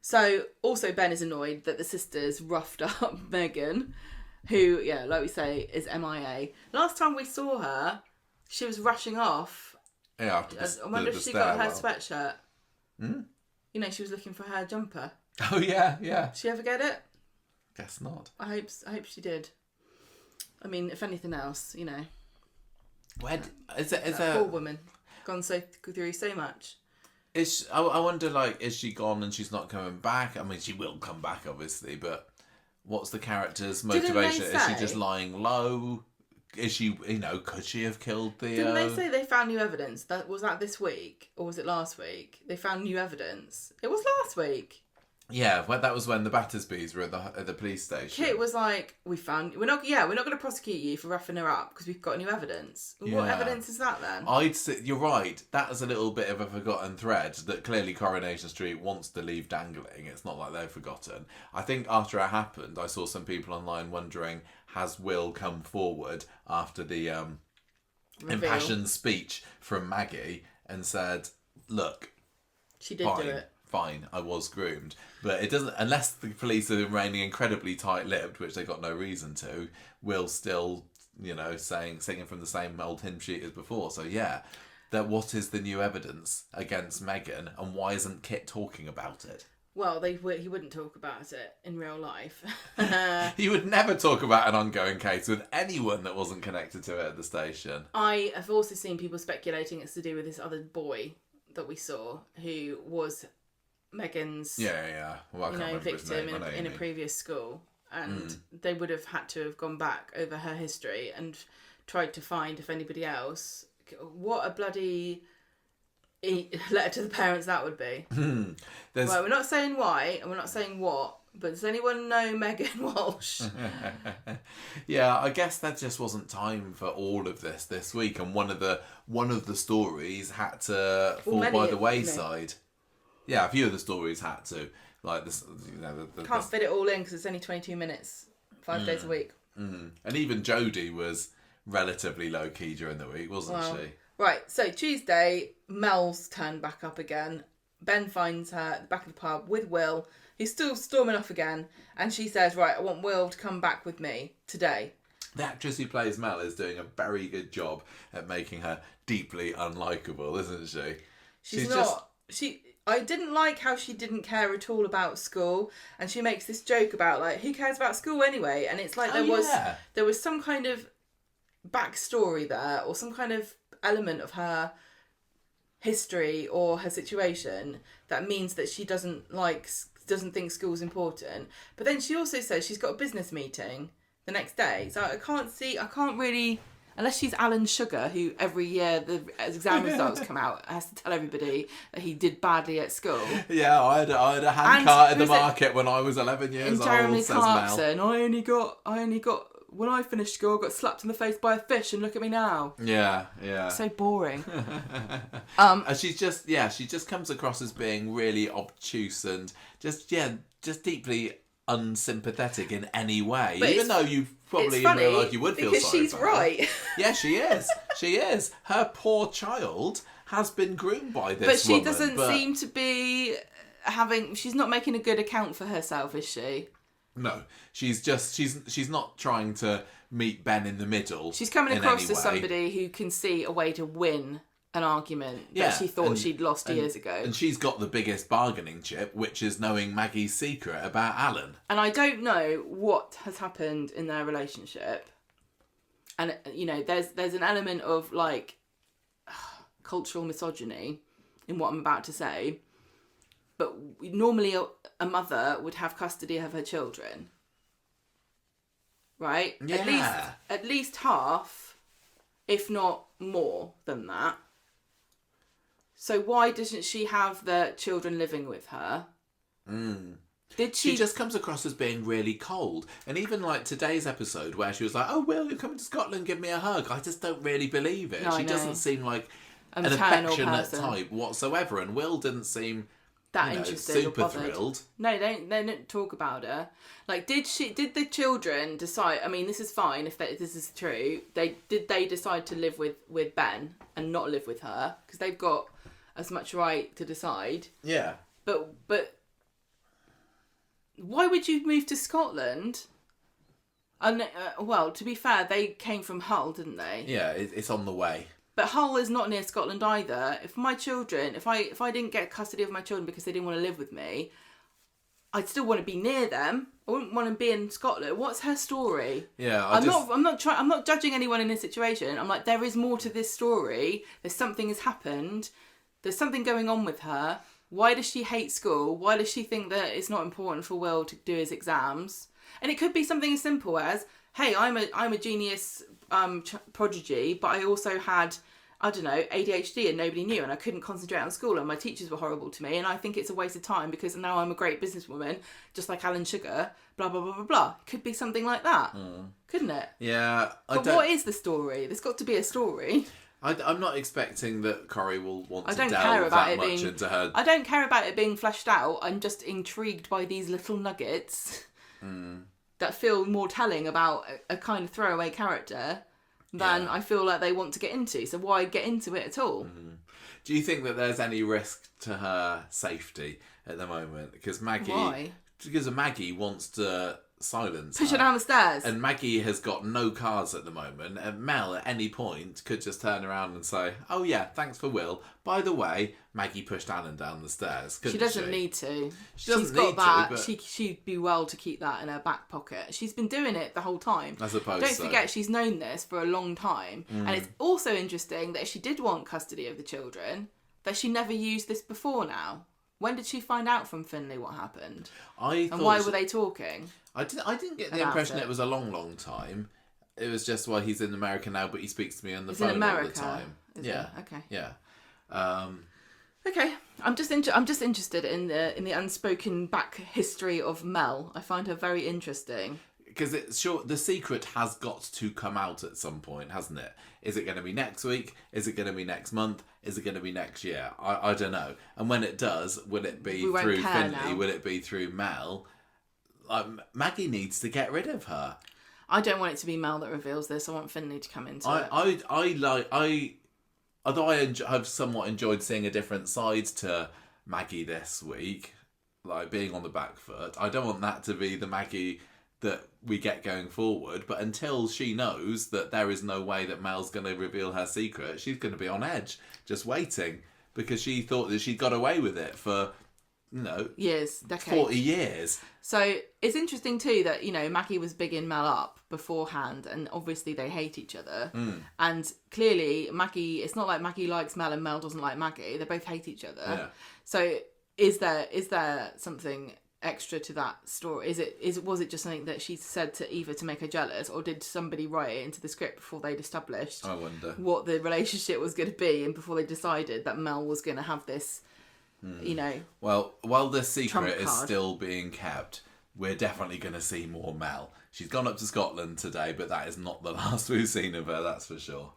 So also Ben is annoyed that the sisters roughed up Meghan, who, like we say, is MIA. Last time we saw her, she was rushing off. Yeah, I wonder if she got her sweatshirt. Hmm? You know, she was looking for her jumper. Oh yeah. Did she ever get it? Guess not. I hope she did. I mean, if anything else, you know. Where is a poor woman gone through so much? I wonder, like, is she gone and she's not coming back? I mean, she will come back, obviously, but what's the character's motivation? Is she just lying low? Is she, could she have killed Theo? Didn't they say they found new evidence? Was that this week or was it last week? They found new evidence. It was last week. Yeah, that was when the Battersbys were at the police station. Kit was like, we're not going to prosecute you for roughing her up because we've got new evidence. Yeah. What evidence is that then? I'd say you're right. That is a little bit of a forgotten thread that clearly Coronation Street wants to leave dangling. It's not like they've forgotten. I think after it happened, I saw some people online wondering, has Will come forward after the impassioned speech from Maggie and said, look, she did do it. Fine, I was groomed. But it doesn't, unless the police are remaining incredibly tight-lipped, which they've got no reason to, Will still, singing from the same old hymn sheet as before. So what is the new evidence against Meghan, and why isn't Kit talking about it? Well, he wouldn't talk about it in real life. He would never talk about an ongoing case with anyone that wasn't connected to it at the station. I have also seen people speculating it's to do with this other boy that we saw, who was Meghan's victim in a previous school, and they would have had to have gone back over her history and tried to find if anybody else. What a bloody letter to the parents that would be. Well, we're not saying why and we're not saying what, but does anyone know Meghan Walsh? Yeah, I guess there just wasn't time for all of this week, and one of the stories had to fall by the wayside. Yeah, a few of the stories had to. Like this, can't fit it all in because it's only 22 minutes, 5 days a week. And even Jodie was relatively low key during the week, wasn't she? Right. So Tuesday, Mel's turned back up again. Ben finds her at the back of the pub with Will. He's still storming off again, and she says, "Right, I want Will to come back with me today." The actress who plays Mel is doing a very good job at making her deeply unlikable, isn't she? She's not. I didn't like how she didn't care at all about school, and she makes this joke about like, who cares about school anyway? And it's like there was some kind of backstory there, or some kind of element of her history or her situation that means that she doesn't think school's important. But then she also says she's got a business meeting the next day, so I can't really, unless she's Alan Sugar, who every year as exam results come out has to tell everybody that he did badly at school. Yeah, I had a handcart in the market when I was 11 years old. Jeremy says Clarkson, Mel. I only got when I finished school, I got slapped in the face by a fish, and look at me now. Yeah. So boring. And she just comes across as being really obtuse and just deeply unsympathetic in any way. But even though you probably in real life you would feel sorry for her. Because she's right. Yeah, she is. She is. Her poor child has been groomed by this But she woman, doesn't seem to be she's not making a good account for herself, is she? No, she's not trying to meet Ben in the middle. She's coming across as somebody who can see a way to win an argument that she thought she'd lost years ago. And she's got the biggest bargaining chip, which is knowing Maggie's secret about Alan. And I don't know what has happened in their relationship. And, you know, there's an element of, like, cultural misogyny in what I'm about to say. But normally a mother would have custody of her children. Right? Yeah. At least half, if not more than that. So why doesn't she have the children living with her? Did she just comes across as being really cold. And even like today's episode where she was like, "Oh, Will, you're coming to Scotland, give me a hug." I just don't really believe it. She doesn't seem like an affectionate type whatsoever. And Will didn't seem that interested super or bothered. Thrilled. No, they don't talk about her. Like, did the children decide? I mean, this is fine if this is true. Did they decide to live with Ben and not live with her because they've got as much right to decide? Yeah. But why would you move to Scotland? And well, to be fair, they came from Hull, didn't they? Yeah, it's on the way. But Hull is not near Scotland either. If my children, if I didn't get custody of my children because they didn't want to live with me, I'd still want to be near them. I wouldn't want to be in Scotland. What's her story? Yeah, I'm not judging anyone in this situation. I'm like, there is more to this story. There's something has happened. There's something going on with her. Why does she hate school? Why does she think that it's not important for Will to do his exams? And it could be something as simple as, hey, I'm a genius prodigy, but I also had, I don't know, ADHD and nobody knew, and I couldn't concentrate on school, and my teachers were horrible to me, and I think it's a waste of time because now I'm a great businesswoman, just like Alan Sugar, blah, blah, blah, blah, blah. Could be something like that, couldn't it? Yeah. But what is the story? There's got to be a story. I'm not expecting that Corrie will want to delve into her. I don't care about it being fleshed out. I'm just intrigued by these little nuggets that feel more telling about a kind of throwaway character than I feel like they want to get into. So why get into it at all? Do you think that there's any risk to her safety at the moment? Because Maggie wants to silence push her down the stairs, and Maggie has got no cars at the moment, and Mel at any point could just turn around and say, "Oh yeah, thanks for Will. By the way, Maggie pushed Alan down the stairs." She doesn't need to. She's got that. She'd be well to keep that in her back pocket. She's been doing it the whole time. I suppose. Don't forget, she's known this for a long time, and it's also interesting that if she did want custody of the children, that she never used this before now. When did she find out from Finlay what happened? And why were they talking? I didn't get the impression it was a long time. It was just, well, he's in America now, but he speaks to me on the phone all the time. Okay. Yeah. Okay. I'm just interested in the unspoken back history of Mel. I find her very interesting. Because the secret has got to come out at some point, hasn't it? Is it going to be next week? Is it going to be next month? Is it going to be next year? I don't know. And when it does, will it be through Finlay? Will it be through Mel? Maggie needs to get rid of her. I don't want it to be Mel that reveals this. I want Finlay to come into it. Although I have somewhat enjoyed seeing a different side to Maggie this week, like being on the back foot, I don't want that to be the Maggie that we get going forward. But until she knows that there is no way that Mel's going to reveal her secret, she's going to be on edge, just waiting. because she thought that she'd got away with it for, years, decades. 40 years. So it's interesting too that, Maggie was bigging Mel up beforehand, and obviously they hate each other. And clearly Maggie, it's not like Maggie likes Mel and Mel doesn't like Maggie. They both hate each other. Yeah. So is there something extra to that story? Was it just something that she said to Eva to make her jealous, or did somebody write it into the script before they'd established I wonder what the relationship was going to be, and before they decided that Mel was going to have this, Well, while this secret is card. still being kept, we're definitely going to see more Mel. She's gone up to Scotland today, but that is not the last we've seen of her, that's for sure.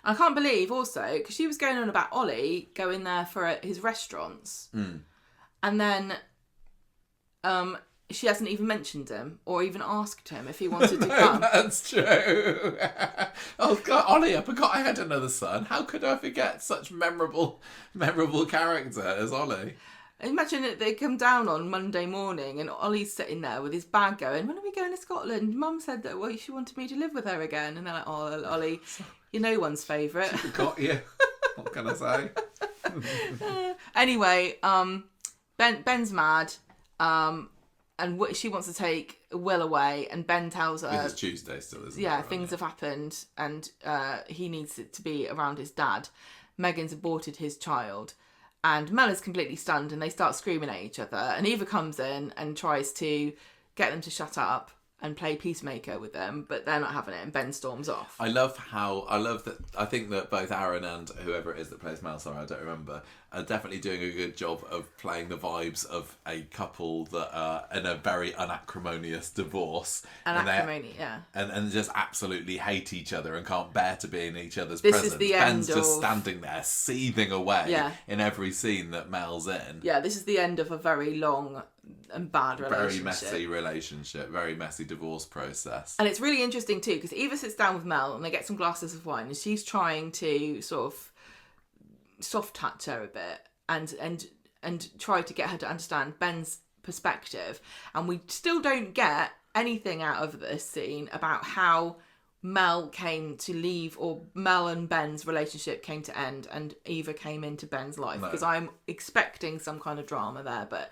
I can't believe also, because she was going on about Ollie going there for his restaurants, and then she hasn't even mentioned him or even asked him if he wanted to come. That's true. Oh God, Ollie! I forgot I had another son. How could I forget such memorable character as Ollie? Imagine that they come down on Monday morning and Ollie's sitting there with his bag going, when are we going to Scotland? Mum said that she wanted me to live with her again. And they're like, oh, Ollie, you're no one's favourite. She forgot you. What can I say? Anyway, Ben's mad. And she wants to take Will away, and Ben tells her... It's Tuesday still, isn't it? Yeah, things have happened, and he needs it to be around his dad. Megan's aborted his child. And Mel is completely stunned, and they start screaming at each other. And Eva comes in and tries to get them to shut up and play peacemaker with them, but they're not having it, and Ben storms off. I love that. I think that both Aaron and whoever it is that plays Mel, sorry, I don't remember, are definitely doing a good job of playing the vibes of a couple that are in a very unacrimonious divorce. Yeah. And just absolutely hate each other and can't bear to be in each other's This presence. is the Ben's end just of... standing there, seething away Yeah. in every scene that Mel's in. Yeah, this is the end of a very long and bad relationship. Very messy relationship, very messy divorce process. And it's really interesting too, because Eva sits down with Mel and they get some glasses of wine, and she's trying to sort of soft touch her a bit and try to get her to understand Ben's perspective. And we still don't get anything out of this scene about how Mel came to leave, or Mel and Ben's relationship came to end and Eva came into Ben's life. Because I'm expecting some kind of drama there, but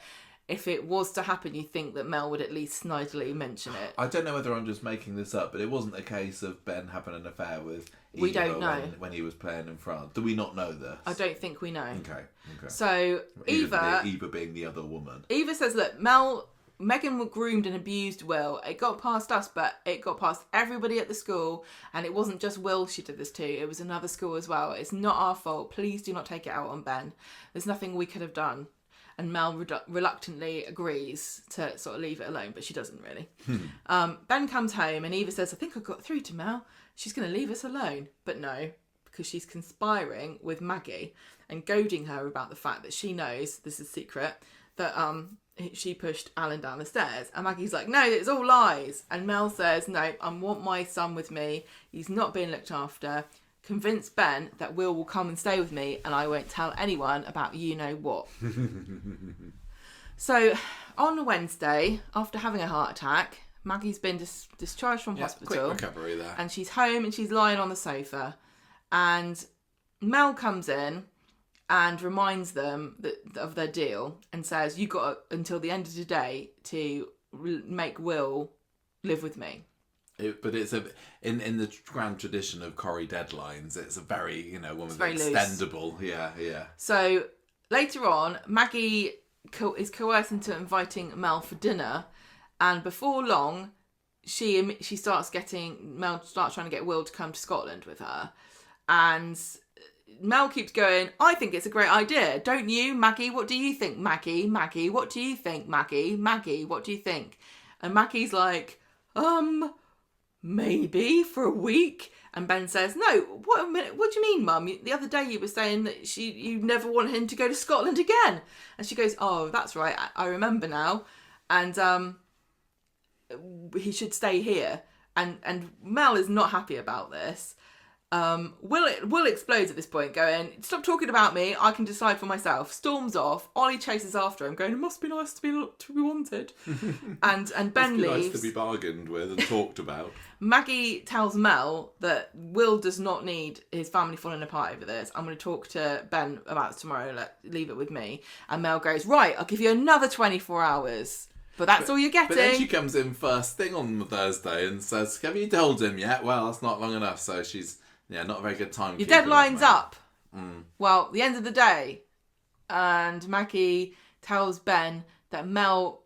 if it was to happen, you think that Mel would at least snidely mention it. I don't know whether I'm just making this up, but it wasn't a case of Ben having an affair with Eva we don't know. when he was playing in France. Do we not know this? I don't think we know. Okay. So Eva being the other woman. Eva says, look, Megan groomed and abused Will. It got past us, but it got past everybody at the school, and it wasn't just Will she did this to. It was another school as well. It's not our fault. Please do not take it out on Ben. There's nothing we could have done. And Mel reluctantly agrees to sort of leave it alone, but she doesn't really. Ben comes home and Eva says, I think I got through to Mel. She's going to leave us alone. But no, because she's conspiring with Maggie and goading her about the fact that she knows, this is secret, that she pushed Alan down the stairs. And Maggie's like, no, it's all lies. And Mel says, no, I want my son with me. He's not being looked after. Convince Ben that Will come and stay with me, and I won't tell anyone about you know what. So, on Wednesday, after having a heart attack, Maggie's been discharged from hospital. Quick recovery there. And she's home and she's lying on the sofa. And Mel comes in and reminds them of their deal and says, you got until the end of the day to make Will live with me. But it's in the grand tradition of Corrie deadlines, it's a very, one of the extendable. Loose. Yeah. So later on, Maggie is coerced into inviting Mel for dinner, and before long, Mel starts trying to get Will to come to Scotland with her, and Mel keeps going, I think it's a great idea, don't you, Maggie? What do you think, Maggie? Maggie, what do you think, Maggie? Maggie, what do you think? And Maggie's like, maybe for a week. And Ben says, no, what do you mean, Mum? The other day you were saying that you never want him to go to Scotland again. And she goes, oh, that's right, I remember now. And he should stay here. And Mel is not happy about this. Will explodes at this point, going, "Stop talking about me. I can decide for myself." Storms off. Ollie chases after him, going, "It must be nice to be wanted." and Ben leaves. Nice to be bargained with and talked about. Maggie tells Mel that Will does not need his family falling apart over this. "I'm going to talk to Ben about this tomorrow. Leave it with me." And Mel goes, "Right, I'll give you another 24 hours. But that's all you're getting." But then she comes in first thing on Thursday and says, "Have you told him yet?" Well, that's not long enough. So she's, not a very good time. Your deadline's up. Well, the end of the day. And Maggie tells Ben that Mel,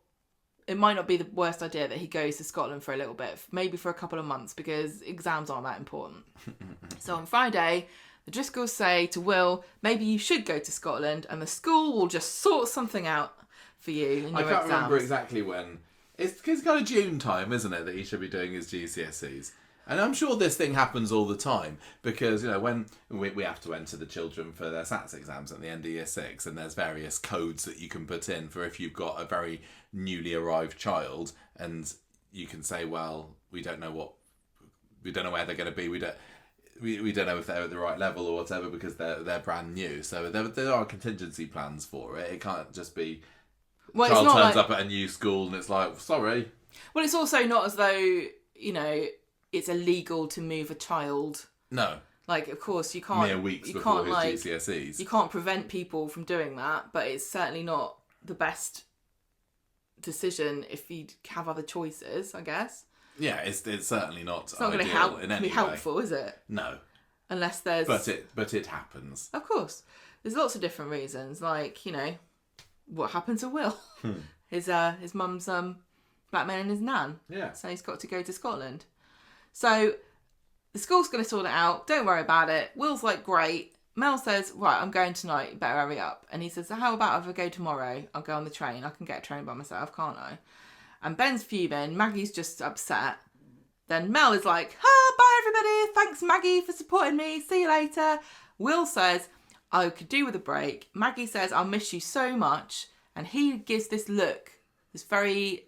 it might not be the worst idea that he goes to Scotland for a little bit, maybe for a couple of months, because exams aren't that important. So on Friday, the Driscolls say to Will, "Maybe you should go to Scotland and the school will just sort something out for you in your I can't exams." remember exactly when. It's kind of June time, isn't it, that he should be doing his GCSEs. And I'm sure this thing happens all the time because, when we have to enter the children for their SATs exams at the end of year 6, and there's various codes that you can put in for if you've got a very newly arrived child, and you can say, well, we don't know where they're going to be. We don't know if they're at the right level or whatever because they're brand new. So there are contingency plans for it. It can't just be child turns up at a new school and it's like, sorry. Well, it's also not as though, it's illegal to move a child. No. Of course, you can't... Mere weeks before his GCSEs. You can't prevent people from doing that, but it's certainly not the best decision if you have other choices, I guess. Yeah, it's certainly not It's not going to be helpful, is it? No. Unless there's... But it happens. Of course. There's lots of different reasons, what happened to Will? His mum's blackmailing his nan. Yeah. So he's got to go to Scotland. So the school's going to sort it out. Don't worry about it. Will's like, great. Mel says, right, I'm going tonight. You better hurry up. And he says, so how about if I go tomorrow? I'll go on the train. I can get a train by myself, can't I? And Ben's fuming. Maggie's just upset. Then Mel is like, bye everybody. Thanks Maggie for supporting me. See you later. Will says, I could do with a break. Maggie says, I'll miss you so much. And he gives this look, this very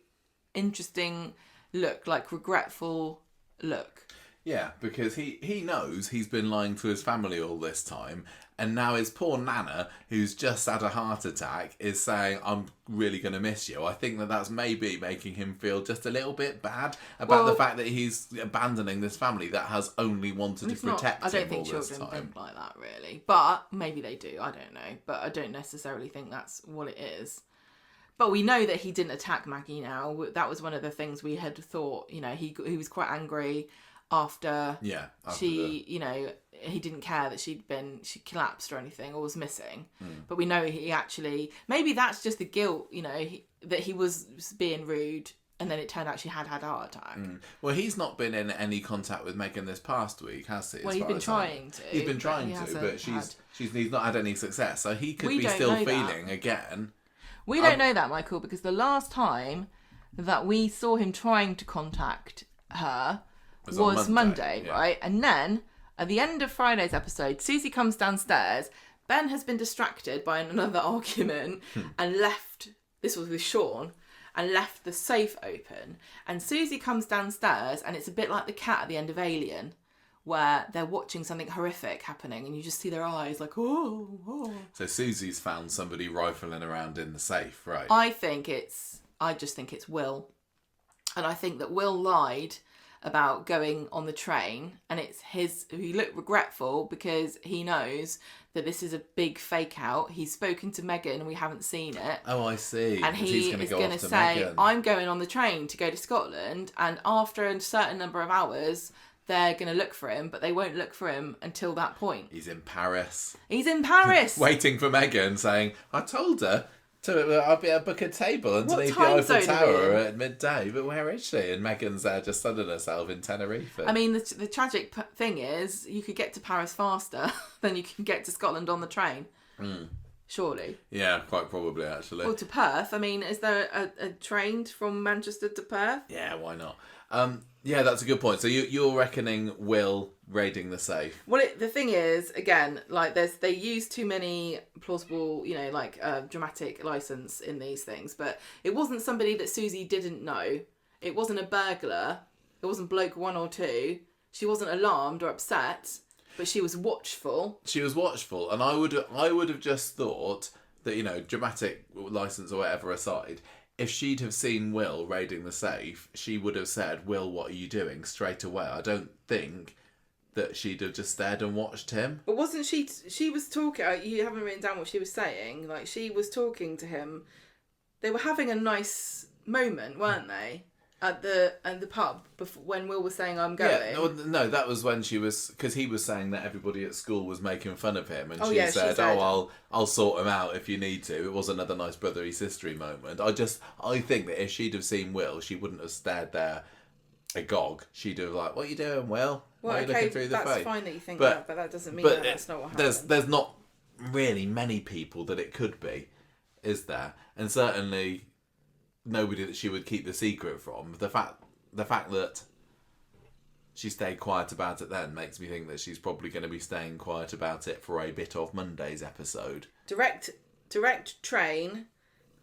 interesting look, regretful look. Yeah, because he knows he's been lying to his family all this time, and now his poor Nana, who's just had a heart attack, is saying, I'm really going to miss you. I think that's maybe making him feel just a little bit bad about the fact that he's abandoning this family that has only wanted to protect him all this time. I don't think children think like that, really. But maybe they do, I don't know. But I don't necessarily think that's what it is. But we know that he didn't attack Maggie now. That was one of the things we had thought, he was quite angry after she, he didn't care that she collapsed or anything or was missing. But we know he actually, maybe that's just the guilt, that he was being rude and then it turned out she had a heart attack. Well, he's not been in any contact with Megan this past week, has he? Well, he's been trying to. He's been trying to, but he's not had any success. So he could be still feeling again. We don't know that, Michael, because the last time that we saw him trying to contact her was Monday, right? And then, at the end of Friday's episode, Susie comes downstairs. Ben has been distracted by another argument and left, this was with Sean, and left the safe open. And Susie comes downstairs, and it's a bit like the cat at the end of Alien, where they're watching something horrific happening and you just see their eyes like, oh. So Susie's found somebody rifling around in the safe, right? I just think it's Will. And I think that Will lied about going on the train, and he looked regretful because he knows that this is a big fake out. He's spoken to Megan and we haven't seen it. Oh, I see. And he is going to say, Megan, I'm going on the train to go to Scotland, and after a certain number of hours they're going to look for him, but they won't look for him until that point. He's in Paris. Waiting for Megan, saying, I told her I'll book a table underneath the Eiffel Tower at midday, but where is she? And Megan's there just sunning herself in Tenerife. I mean, the tragic thing is, you could get to Paris faster than you can get to Scotland on the train. Surely. Yeah, quite probably, actually. Or to Perth. I mean, is there a train from Manchester to Perth? Yeah, why not? Yeah, that's a good point. So you're reckoning Will raiding the safe? Well, the thing is, again, they use too many plausible, dramatic license in these things. But it wasn't somebody that Susie didn't know. It wasn't a burglar. It wasn't bloke 1 or 2. She wasn't alarmed or upset. But she was watchful. She was watchful, and I would have just thought that, you know, dramatic license or whatever aside, if she'd have seen Will raiding the safe, she would have said, "Will, what are you doing?" straight away. I don't think that she'd have just stared and watched him. But wasn't she was talking, you haven't written down what she was saying, like she was talking to him. They were having a nice moment, weren't they? At the pub before, when Will was saying, "I'm going." Yeah, no, that was when she was, because he was saying that everybody at school was making fun of him, and she said, "Oh, I'll sort him out if you need to." It was another nice brotherly sistery moment. I think that if she'd have seen Will, she wouldn't have stared there agog. She'd have like, "What are you doing, Will? Well, Why are you looking through the that's face?" fine that you think that, but that doesn't mean that's not what happened. There's not really many people that it could be, is there? And certainly nobody that she would keep the secret from. The fact that she stayed quiet about it then makes me think that she's probably going to be staying quiet about it for a bit of Monday's episode. Direct train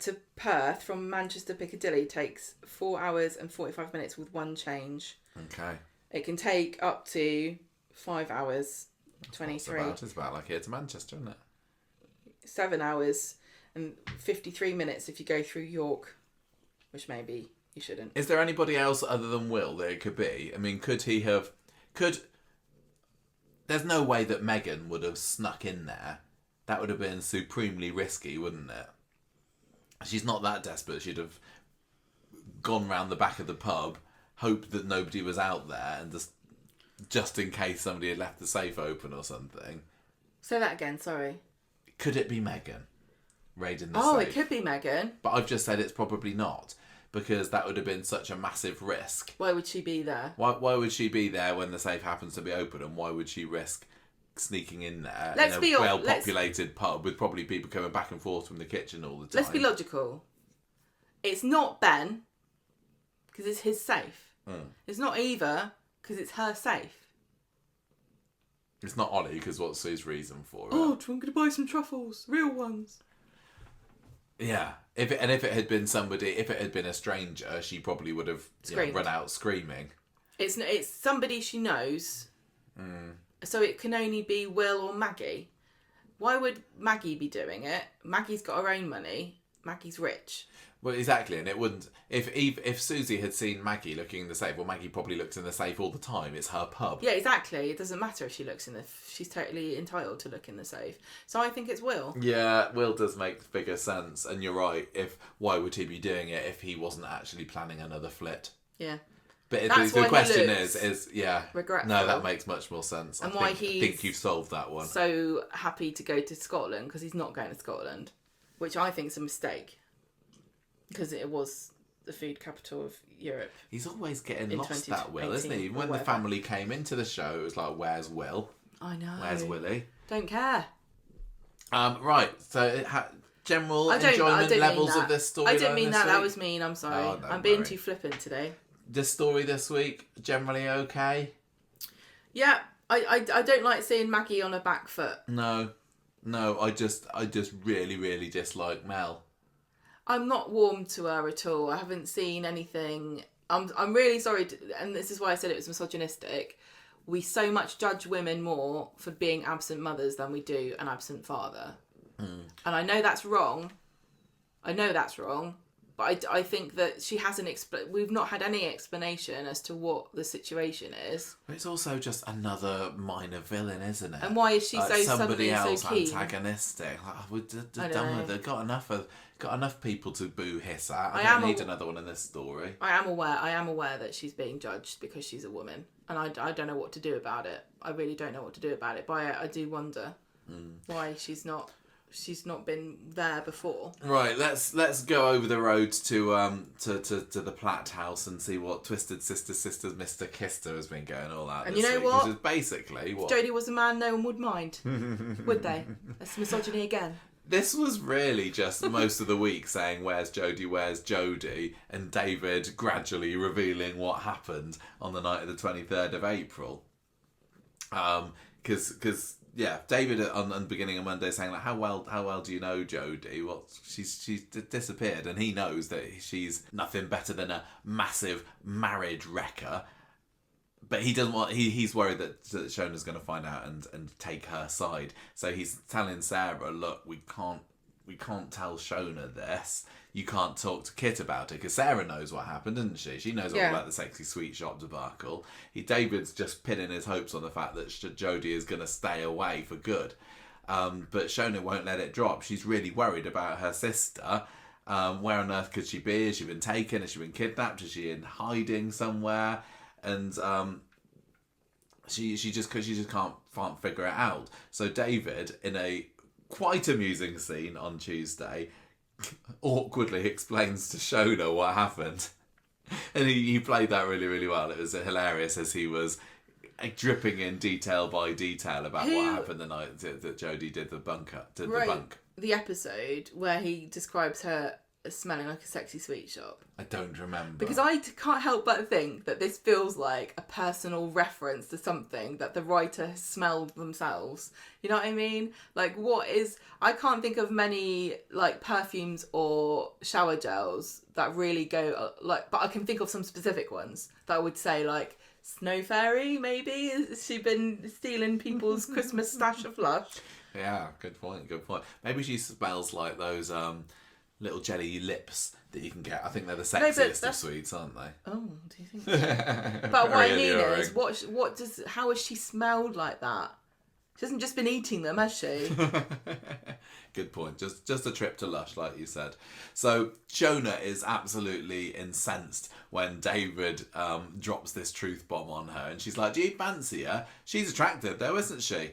to Perth from Manchester Piccadilly takes 4 hours and 45 minutes with one change. Okay. It can take up to 5 hours, 23. It's about like here to Manchester, isn't it? 7 hours and 53 minutes if you go through York, which maybe you shouldn't. Is there anybody else other than Will that it could be? I mean, could there's no way that Megan would have snuck in there. That would have been supremely risky, wouldn't it? She's not that desperate. She'd have gone round the back of the pub, hoped that nobody was out there, and just in case somebody had left the safe open or something. Say that again, sorry. Could it be Megan raiding the safe? Oh, it could be Megan. But I've just said it's probably not, because that would have been such a massive risk. Why would she be there? Why would she be there when the safe happens to be open, and why would she risk sneaking in there in a well-populated pub with probably people coming back and forth from the kitchen all the time? Let's be logical. It's not Ben, because it's his safe. It's not Eva, because it's her safe. It's not Ollie, because what's his reason for it? Oh, I'm going to buy some truffles, real ones. Yeah, if it had been somebody, if it had been a stranger, she probably would have run out screaming. It's somebody she knows, so it can only be Will or Maggie. Why would Maggie be doing it? Maggie's got her own money. Maggie's rich. Well, exactly, and it wouldn't. If Susie had seen Maggie looking in the safe, well, Maggie probably looks in the safe all the time. It's her pub. Yeah, exactly. It doesn't matter if she looks in the. She's totally entitled to look in the safe. So I think it's Will. Yeah, Will does make bigger sense, and you're right. Why would he be doing it if he wasn't actually planning another flit? Yeah. But the question is regretful. No, that makes much more sense. And I think you've solved that one. So happy to go to Scotland because he's not going to Scotland, which I think is a mistake. Because it was the food capital of Europe. He's always getting lost, that Will, isn't he? When the family came into the show, it was like, "Where's Will? I know. Where's Willie? Don't care." Right. So, general enjoyment levels of this story. I didn't mean that. That was mean. I'm sorry. Oh, I'm being too flippant today. This story this week, generally okay? Yeah. I don't like seeing Maggie on her back foot. No. I just really, really dislike Mel. I'm not warm to her at all. I haven't seen anything. I'm really sorry, and this is why I said it was misogynistic. We so much judge women more for being absent mothers than we do an absent father. And I know that's wrong. But I think that she hasn't we've not had any explanation as to what the situation is. But it's also just another minor villain, isn't it? And why is she so somebody suddenly else so keen? antagonistic? We're done with it. Got enough people to boo hiss at. I don't need another one in this story. I am aware that she's being judged because she's a woman, and I don't know what to do about it. I really don't know what to do about it. But I do wonder why she's not been there before. Right, let's go over the road to the Platt house and see what Twisted Sisters Mr. Kister has been going all out. And this you know week, what? Which is basically what. If Jodie was a man, no one would mind, would they? That's misogyny again. This was really just most of the week saying, "Where's Jodie?" and David gradually revealing what happened on the night of the 23rd of April. Because David on the beginning of Monday saying like, how well do you know Jodie? Well, she's disappeared, and he knows that she's nothing better than a massive marriage wrecker. But he doesn't want. He's worried that Shona's going to find out and take her side. So he's telling Sarah, "Look, we can't tell Shona this. You can't talk to Kit about it because Sarah knows what happened, doesn't she? She knows all about the sexy sweet shop debacle. David's just pinning his hopes on the fact that Jodie is going to stay away for good. But Shona won't let it drop. She's really worried about her sister. Where on earth could she be? Has she been taken? Has she been kidnapped? Is she in hiding somewhere? And she just can't figure it out. So David, in a quite amusing scene on Tuesday, awkwardly explains to Shona what happened. And he played that really, really well. It was hilarious as he was dripping in detail by detail about what happened the night that Jodie did the bunk. The episode where he describes her as smelling like a sexy sweet shop. I don't remember. Because I can't help but think that this feels like a personal reference to something that the writer has smelled themselves. You know what I mean? Like, I can't think of many, like, perfumes or shower gels that really go, like, but I can think of some specific ones that I would say, like, Snow Fairy, maybe? Has she been stealing people's Christmas stash of Lush? Yeah, good point. Maybe she smells like those little jelly lips that you can get. I think they're the sexiest of sweets, aren't they? Oh, do you think so? But what I mean is, how has she smelled like that? She hasn't just been eating them, has she? Good point. Just a trip to Lush, like you said. So Shona is absolutely incensed when David drops this truth bomb on her, and she's like, "Do you fancy her? She's attractive, though, isn't she?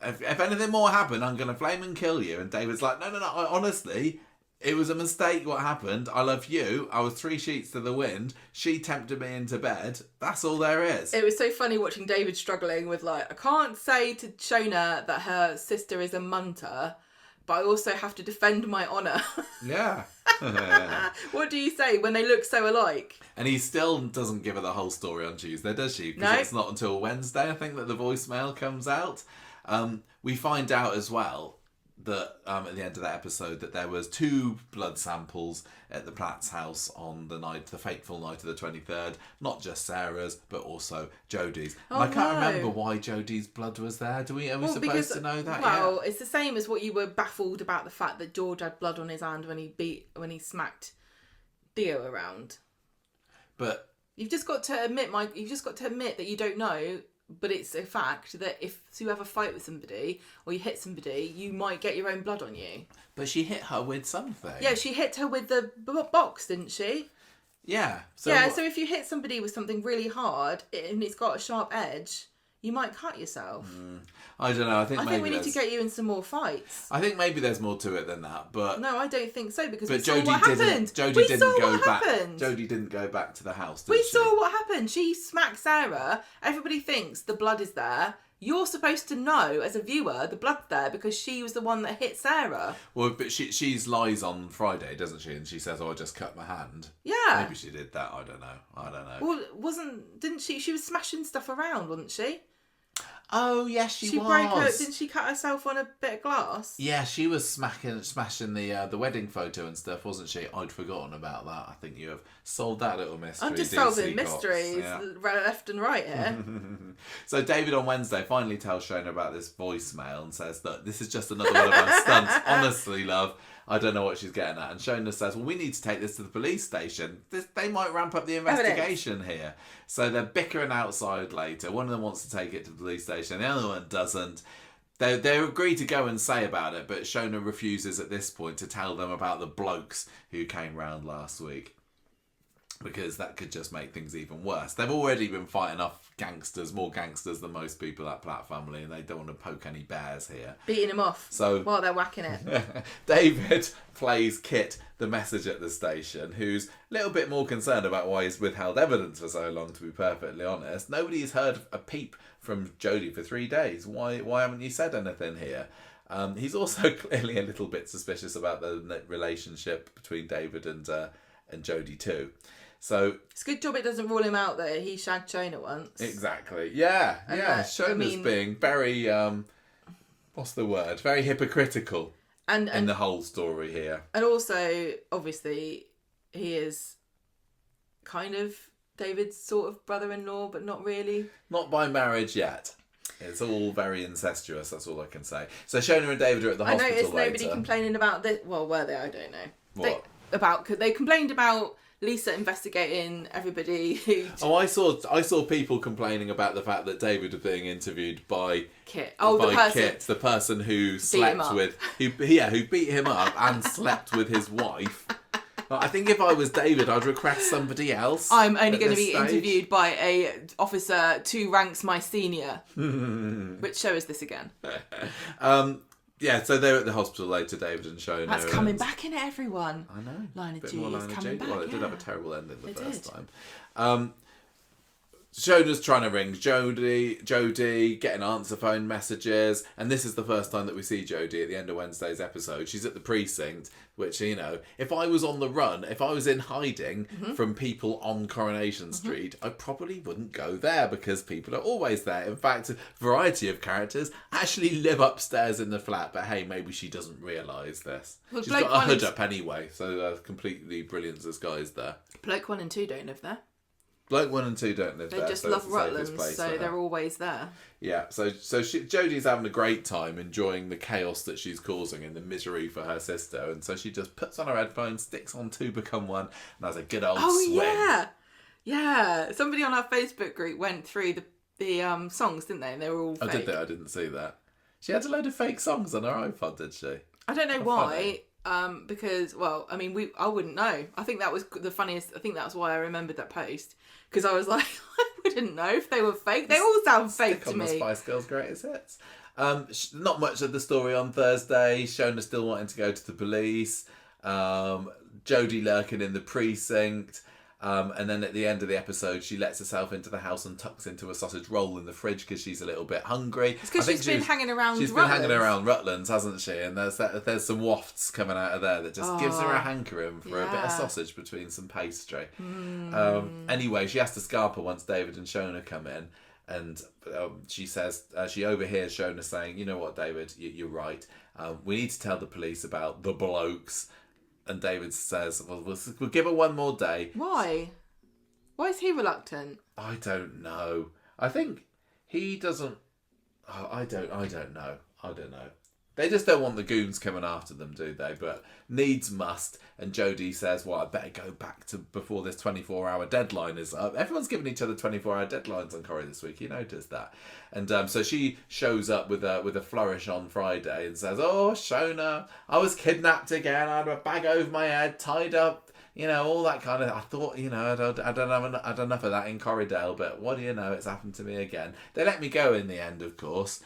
If anything more happened, I'm going to flame and kill you." And David's like, no, honestly, it was a mistake what happened. I love you. I was 3 sheets to the wind. She tempted me into bed. That's all there is. It was so funny watching David struggling with, like, I can't say to Shona that her sister is a munter, but I also have to defend my honour. Yeah. What do you say when they look so alike? And he still doesn't give her the whole story on Tuesday, does she? Because it's not until Wednesday, I think, that the voicemail comes out. We find out as well that at the end of that episode that there was 2 blood samples at the Platt's house on the fateful night of the 23rd. Not just Sarah's, but also Jodie's. Oh, I can't remember why Jodie's blood was there. Are we supposed to know that? Well, it's the same as what you were baffled about the fact that George had blood on his hand when he smacked Theo around. But you've just got to admit that you don't know. But it's a fact that if you have a fight with somebody or you hit somebody, you might get your own blood on you. But she hit her with something. Yeah, she hit her with the box, didn't she? Yeah. So if you hit somebody with something really hard and it's got a sharp edge, you might cut yourself. I don't know. I think we need to get you in some more fights. I think maybe there's more to it than that, but no, I don't think so because we saw what happened. Jodie didn't go back to the house. Did we she? saw what happened. She smacked Sarah. Everybody thinks the blood is there. You're supposed to know as a viewer the blood's there because she was the one that hit Sarah. Well, but she's lies on Friday, doesn't she? And she says, "Oh, I just cut my hand." Yeah. Maybe she did that. I don't know. Well, didn't she? She was smashing stuff around, wasn't she? Oh, yes, she was. Broke her. Didn't she cut herself on a bit of glass? Yeah, she was smashing the wedding photo and stuff, wasn't she? I'd forgotten about that. I think you have solved that little mystery. I'm just solving mysteries left and right here. So David on Wednesday finally tells Shona about this voicemail and says that this is just another one of our stunts. Honestly, love, I don't know what she's getting at. And Shona says, well, we need to take this to the police station. They might ramp up the investigation here. So they're bickering outside later. One of them wants to take it to the police station. The other one doesn't. They agree to go and say about it, but Shona refuses at this point to tell them about the blokes who came round last week. Because that could just make things even worse. They've already been fighting off more gangsters than most people at Platt family, and they don't want to poke any bears here. Beating them off while they're whacking it. David plays Kit, the message at the station, who's a little bit more concerned about why he's withheld evidence for so long, to be perfectly honest. Nobody's heard a peep from Jodie for 3 days. Why haven't you said anything here? He's also clearly a little bit suspicious about the relationship between David and Jodie too. So it's a good job it doesn't rule him out that he shagged Shona once. Exactly. Yeah. Shona's being very what's the word? Very hypocritical in the whole story here. And also, obviously, he is kind of David's sort of brother-in-law, but not really. Not by marriage yet. It's all very incestuous, that's all I can say. So Shona and David are at the hospital later. I noticed nobody complaining about this. Well, were they? I don't know. What? They complained about Lisa investigating everybody who... Oh, I saw people complaining about the fact that David was being interviewed by Kit. Oh, by the person who slept with... who beat him up and slept with his wife. I think if I was David, I'd request somebody else. I'm only going to be interviewed by a officer 2 ranks my senior. Which show is this again? Yeah, so they're at the hospital later, David and Shona. That's coming back in everyone. I know. Line of Duty is coming back. Well, it did have a terrible ending the first time. Shona's trying to ring Jodie, getting answer phone messages, and this is the first time that we see Jodie at the end of Wednesday's episode. She's at the precinct, which, you know, if I was on the run, if I was in hiding from people on Coronation Street, I probably wouldn't go there because people are always there. In fact, a variety of characters actually live upstairs in the flat, but hey, maybe she doesn't realise this. Well, she's got a hood up anyway, so completely brilliant disguised there. Bloke 1 and 2 don't live there. Bloke 1 and 2 don't live there. They just love Rutland, so they're always there. Yeah, so Jodie's having a great time enjoying the chaos that she's causing and the misery for her sister, and so she just puts on her headphones, sticks on 2 Become 1, and has a good old swing. Yeah. Somebody on our Facebook group went through the songs, didn't they? And they were all fake. Oh, did they? I didn't see that. She had a load of fake songs on her iPod, did she? I don't know why. Because, well, I mean, I wouldn't know. I think that was the funniest. I think that's why I remembered that post. Because I was like, I wouldn't know if they were fake. They all sound fake to me. The Spice Girls' greatest hits. Not much of the story on Thursday. Shona still wanting to go to the police. Jodie lurking in the precinct. And then at the end of the episode, she lets herself into the house and tucks into a sausage roll in the fridge because she's a little bit hungry. It's because she's been hanging around She's been hanging around Rutland's, hasn't she? And there's some wafts coming out of there that just gives her a hankering for a bit of sausage between some pastry. Anyway, she has to scarper once David and Shona come in. And she says, she overhears Shona saying, you know what, David, you're right. We need to tell the police about the blokes. And David says, well, we'll give her one more day. Why? Why is he reluctant? I don't know. I think he doesn't... Oh, I don't know. They just don't want the goons coming after them, do they? But needs must. And Jodie says, well, I better go back to before this 24-hour deadline is up. Everyone's giving each other 24-hour deadlines on Corrie this week. You noticed that. And so she shows up with a flourish on Friday and says, oh, Shona, I was kidnapped again. I had a bag over my head, tied up. You know, all that kind of... I thought, you know, I don't have enough of that in Corriedale, but what do you know? It's happened to me again. They let me go in the end, of course.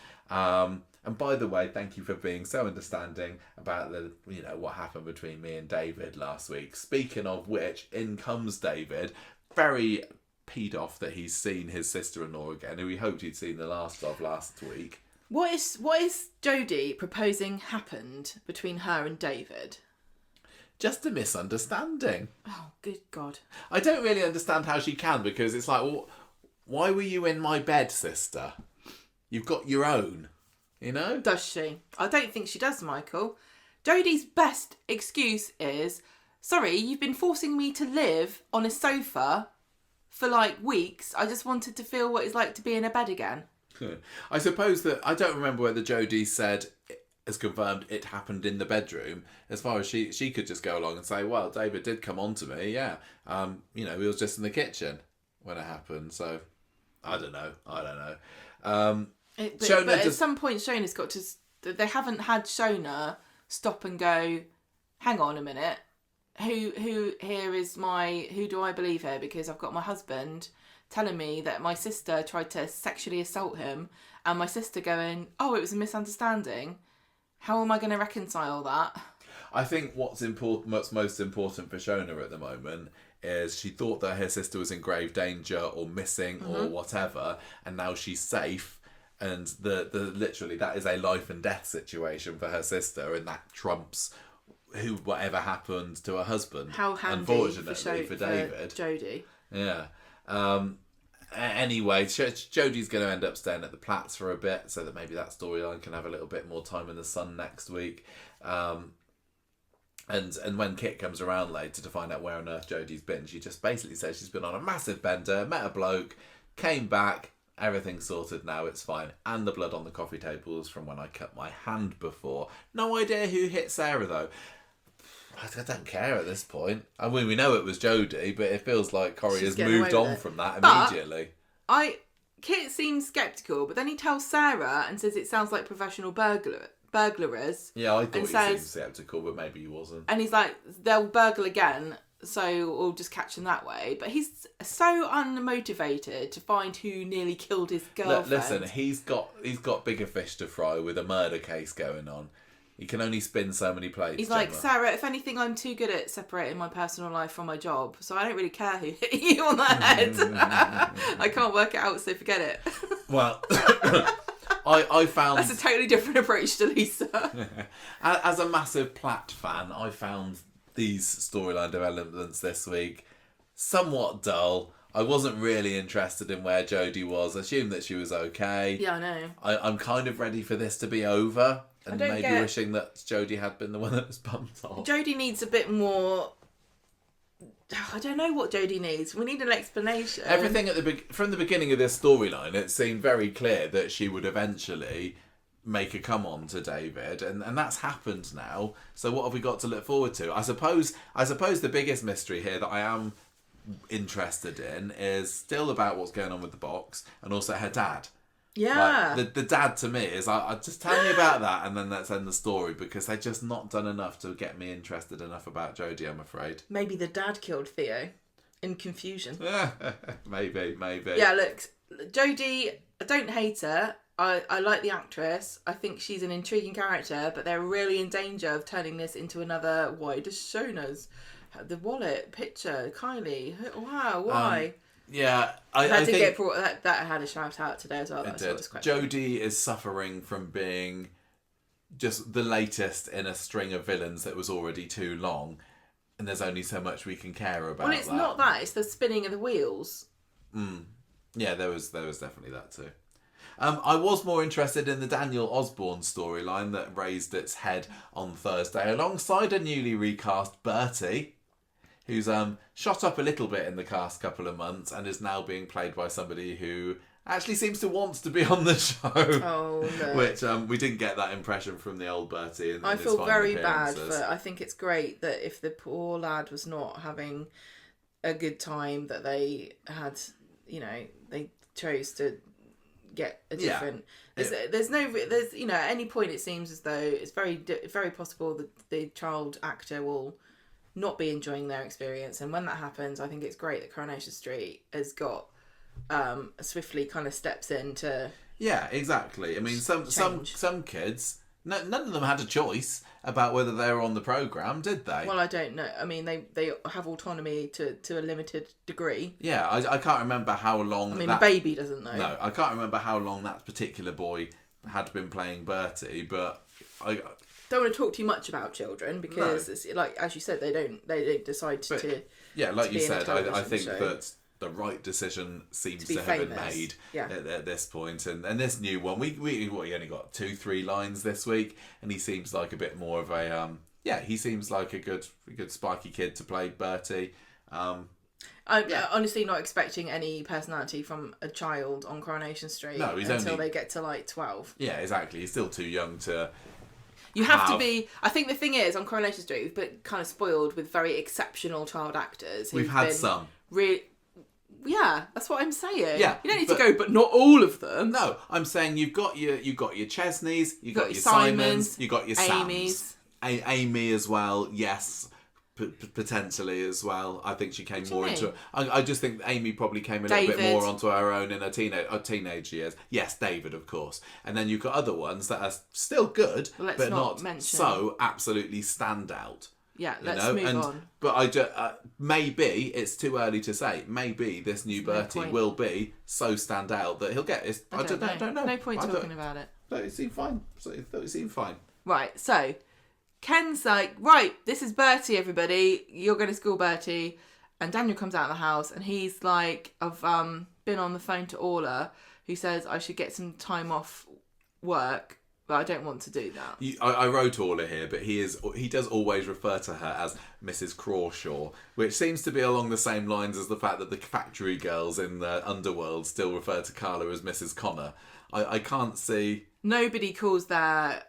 And by the way, thank you for being so understanding about what happened between me and David last week. Speaking of which, in comes David, very peed off that he's seen his sister-in-law again, who he hoped he'd seen the last of last week. What is Jodie proposing happened between her and David? Just a misunderstanding. Oh, good God. I don't really understand how she can, because it's like, well, why were you in my bed, sister? You've got your own. You know? Does she? I don't think she does, Michael. Jodie's best excuse is, sorry, you've been forcing me to live on a sofa for like weeks. I just wanted to feel what it's like to be in a bed again. I suppose that, I don't remember whether Jodie said, as confirmed, it happened in the bedroom. As far as she could just go along and say, well, David did come on to me, yeah. He was just in the kitchen when it happened. So, I don't know. But at some point, Shona's got to... They haven't had Shona stop and go, hang on a minute. Who here is who do I believe here? Because I've got my husband telling me that my sister tried to sexually assault him, and my sister going, oh, it was a misunderstanding. How am I going to reconcile that? I think what's most important for Shona at the moment is she thought that her sister was in grave danger or missing or whatever, and now she's safe. And the literally that is a life and death situation for her sister, and that trumps whatever happened to her husband. How handy, unfortunately for David, Jodie. Yeah. Anyway, Jodie's going to end up staying at the Platts for a bit, so that maybe that storyline can have a little bit more time in the sun next week. And when Kit comes around later to find out where on earth Jodie's been, she just basically says she's been on a massive bender, met a bloke, came back, everything's sorted now, it's fine. And the blood on the coffee table is from when I cut my hand before. No idea who hit Sarah, though. I don't care at this point. I mean, we know it was Jodie, but it feels like Corrie has moved on from that immediately. Kit seems sceptical, but then he tells Sarah and says it sounds like professional burglars. Yeah, I thought he seemed sceptical, but maybe he wasn't. And he's like, they'll burgle again, so we'll just catch them that way. But he's so unmotivated to find who nearly killed his girlfriend. Listen, he's got bigger fish to fry with a murder case going on. He can only spin so many plates. He's like, Sarah, if anything, I'm too good at separating my personal life from my job, so I don't really care who hit you on the head. I can't work it out, so forget it. Well, I found... That's a totally different approach to Lisa. As a massive Platt fan, I found these storyline developments this week somewhat dull. I wasn't really interested in where Jodie was. I assumed that she was okay. Yeah, I know. I'm kind of ready for this to be over. And maybe wishing that Jodie had been the one that was bumped off. Jodie needs a bit more... I don't know what Jodie needs. We need an explanation. Everything from the beginning of this storyline, it seemed very clear that she would eventually make a come on to David, and that's happened now. So what have we got to look forward to? I suppose the biggest mystery here that I am interested in is still about what's going on with the box and also her dad. Yeah. Like, the dad to me is, I just tell me about that and then let's end the story, because they've just not done enough to get me interested enough about Jodie, I'm afraid. Maybe the dad killed Theo in confusion. Maybe. Yeah, look, Jodie, I don't hate her. I like the actress. I think she's an intriguing character, but they're really in danger of turning this into another, why does shown us the wallet picture, Kylie? Wow, why? Yeah, I think get brought, that had a shout out today as well. It did. Jodie is suffering from being just the latest in a string of villains that was already too long, and there's only so much we can care about. Well, it's not that; it's the spinning of the wheels. Yeah, there was definitely that too. I was more interested in the Danielle Osborne storyline that raised its head on Thursday, alongside a newly recast Bertie, who's shot up a little bit in the past couple of months and is now being played by somebody who actually seems to want to be on the show. Oh, no. Which we didn't get that impression from the old Bertie. I feel very bad, but I think it's great that if the poor lad was not having a good time, that they had, they chose to get a different... There's at any point it seems as though it's very possible that the child actor will not be enjoying their experience, and when that happens, I think it's great that Coronation Street has got swiftly kind of steps in to... Yeah, exactly. I mean, some kids, none of them had a choice about whether they were on the programme, did they? Well, I don't know. I mean, they have autonomy to a limited degree. Yeah, I can't remember how long... I mean, a baby doesn't know. No, I can't remember how long that particular boy had been playing Bertie, but I... Don't want to talk too much about children because, it's, like as you said, they don't decide to. Yeah, like you said, I think that the right decision seems to have been made at this point, and this new one, we only got 2-3 lines this week, and he seems like a bit more of a he seems like a good spiky kid to play Bertie. I'm honestly not expecting any personality from a child on Coronation Street until they get to like 12. Yeah, exactly. He's still too young to. You have to be... I think the thing is, on Coronation Street, we've been kind of spoiled with very exceptional child actors. We've had some. Yeah, that's what I'm saying. Yeah, you don't need to go, but not all of them. No, I'm saying you've got your Chesneys, you've got your Simons, you've got your Sams. Amy as well, yes. Potentially as well. I think she came more into it. I just think Amy probably came a little bit more onto her own in her teenage years. Yes, David, of course. And then you've got other ones that are still good, but not so absolutely stand out. Yeah, let's move on. But maybe it's too early to say. Maybe this new Bertie will be so stand out that he'll get it. I don't know. No point talking about it. It seemed fine. It seemed fine. Right, so Ken's like, right, this is Bertie, everybody. You're going to school Bertie. And Daniel comes out of the house and he's like, I've been on the phone to Orla, who says I should get some time off work but I don't want to do that. I wrote all of here, but he does always refer to her as Mrs. Crawshaw, which seems to be along the same lines as the fact that the factory girls in the underworld still refer to Carla as Mrs. Connor. I can't see... Nobody calls their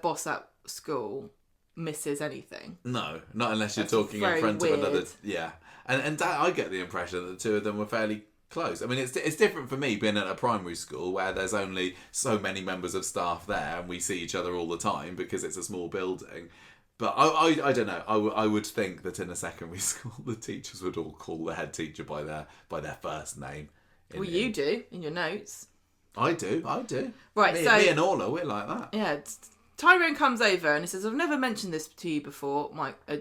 boss at school Mrs. anything. No, not unless you're talking in front of another... Yeah. And I get the impression that the two of them were fairly close. I mean, it's different for me being at a primary school where there's only so many members of staff there and we see each other all the time because it's a small building. But I don't know. I would think that in a secondary school the teachers would all call the head teacher by their first name. You do in your notes. I do. Right, me and Orla, we're like that. Yeah. Tyrone comes over and he says, I've never mentioned this to you before,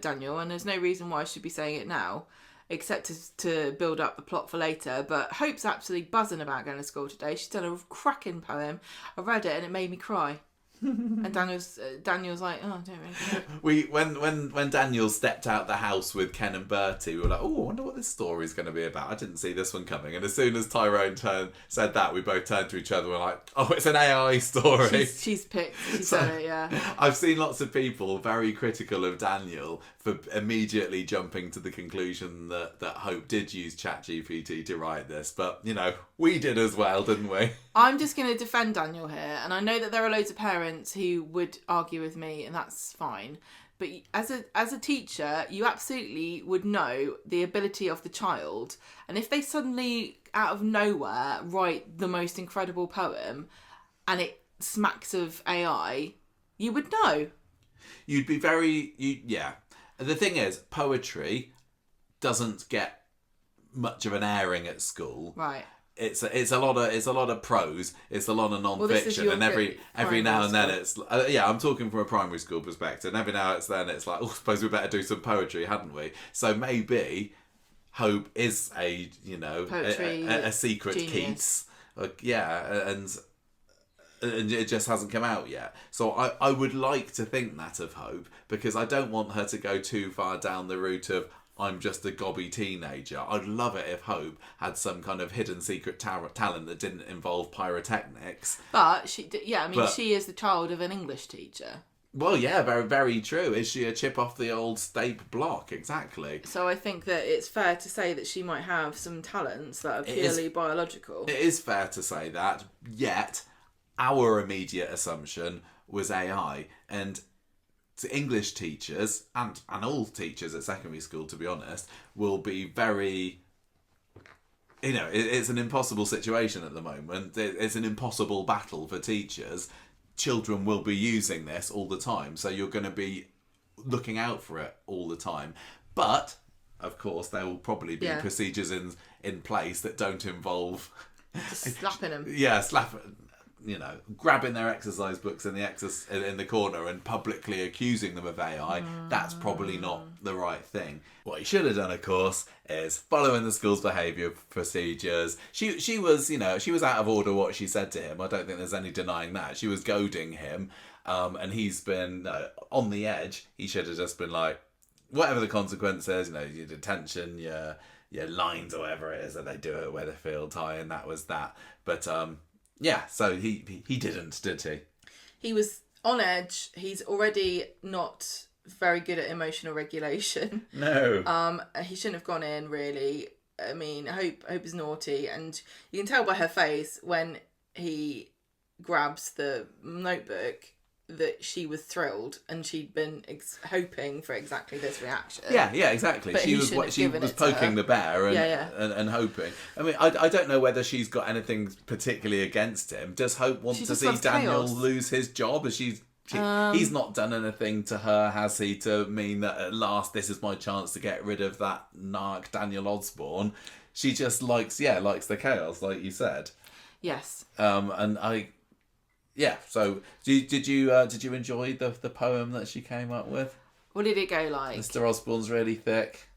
Daniel, and there's no reason why I should be saying it now, except to build up the plot for later. But Hope's absolutely buzzing about going to school today. She's done a cracking poem. I read it and it made me cry. And Daniel's like, oh, I don't really know. When Daniel stepped out the house with Ken and Bertie, we were like, oh, I wonder what this story's going to be about. I didn't see this one coming. And as soon as Tyrone said that, we both turned to each other and were like, oh, it's an AI story. She's picked. She said it, yeah. I've seen lots of people very critical of Daniel for immediately jumping to the conclusion that Hope did use ChatGPT to write this. But, we did as well, didn't we? I'm just going to defend Daniel here. And I know that there are loads of parents who would argue with me, and that's fine. But as a teacher, you absolutely would know the ability of the child. And if they suddenly, out of nowhere, write the most incredible poem and it smacks of AI, you would know. You'd be yeah. The thing is, poetry doesn't get much of an airing at school. Right. It's a lot of prose. It's a lot of non-fiction, and every now and then it's I'm talking from a primary school perspective. And every now and then it's like, I suppose we better do some poetry, hadn't we? So maybe Hope is a secret genius. Keats, and it just hasn't come out yet. So I would like to think that of Hope, because I don't want her to go too far down the route of I'm just a gobby teenager. I'd love it if Hope had some kind of hidden secret talent that didn't involve pyrotechnics. But she is the child of an English teacher. Well, yeah, very, very true. Is she a chip off the old Stape block? Exactly. So I think that it's fair to say that she might have some talents that are purely biological. It is fair to say that, yet our immediate assumption was AI. And to English teachers, and all teachers at secondary school, to be honest, will be very... it's an impossible situation at the moment. It's an impossible battle for teachers. Children will be using this all the time, so you're going to be looking out for it all the time. But, of course, there will probably be procedures in place that don't involve... Just slapping them. Yeah, grabbing their exercise books in the corner and publicly accusing them of AI. That's probably not the right thing. What he should have done, of course, is following the school's behaviour procedures. She was out of order what she said to him. I don't think there's any denying that. She was goading him, and he's been on the edge. He should have just been like, whatever the consequences, your detention, your lines or whatever it is that they do at Weatherfield High, and that was that. But so he didn't, did he? He was on edge. He's already not very good at emotional regulation. No. He shouldn't have gone in, really. I mean, Hope is naughty, and you can tell by her face when he grabs the notebook that she was thrilled, and she'd been hoping for exactly this reaction. Yeah, exactly. But she was poking the bear and hoping. I mean, I don't know whether she's got anything particularly against him. Does Hope want to see Daniel lose his job? He's not done anything to her, has he, to mean that at last this is my chance to get rid of that narc Daniel Osborne? She just likes the chaos, like you said. Yes. Yeah, so did you enjoy the poem that she came up with? What did it go like? Mr. Osborne's really thick.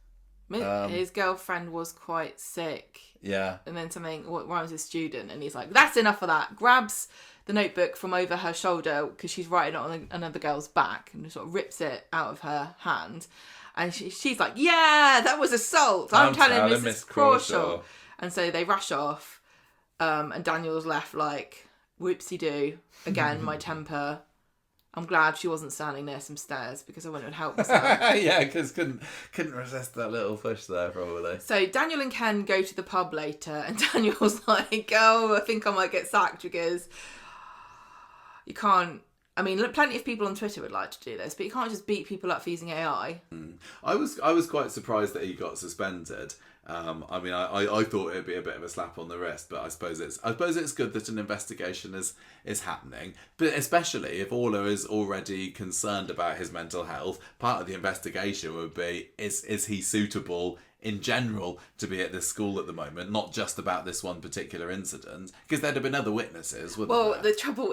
His girlfriend was quite sick. Yeah. And then what rhymes with student, and he's like, that's enough of that. Grabs the notebook from over her shoulder, because she's writing it on another girl's back, and sort of rips it out of her hand. And she's like, yeah, that was assault. I'm telling Mrs. Crawshaw. And so they rush off, and Daniel's left like, whoopsie-doo. Again, my temper. I'm glad she wasn't standing near some stairs because I wouldn't have helped myself. Yeah, because couldn't resist that little push there, probably. So Daniel and Ken go to the pub later, and Daniel's like, "Oh, I think I might get sacked because you can't." I mean, look, plenty of people on Twitter would like to do this, but you can't just beat people up for using AI. I was quite surprised that he got suspended. I mean, I thought it'd be a bit of a slap on the wrist, but I suppose it's good that an investigation is happening. But especially if Orla is already concerned about his mental health, part of the investigation would be is he suitable in general to be at this school at the moment, not just about this one particular incident, because there'd have been other witnesses, wouldn't there? Well, the trouble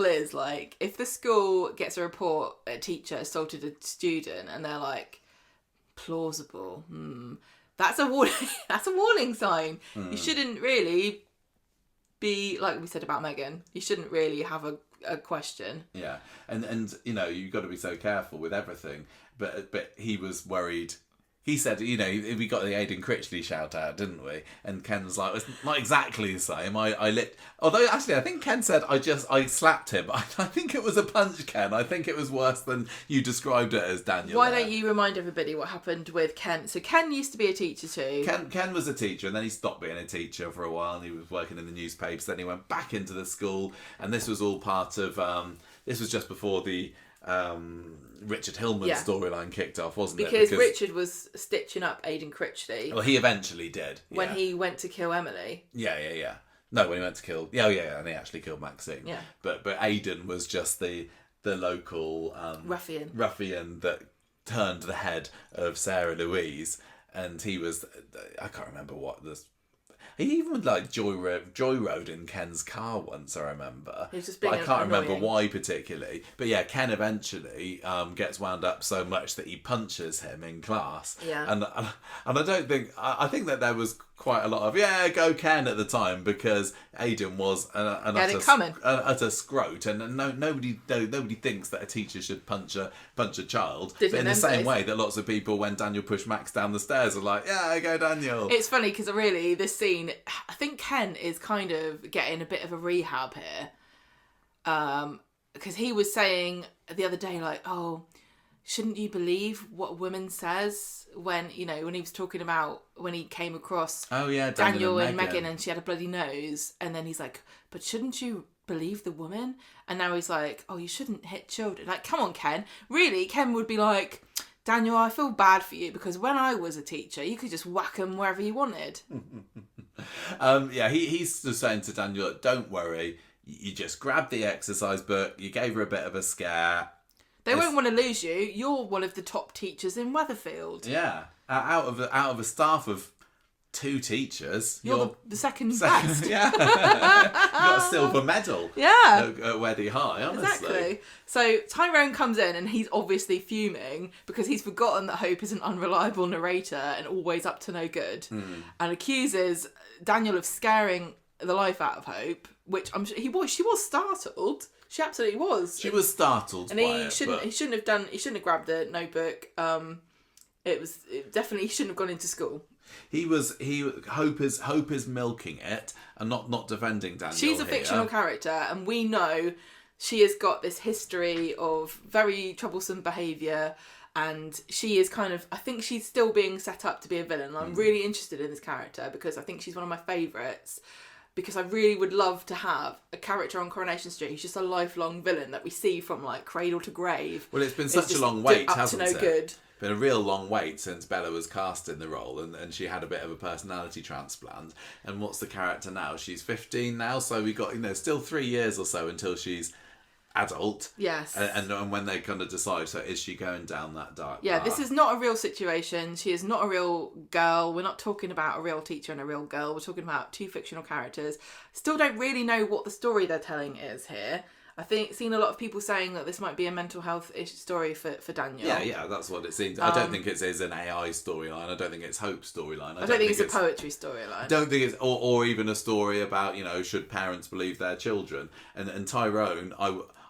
is, like, if the school gets a report a teacher assaulted a student and they're like, plausible, that's a warning. That's a warning sign. You shouldn't really be, like we said about Megan, you shouldn't really have a question. Yeah, and you know, you've got to be so careful with everything. But he was worried. He said, you know, we got the Aidan Critchley shout out, didn't we? And Ken was like, it's not exactly the same. Although actually, I think Ken said I slapped him. I think it was a punch, Ken. I think it was worse than you described it as, Daniel. Why don't you remind everybody what happened with Ken? So Ken used to be a teacher too. Ken was a teacher, and then he stopped being a teacher for a while, and he was working in the newspapers. Then he went back into the school, and this was all part of. This was just before the. Richard Hillman storyline kicked off, wasn't it? Because Richard was stitching up Aidan Critchley. Well, he eventually did. When he went to kill Emily. Yeah. No, when he went to kill... Yeah, and he actually killed Maxine. Yeah. But Aidan was just the local... ruffian that turned the head of Sarah Louise, and he was... I can't remember what the... He even like joyrode in Ken's car once, I remember. He's just being I can't annoying. remember why particularly. But yeah, Ken eventually gets wound up so much that he punches him in class. Yeah. And I don't think... I think that there was quite a lot of, go Ken at the time, because Aidan was an utter scrote. And nobody thinks that a teacher should punch a child. But in the same way that lots of people, when Daniel pushed Max down the stairs, are like, go Daniel. It's funny because really this scene, I think Ken is kind of getting a bit of a rehab here. Because he was saying the other day, like, oh, shouldn't you believe what a woman says when he was talking about when he came across Daniel and Megan and she had a bloody nose, and then he's like, but shouldn't you believe the woman? And now he's like, oh, you shouldn't hit children. Like, come on, Ken. Really, Ken would be like, Daniel, I feel bad for you because when I was a teacher, you could just whack them wherever you wanted. He's just saying to Daniel, don't worry, you just grabbed the exercise book, you gave her a bit of a scare. They won't want to lose you. You're one of the top teachers in Weatherfield. Yeah, out of a staff of 2 teachers, you're the second best. Yeah, you got a silver medal. Yeah, at Weddy High, honestly. Exactly. So Tyrone comes in and he's obviously fuming because he's forgotten that Hope is an unreliable narrator and always up to no good, and accuses Daniel of scaring the life out of Hope, which I'm sure she was startled. She absolutely was. She was startled, and he shouldn't have grabbed the notebook. He shouldn't have gone into school. Hope is milking it and not defending Daniel. She's a fictional character, and we know she has got this history of very troublesome behaviour, and she is I think she's still being set up to be a villain. I'm really interested in this character because I think she's one of my favourites. Because I really would love to have a character on Coronation Street who's just a lifelong villain that we see from like cradle to grave. Well, it's been such a long wait, hasn't it? Good. Been a real long wait since Bella was cast in the role, and she had a bit of a personality transplant. And what's the character now? She's 15 now, so we got still 3 years or so until she's adult. Yes. And when they kind of decide, so is she going down that dark path? this is not a real situation. She is not a real girl. We're not talking about a real teacher and a real girl. We're talking about 2 fictional characters. Still don't really know what the story they're telling is here. I think seen a lot of people saying that this might be a mental health story for Daniel. Yeah, that's what it seems. I don't think it is an AI storyline. I don't think it's Hope's storyline. I don't think it's a poetry storyline. I don't think it's or even a story about should parents believe their children. And Tyrone,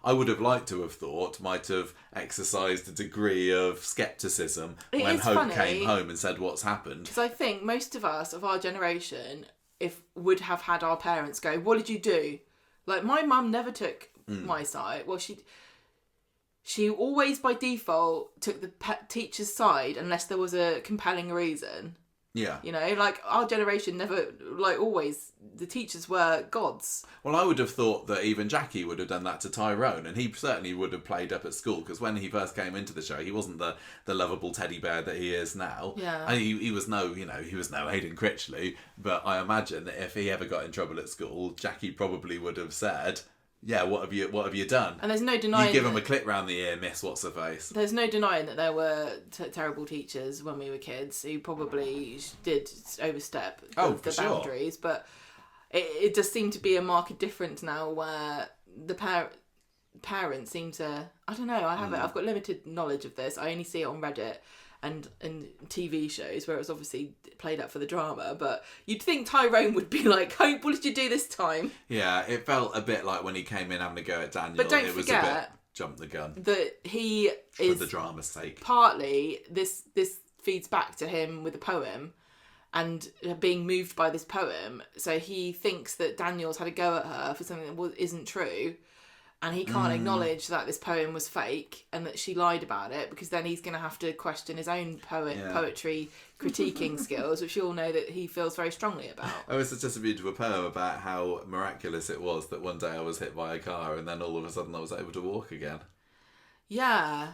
I would have liked to have thought might have exercised a degree of scepticism when Hope came home and said what's happened. Because I think most of us of our generation would have had our parents go, what did you do? Like, my mum never took my side. Well, she always, by default, took the teacher's side unless there was a compelling reason. Yeah. You know, like, our generation never, like, always, the teachers were gods. Well, I would have thought that even Jackie would have done that to Tyrone, and he certainly would have played up at school, because when he first came into the show, he wasn't the lovable teddy bear that he is now. Yeah. And he was no Hayden Critchley, but I imagine that if he ever got in trouble at school, Jackie probably would have said, yeah, what have you done? And there's no denying... You give him a clip round the ear, miss what's-her-face. There's no denying that there were terrible teachers when we were kids who probably did overstep the boundaries, but it does seem to be a marked difference now where the parents seem to... I don't know, I've got limited knowledge of this. I only see it on Reddit and TV shows where it was obviously played up for the drama, but you'd think Tyrone would be like, Hope, what did you do this time? Yeah, it felt a bit like when he came in having a go at Danielle. But don't it was forget, a bit jump the gun. That he is... For the drama's sake. Partly, this feeds back to him with the poem and being moved by this poem, so he thinks that Danielle's had a go at her for something that isn't true, and he can't acknowledge that this poem was fake and that she lied about it, because then he's going to have to question his own poetry critiquing skills, which you all know that he feels very strongly about. Oh, it's just a beautiful poem about how miraculous it was that one day I was hit by a car and then all of a sudden I was able to walk again. Yeah.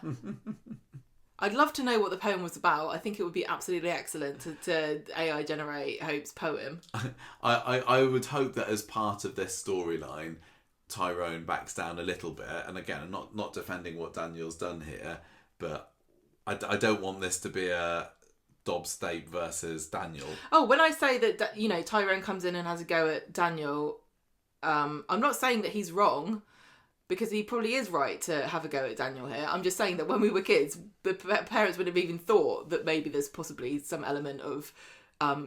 I'd love to know what the poem was about. I think it would be absolutely excellent to AI generate Hope's poem. I would hope that as part of this storyline, Tyrone backs down a little bit, and again, I'm not defending what Daniel's done here, but I don't want this to be a Dobbs State versus Daniel. Oh, when I say that, you know, Tyrone comes in and has a go at Daniel, I'm not saying that he's wrong, because he probably is right to have a go at Daniel here. I'm just saying that when we were kids, the parents would have even thought that maybe there's possibly some element of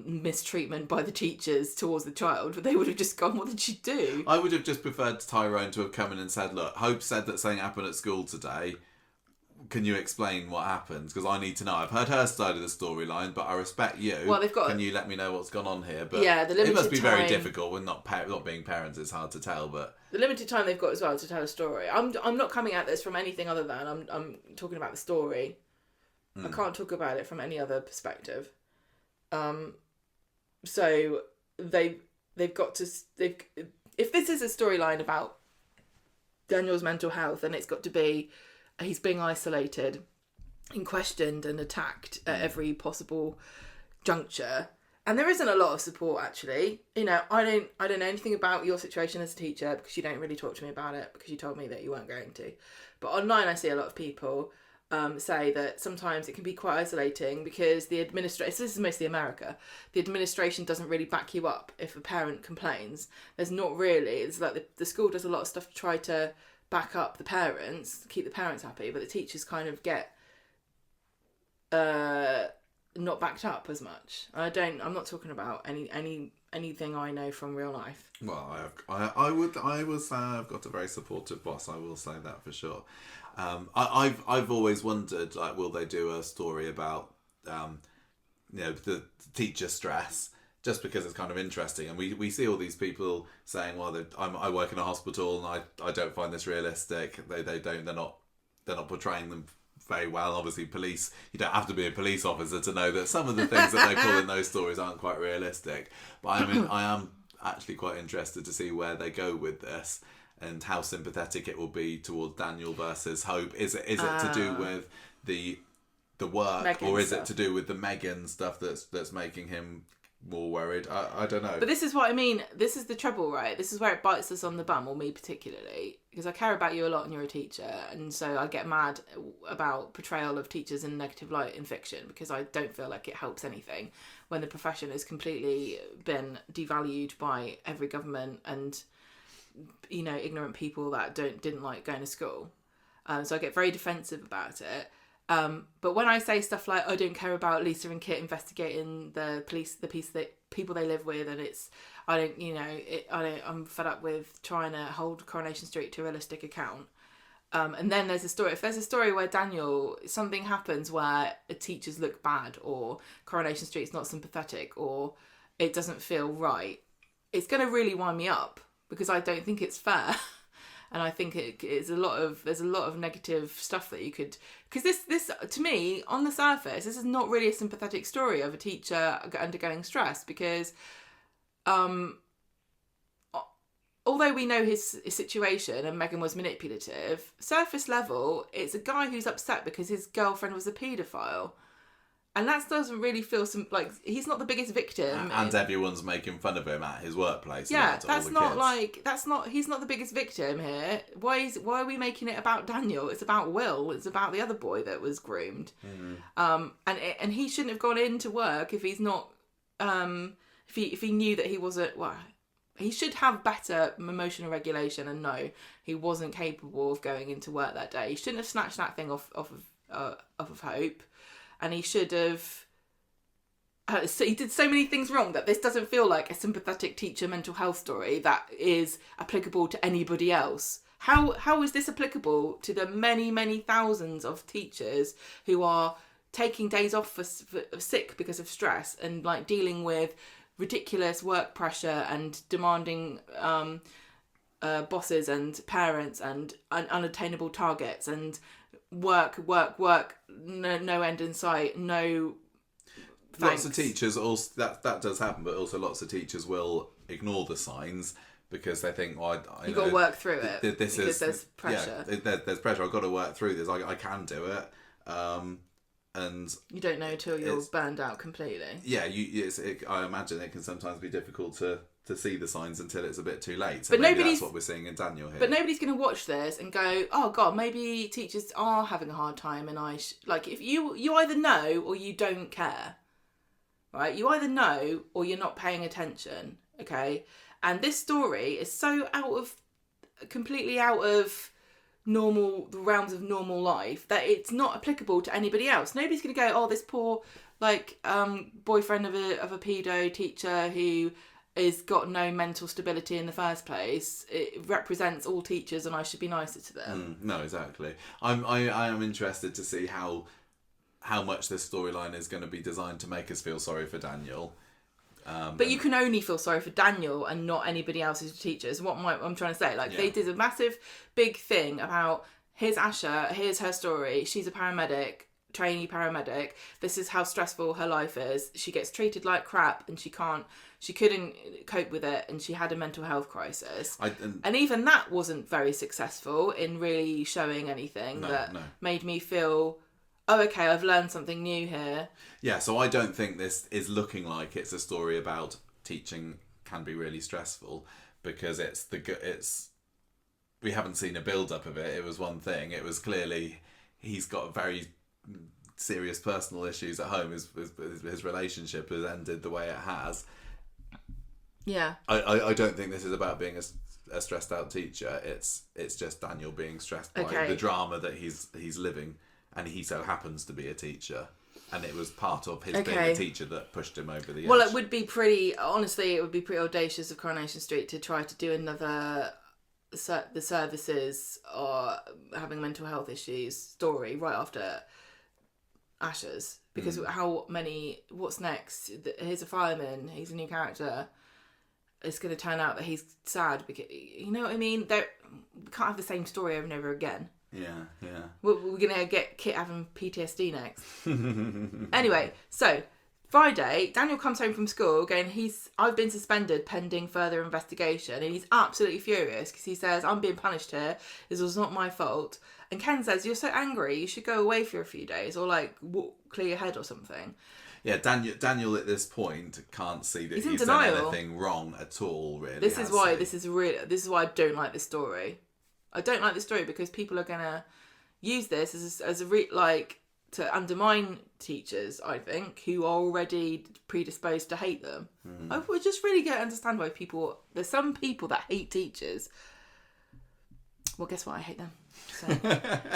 mistreatment by the teachers towards the child, but they would have just gone, what did you do? I would have just preferred Tyrone to have come in and said, look, Hope said that something happened at school today. Can you explain what happened? Because I need to know. I've heard her side of the storyline, but I respect you. Well, they've got... Can you let me know what's gone on here? But yeah, the limited it must be time... very difficult when not being parents. It's hard to tell, but the limited time they've got as well to tell a story. I'm not coming at this from anything other than I'm talking about the story. I can't talk about it from any other perspective. So they've got to... if this is a storyline about Daniel's mental health, then it's got to be he's being isolated and questioned and attacked at every possible juncture. And there isn't a lot of support, actually. You know, I don't know anything about your situation as a teacher because you don't really talk to me about it because you told me that you weren't going to. But online I see a lot of people say that sometimes it can be quite isolating because the administration, this is mostly America, the administration doesn't really back you up if a parent complains. There's not really. It's like the school does a lot of stuff to try to back up the parents, keep the parents happy, but the teachers kind of get not backed up as much. I'm not talking about anything I know from real life. Well, I've got a very supportive boss. I will say that for sure. I've always wondered, like, will they do a story about the teacher stress? Just because it's kind of interesting, and we see all these people saying, well, I work in a hospital and I don't find this realistic. They're not portraying them very well. Obviously, police, you don't have to be a police officer to know that some of the things that they pull in those stories aren't quite realistic. But I mean, I am actually quite interested to see where they go with this and how sympathetic it will be towards Daniel versus Hope. Is it to do with the work, Megan or is stuff. it to do with the Megan stuff that's making him more worried? I don't know. But this is what I mean. This is the trouble, right? This is where it bites us on the bum, or me particularly, because I care about you a lot and you're a teacher, and so I get mad about portrayal of teachers in a negative light in fiction because I don't feel like it helps anything when the profession has completely been devalued by every government and, you know, ignorant people that didn't like going to school. So I get very defensive about it. But when I say stuff like I don't care about Lisa and Kit investigating the people they live with, and I'm fed up with trying to hold Coronation Street to a realistic account. And then there's a story. If there's a story where something happens where teachers look bad, or Coronation Street's not sympathetic, or it doesn't feel right, it's going to really wind me up because I don't think it's fair. And I think there's a lot of negative stuff that you could, because this to me on the surface, this is not really a sympathetic story of a teacher undergoing stress, because although we know his situation and Meghan was manipulative, surface level, it's a guy who's upset because his girlfriend was a paedophile. And that doesn't really feel like he's not the biggest victim. And everyone's making fun of him at his workplace. Yeah, he's not the biggest victim here. Why are we making it about Daniel? It's about Will. It's about the other boy that was groomed. And he shouldn't have gone into work if he's not, if he knew that he wasn't, he should have better emotional regulation and know he wasn't capable of going into work that day. He shouldn't have snatched that thing off of Hope. And he should have... so he did so many things wrong that this doesn't feel like a sympathetic teacher mental health story that is applicable to anybody else. How is this applicable to the many, many thousands of teachers who are taking days off for sick because of stress and like dealing with ridiculous work pressure and demanding bosses and parents and unattainable targets and work, no end in sight, no thanks. Lots of teachers also that does happen, but also lots of teachers will ignore the signs because they think, well, you've got to work through it because there's pressure. Yeah, there's pressure. I've got to work through this. I can do it. And you don't know until you're burned out completely. Yeah, I imagine it can sometimes be difficult to see the signs until it's a bit too late. So but maybe that's what we're seeing in Daniel here. But nobody's going to watch this and go, oh God, maybe teachers are having a hard time, and if you either know or you don't care, right? You either know or you're not paying attention, okay? And this story is so completely out of the realms of normal life that it's not applicable to anybody else. Nobody's going to go, oh, this poor boyfriend of a pedo teacher who has got no mental stability in the first place. It represents all teachers and I should be nicer to them. No, exactly. I am interested to see how much this storyline is going to be designed to make us feel sorry for Daniel. But you can only feel sorry for Daniel and not anybody else's teachers. What I'm trying to say, they did a massive big thing about here's Asha, here's her story. She's a paramedic, trainee paramedic. This is how stressful her life is. She gets treated like crap and she couldn't cope with it, and she had a mental health crisis. And even that wasn't very successful in really showing anything made me feel, oh, okay, I've learned something new here. Yeah, so I don't think this is looking like it's a story about teaching can be really stressful, because we haven't seen a build-up of it. It was one thing. It was clearly he's got very serious personal issues at home. His relationship has ended the way it has. Yeah. I don't think this is about being a stressed out teacher. It's just Daniel being stressed by the drama that he's living, and he so happens to be a teacher, and it was part of his being a teacher that pushed him over the edge. Well, it would be pretty audacious of Coronation Street to try to do another the services or having mental health issues story right after Asha's, because what's next? Here's a fireman, he's a new character. It's going to turn out that he's sad because, you know what I mean? We can't have the same story over and over again. Yeah. We're going to get Kit having PTSD next. Anyway, so Friday, Daniel comes home from school going, I've been suspended pending further investigation, and he's absolutely furious because he says, I'm being punished here. This was not my fault. And Ken says, you're so angry, you should go away for a few days or clear your head or something. Yeah, Daniel at this point can't see that he's done anything wrong at all, really. This is why I don't like this story. I don't like this story because people are gonna use this as to undermine teachers, I think, who are already predisposed to hate them. I would just really get understand why there's some people that hate teachers. Well, guess what? I hate them. So,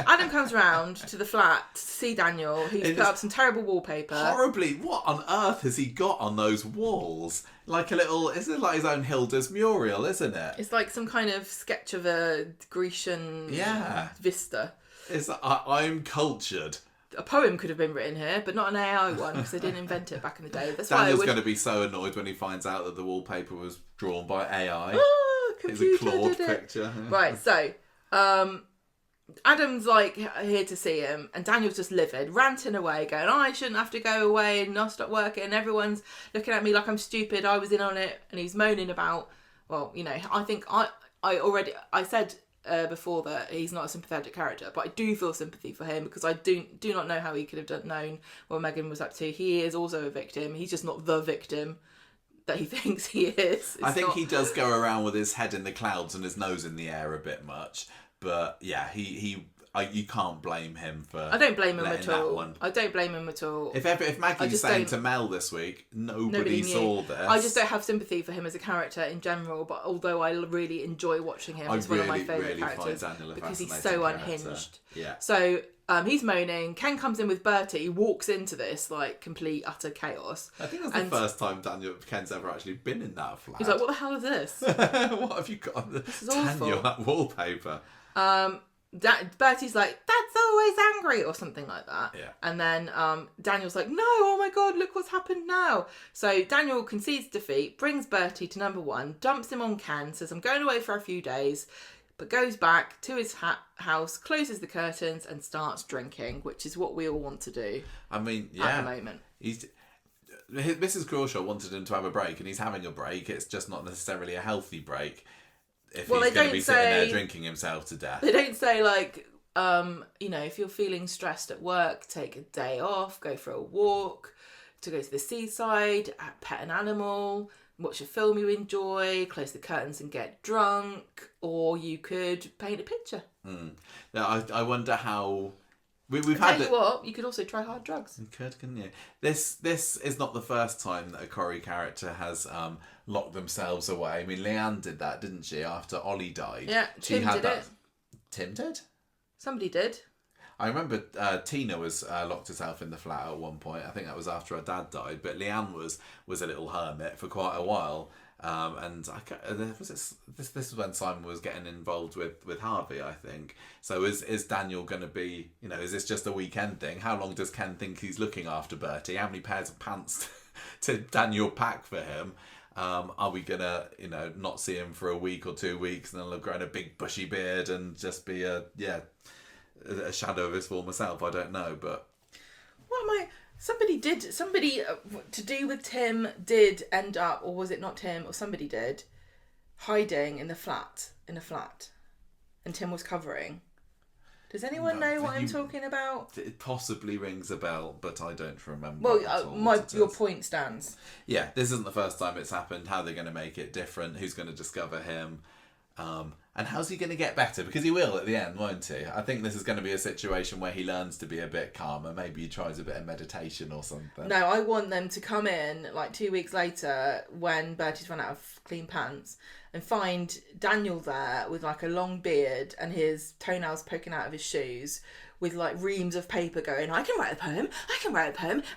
Adam comes round to the flat to see Daniel. He's put up some terrible wallpaper. Horribly. What on earth has he got on those walls? It's like his own Hilda's mural, isn't it? It's like some kind of sketch of a Grecian vista. I'm cultured. A poem could have been written here, but not an AI one because they didn't invent it back in the day. That's Daniel's going to be so annoyed when he finds out that the wallpaper was drawn by AI. computer Claude did it. picture. Right, so Adam's like here to see him, and Daniel's just livid, ranting away, going, I shouldn't have to go away and not stop working, and everyone's looking at me like I'm stupid, I was in on it. And he's moaning about, well, you know, I think I said before that he's not a sympathetic character, but I do feel sympathy for him, because I do not know how he could have known what Megan was up to. He is also a victim. He's just not the victim that he thinks he is. I think he does go around with his head in the clouds and his nose in the air a bit much. But yeah, you can't blame him for. I don't blame him at all. One. I don't blame him at all. If Maggie's saying to Mel this week, nobody saw this. I just don't have sympathy for him as a character in general. But although I really enjoy watching him, he's one of my favourite characters because he's so unhinged. Yeah. So he's moaning. Ken comes in with Bertie, walks into this like complete utter chaos. I think that's the first time Ken's ever actually been in that flat. He's like, "What the hell is this? What have you got on this is Daniel, awful. that wallpaper?" Bertie's like, Dad's always angry, or something like that. Yeah. And then Daniel's like, no, oh my God, look what's happened now. So Daniel concedes defeat, brings Bertie to number one, dumps him on Ken, says, I'm going away for a few days, but goes back to his house, closes the curtains, and starts drinking, which is what we all want to do. I mean, yeah. At the moment. Mrs. Crawshaw wanted him to have a break, and he's having a break. It's just not necessarily a healthy break. If he's going to be sitting there drinking himself to death. They don't say, like, you know, if you're feeling stressed at work, take a day off, go for a walk, to go to the seaside, pet an animal, watch a film you enjoy, close the curtains and get drunk, or you could paint a picture. Now, I wonder how... We've had tell you what, you could also try hard drugs. You could, couldn't you? This is not the first time that a Corrie character has locked themselves away. I mean, Leanne did that, didn't she? After Ollie died. Yeah, Tim did it. Tim did? Somebody did. I remember Tina was locked herself in the flat at one point. I think that was after her dad died. But Leanne was a little hermit for quite a while. And this was when Simon was getting involved with Harvey, I think. So is Daniel going to be, you know, is this just a weekend thing? How long does Ken think he's looking after Bertie? How many pairs of pants to Daniel pack for him? Are we going to, you know, not see him for a week or 2 weeks, and then he'll grow a big bushy beard and just be a shadow of his former self? I don't know, but... What am I... Somebody to do with Tim did end up, or was it not Tim, or somebody did, hiding in a flat, and Tim was covering. Does anyone know what I'm talking about? It possibly rings a bell, but I don't remember. Well, your point stands. Yeah, this isn't the first time it's happened. How they're going to make it different? Who's going to discover him? And how's he going to get better? Because he will at the end, won't he? I think this is going to be a situation where he learns to be a bit calmer. Maybe he tries a bit of meditation or something. No, I want them to come in like 2 weeks later when Bertie's run out of clean pants and find Daniel there with like a long beard and his toenails poking out of his shoes, with like reams of paper going, I can write a poem,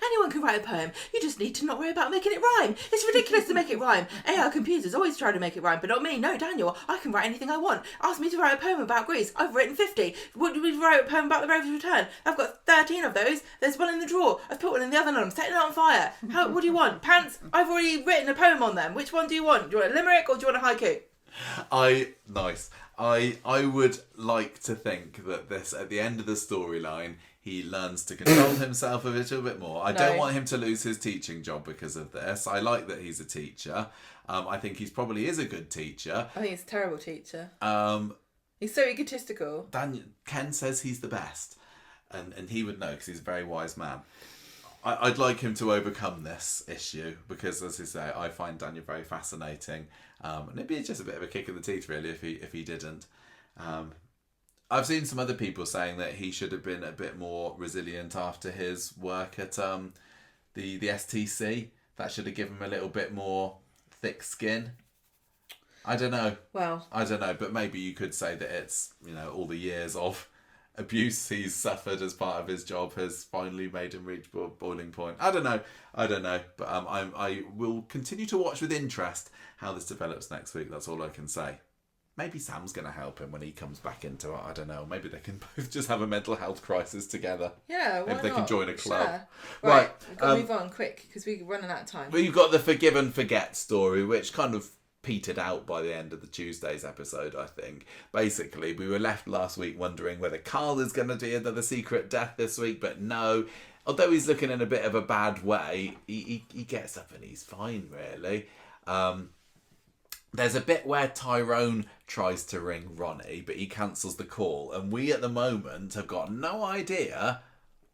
anyone can write a poem, you just need to not worry about making it rhyme. It's ridiculous to make it rhyme. AI computers always try to make it rhyme, but not me. No, Daniel, I can write anything I want. Ask me to write a poem about Greece. I've written 50. Would we write a poem about the Raven's Return? I've got 13 of those. There's one in the drawer. I've put one in the oven and I'm setting it on fire. What do you want? Pants? I've already written a poem on them. Which one do you want? Do you want a limerick or do you want a haiku? Nice. I would like to think that this, at the end of the storyline, he learns to control himself a little bit more. I don't want him to lose his teaching job because of this. I like that he's a teacher. I think he's probably is a good teacher. I think he's a terrible teacher. He's so egotistical. Ken says he's the best. And he would know because he's a very wise man. I'd like him to overcome this issue because, as I say, I find Daniel very fascinating. And it'd be just a bit of a kick in the teeth, really, if he didn't. I've seen some other people saying that he should have been a bit more resilient after his work at the STC. That should have given him a little bit more thick skin. I don't know. Well, I don't know, but maybe you could say that it's, you know, all the years of abuse he's suffered as part of his job has finally made him reach boiling point. I don't know, but I will continue to watch with interest how this develops next week. That's all I can say. Maybe Sam's going to help him when he comes back into it. I don't know. Maybe they can both just have a mental health crisis together. Yeah, why maybe they not? can join a club. Sure. Right, we've got to move on quick because we're running out of time. Well, you've got the forgive and forget story, which kind of petered out by the end of the Tuesday's episode, I think. Basically, we were left last week wondering whether Carl is going to do another secret death this week, but no. Although he's looking in a bit of a bad way, he gets up and he's fine, really. There's a bit where Tyrone tries to ring Ronnie, but he cancels the call. And we, at the moment, have got no idea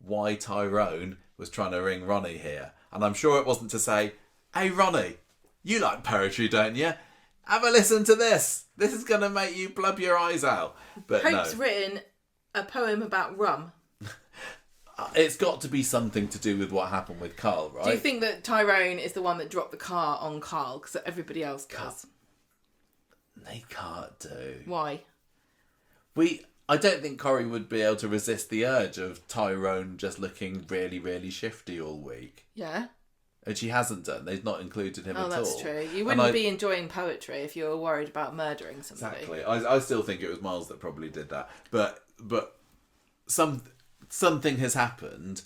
why Tyrone was trying to ring Ronnie here. And I'm sure it wasn't to say, hey, Ronnie, you like poetry, don't you? Have a listen to this. This is going to make you blub your eyes out. But Hope's written a poem about rum. It's got to be something to do with what happened with Carl, right? Do you think that Tyrone is the one that dropped the car on Carl? Because everybody else does. They can't do. Why? I don't think Corrie would be able to resist the urge of Tyrone just looking really, really shifty all week. Yeah. And she hasn't done. They've not included him at all. Oh, that's true. You wouldn't be enjoying poetry if you were worried about murdering somebody. Exactly. I still think it was Miles that probably did that. But something has happened.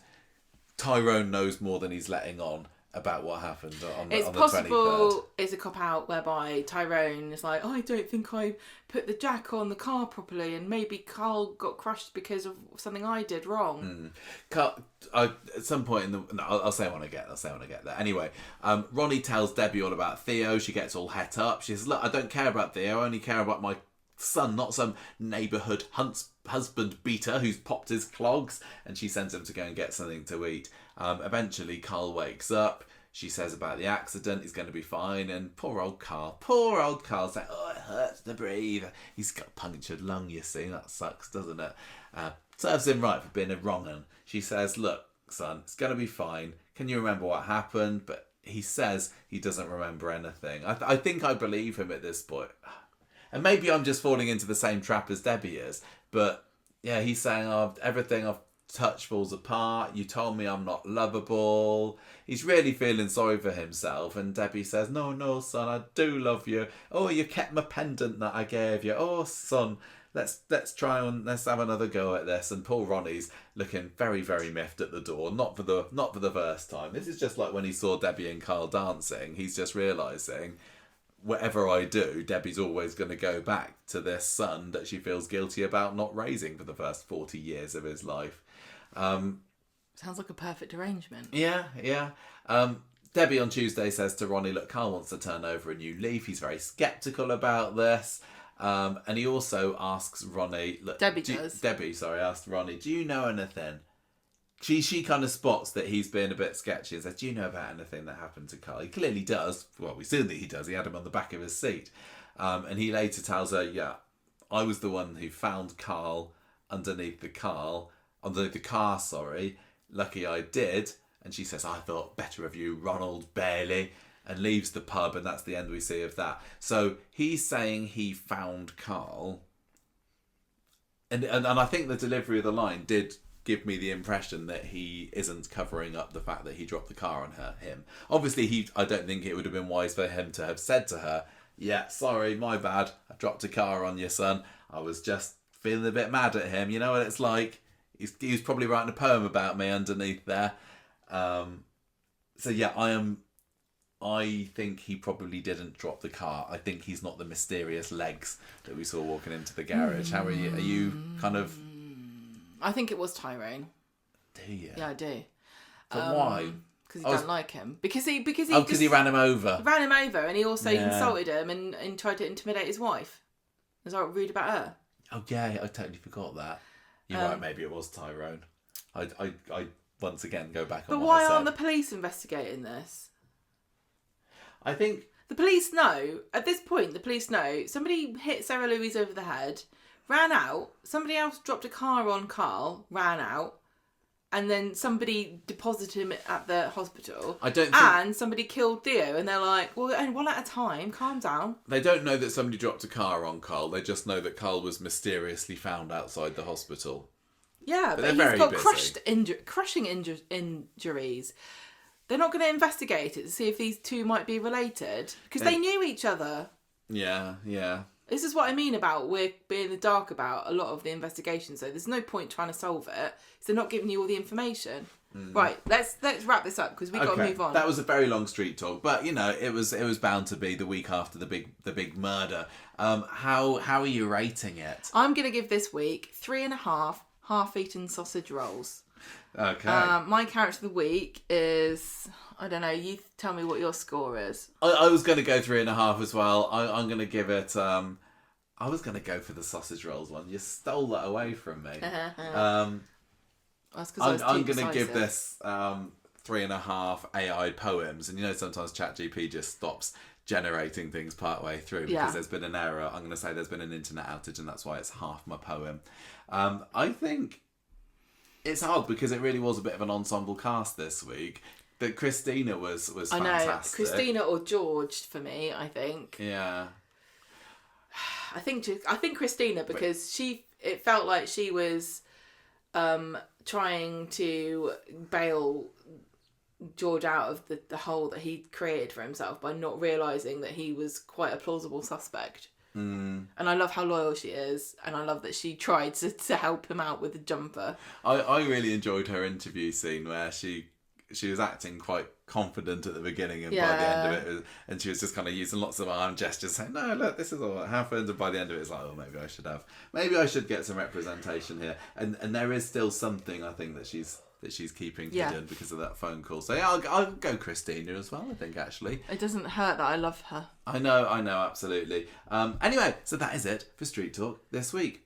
Tyrone knows more than he's letting on about what happened on the 23rd. It's possible it's a cop-out whereby Tyrone is like, I don't think I put the jack on the car properly, and maybe Carl got crushed because of something I did wrong. At some point I'll say when I get there. Anyway, Ronnie tells Debbie all about Theo. She gets all het up. She says, look, I don't care about Theo. I only care about my son, not some neighbourhood husband beater who's popped his clogs. And she sends him to go and get something to eat. Eventually Carl wakes up. She says about the accident, he's going to be fine. And poor old Carl's like, oh, it hurts to breathe. He's got a punctured lung, you see. That sucks, doesn't it? Serves him right for being a wrong un. She says, look, son, it's going to be fine. Can you remember what happened? But he says he doesn't remember anything. I think I believe him at this point. And maybe I'm just falling into the same trap as Debbie is. But yeah, he's saying, oh, everything I've touched falls apart. You told me I'm not lovable. He's really feeling sorry for himself. And Debbie says, no, son, I do love you. Oh, you kept my pendant that I gave you. Oh, son, let's have another go at this. And poor Ronnie's looking very, very miffed at the door. Not for the first time. This is just like when he saw Debbie and Carl dancing. He's just realising, whatever I do, Debbie's always going to go back to this son that she feels guilty about not raising for the first 40 years of his life. Sounds like a perfect arrangement. Yeah. Debbie on Tuesday says to Ronnie, look, Carl wants to turn over a new leaf. He's very sceptical about this. And he also asks Ronnie... Look, Debbie asked Ronnie, do you know anything? She kind of spots that he's being a bit sketchy and says, do you know about anything that happened to Carl? He clearly does. Well, we see that he does. He had him on the back of his seat. And he later tells her, yeah, I was the one who found Carl underneath the car, Lucky I did. And she says, I thought better of you, Ronald Bailey, and leaves the pub, and that's the end we see of that. So he's saying he found Carl. And I think the delivery of the line did give me the impression that he isn't covering up the fact that he dropped the car on him. Obviously, I don't think it would have been wise for him to have said to her, yeah, sorry, my bad, I dropped a car on your son. I was just feeling a bit mad at him. You know what it's like? He was probably writing a poem about me underneath there. So yeah, I think he probably didn't drop the car. I think he's not the mysterious legs that we saw walking into the garage. How are you? Are you kind of... I think it was Tyrone. Do you? Yeah, I do. But why? Because he doesn't like him. Because he ran him over. Ran him over, and he also insulted him and tried to intimidate his wife. Was that rude about her? Oh yeah, I totally forgot that. You're right. Maybe it was Tyrone. I once again go back on. But why aren't the police investigating this? I think the police know at this point. The police know somebody hit Sarah Louise over the head, ran out. Somebody else dropped a car on Carl, ran out, and then somebody deposited him at the hospital. And somebody killed Theo, and they're like, well, and one at a time. Calm down. They don't know that somebody dropped a car on Carl. They just know that Carl was mysteriously found outside the hospital. Yeah, but he's got crushing injuries. They're not going to investigate it to see if these two might be related because they knew each other. Yeah. This is what I mean about we're being in the dark about a lot of the investigations. So there's no point trying to solve it because they're not giving you all the information. Right, let's wrap this up because we got to move on. That was a very long street talk, but you know it was bound to be the week after the big murder. How are you rating it? I'm gonna give this week 3.5 half-eaten sausage rolls. Okay. My character of the week is, I don't know, you tell me what your score is. I was going to go 3.5 as well. I'm going to give it, I was going to go for the sausage rolls one. You stole that away from me. I'm going to give this 3.5 AI poems. And you know, sometimes ChatGPT just stops generating things part way through because there's been an error. I'm going to say there's been an internet outage and that's why it's half my poem. I think it's hard because it really was a bit of an ensemble cast this week. But Christina was fantastic. I know, Christina or George for me, I think. Yeah. I think Christina because it felt like she was trying to bail George out of the hole that he created for himself by not realising that he was quite a plausible suspect. And I love how loyal she is, and I love that she tried to help him out with the jumper. I really enjoyed her interview scene where she was acting quite confident at the beginning, and by the end of it, and she was just kind of using lots of arm gestures, saying, "No, look, this is all that happened." And by the end of it, it's like, "Oh, maybe I should get some representation here." And there is still something I think that she's keeping hidden because of that phone call. So yeah, I'll go Christina as well. I think actually it doesn't hurt that I love her. I know, absolutely. Anyway, so that is it for Street Talk this week.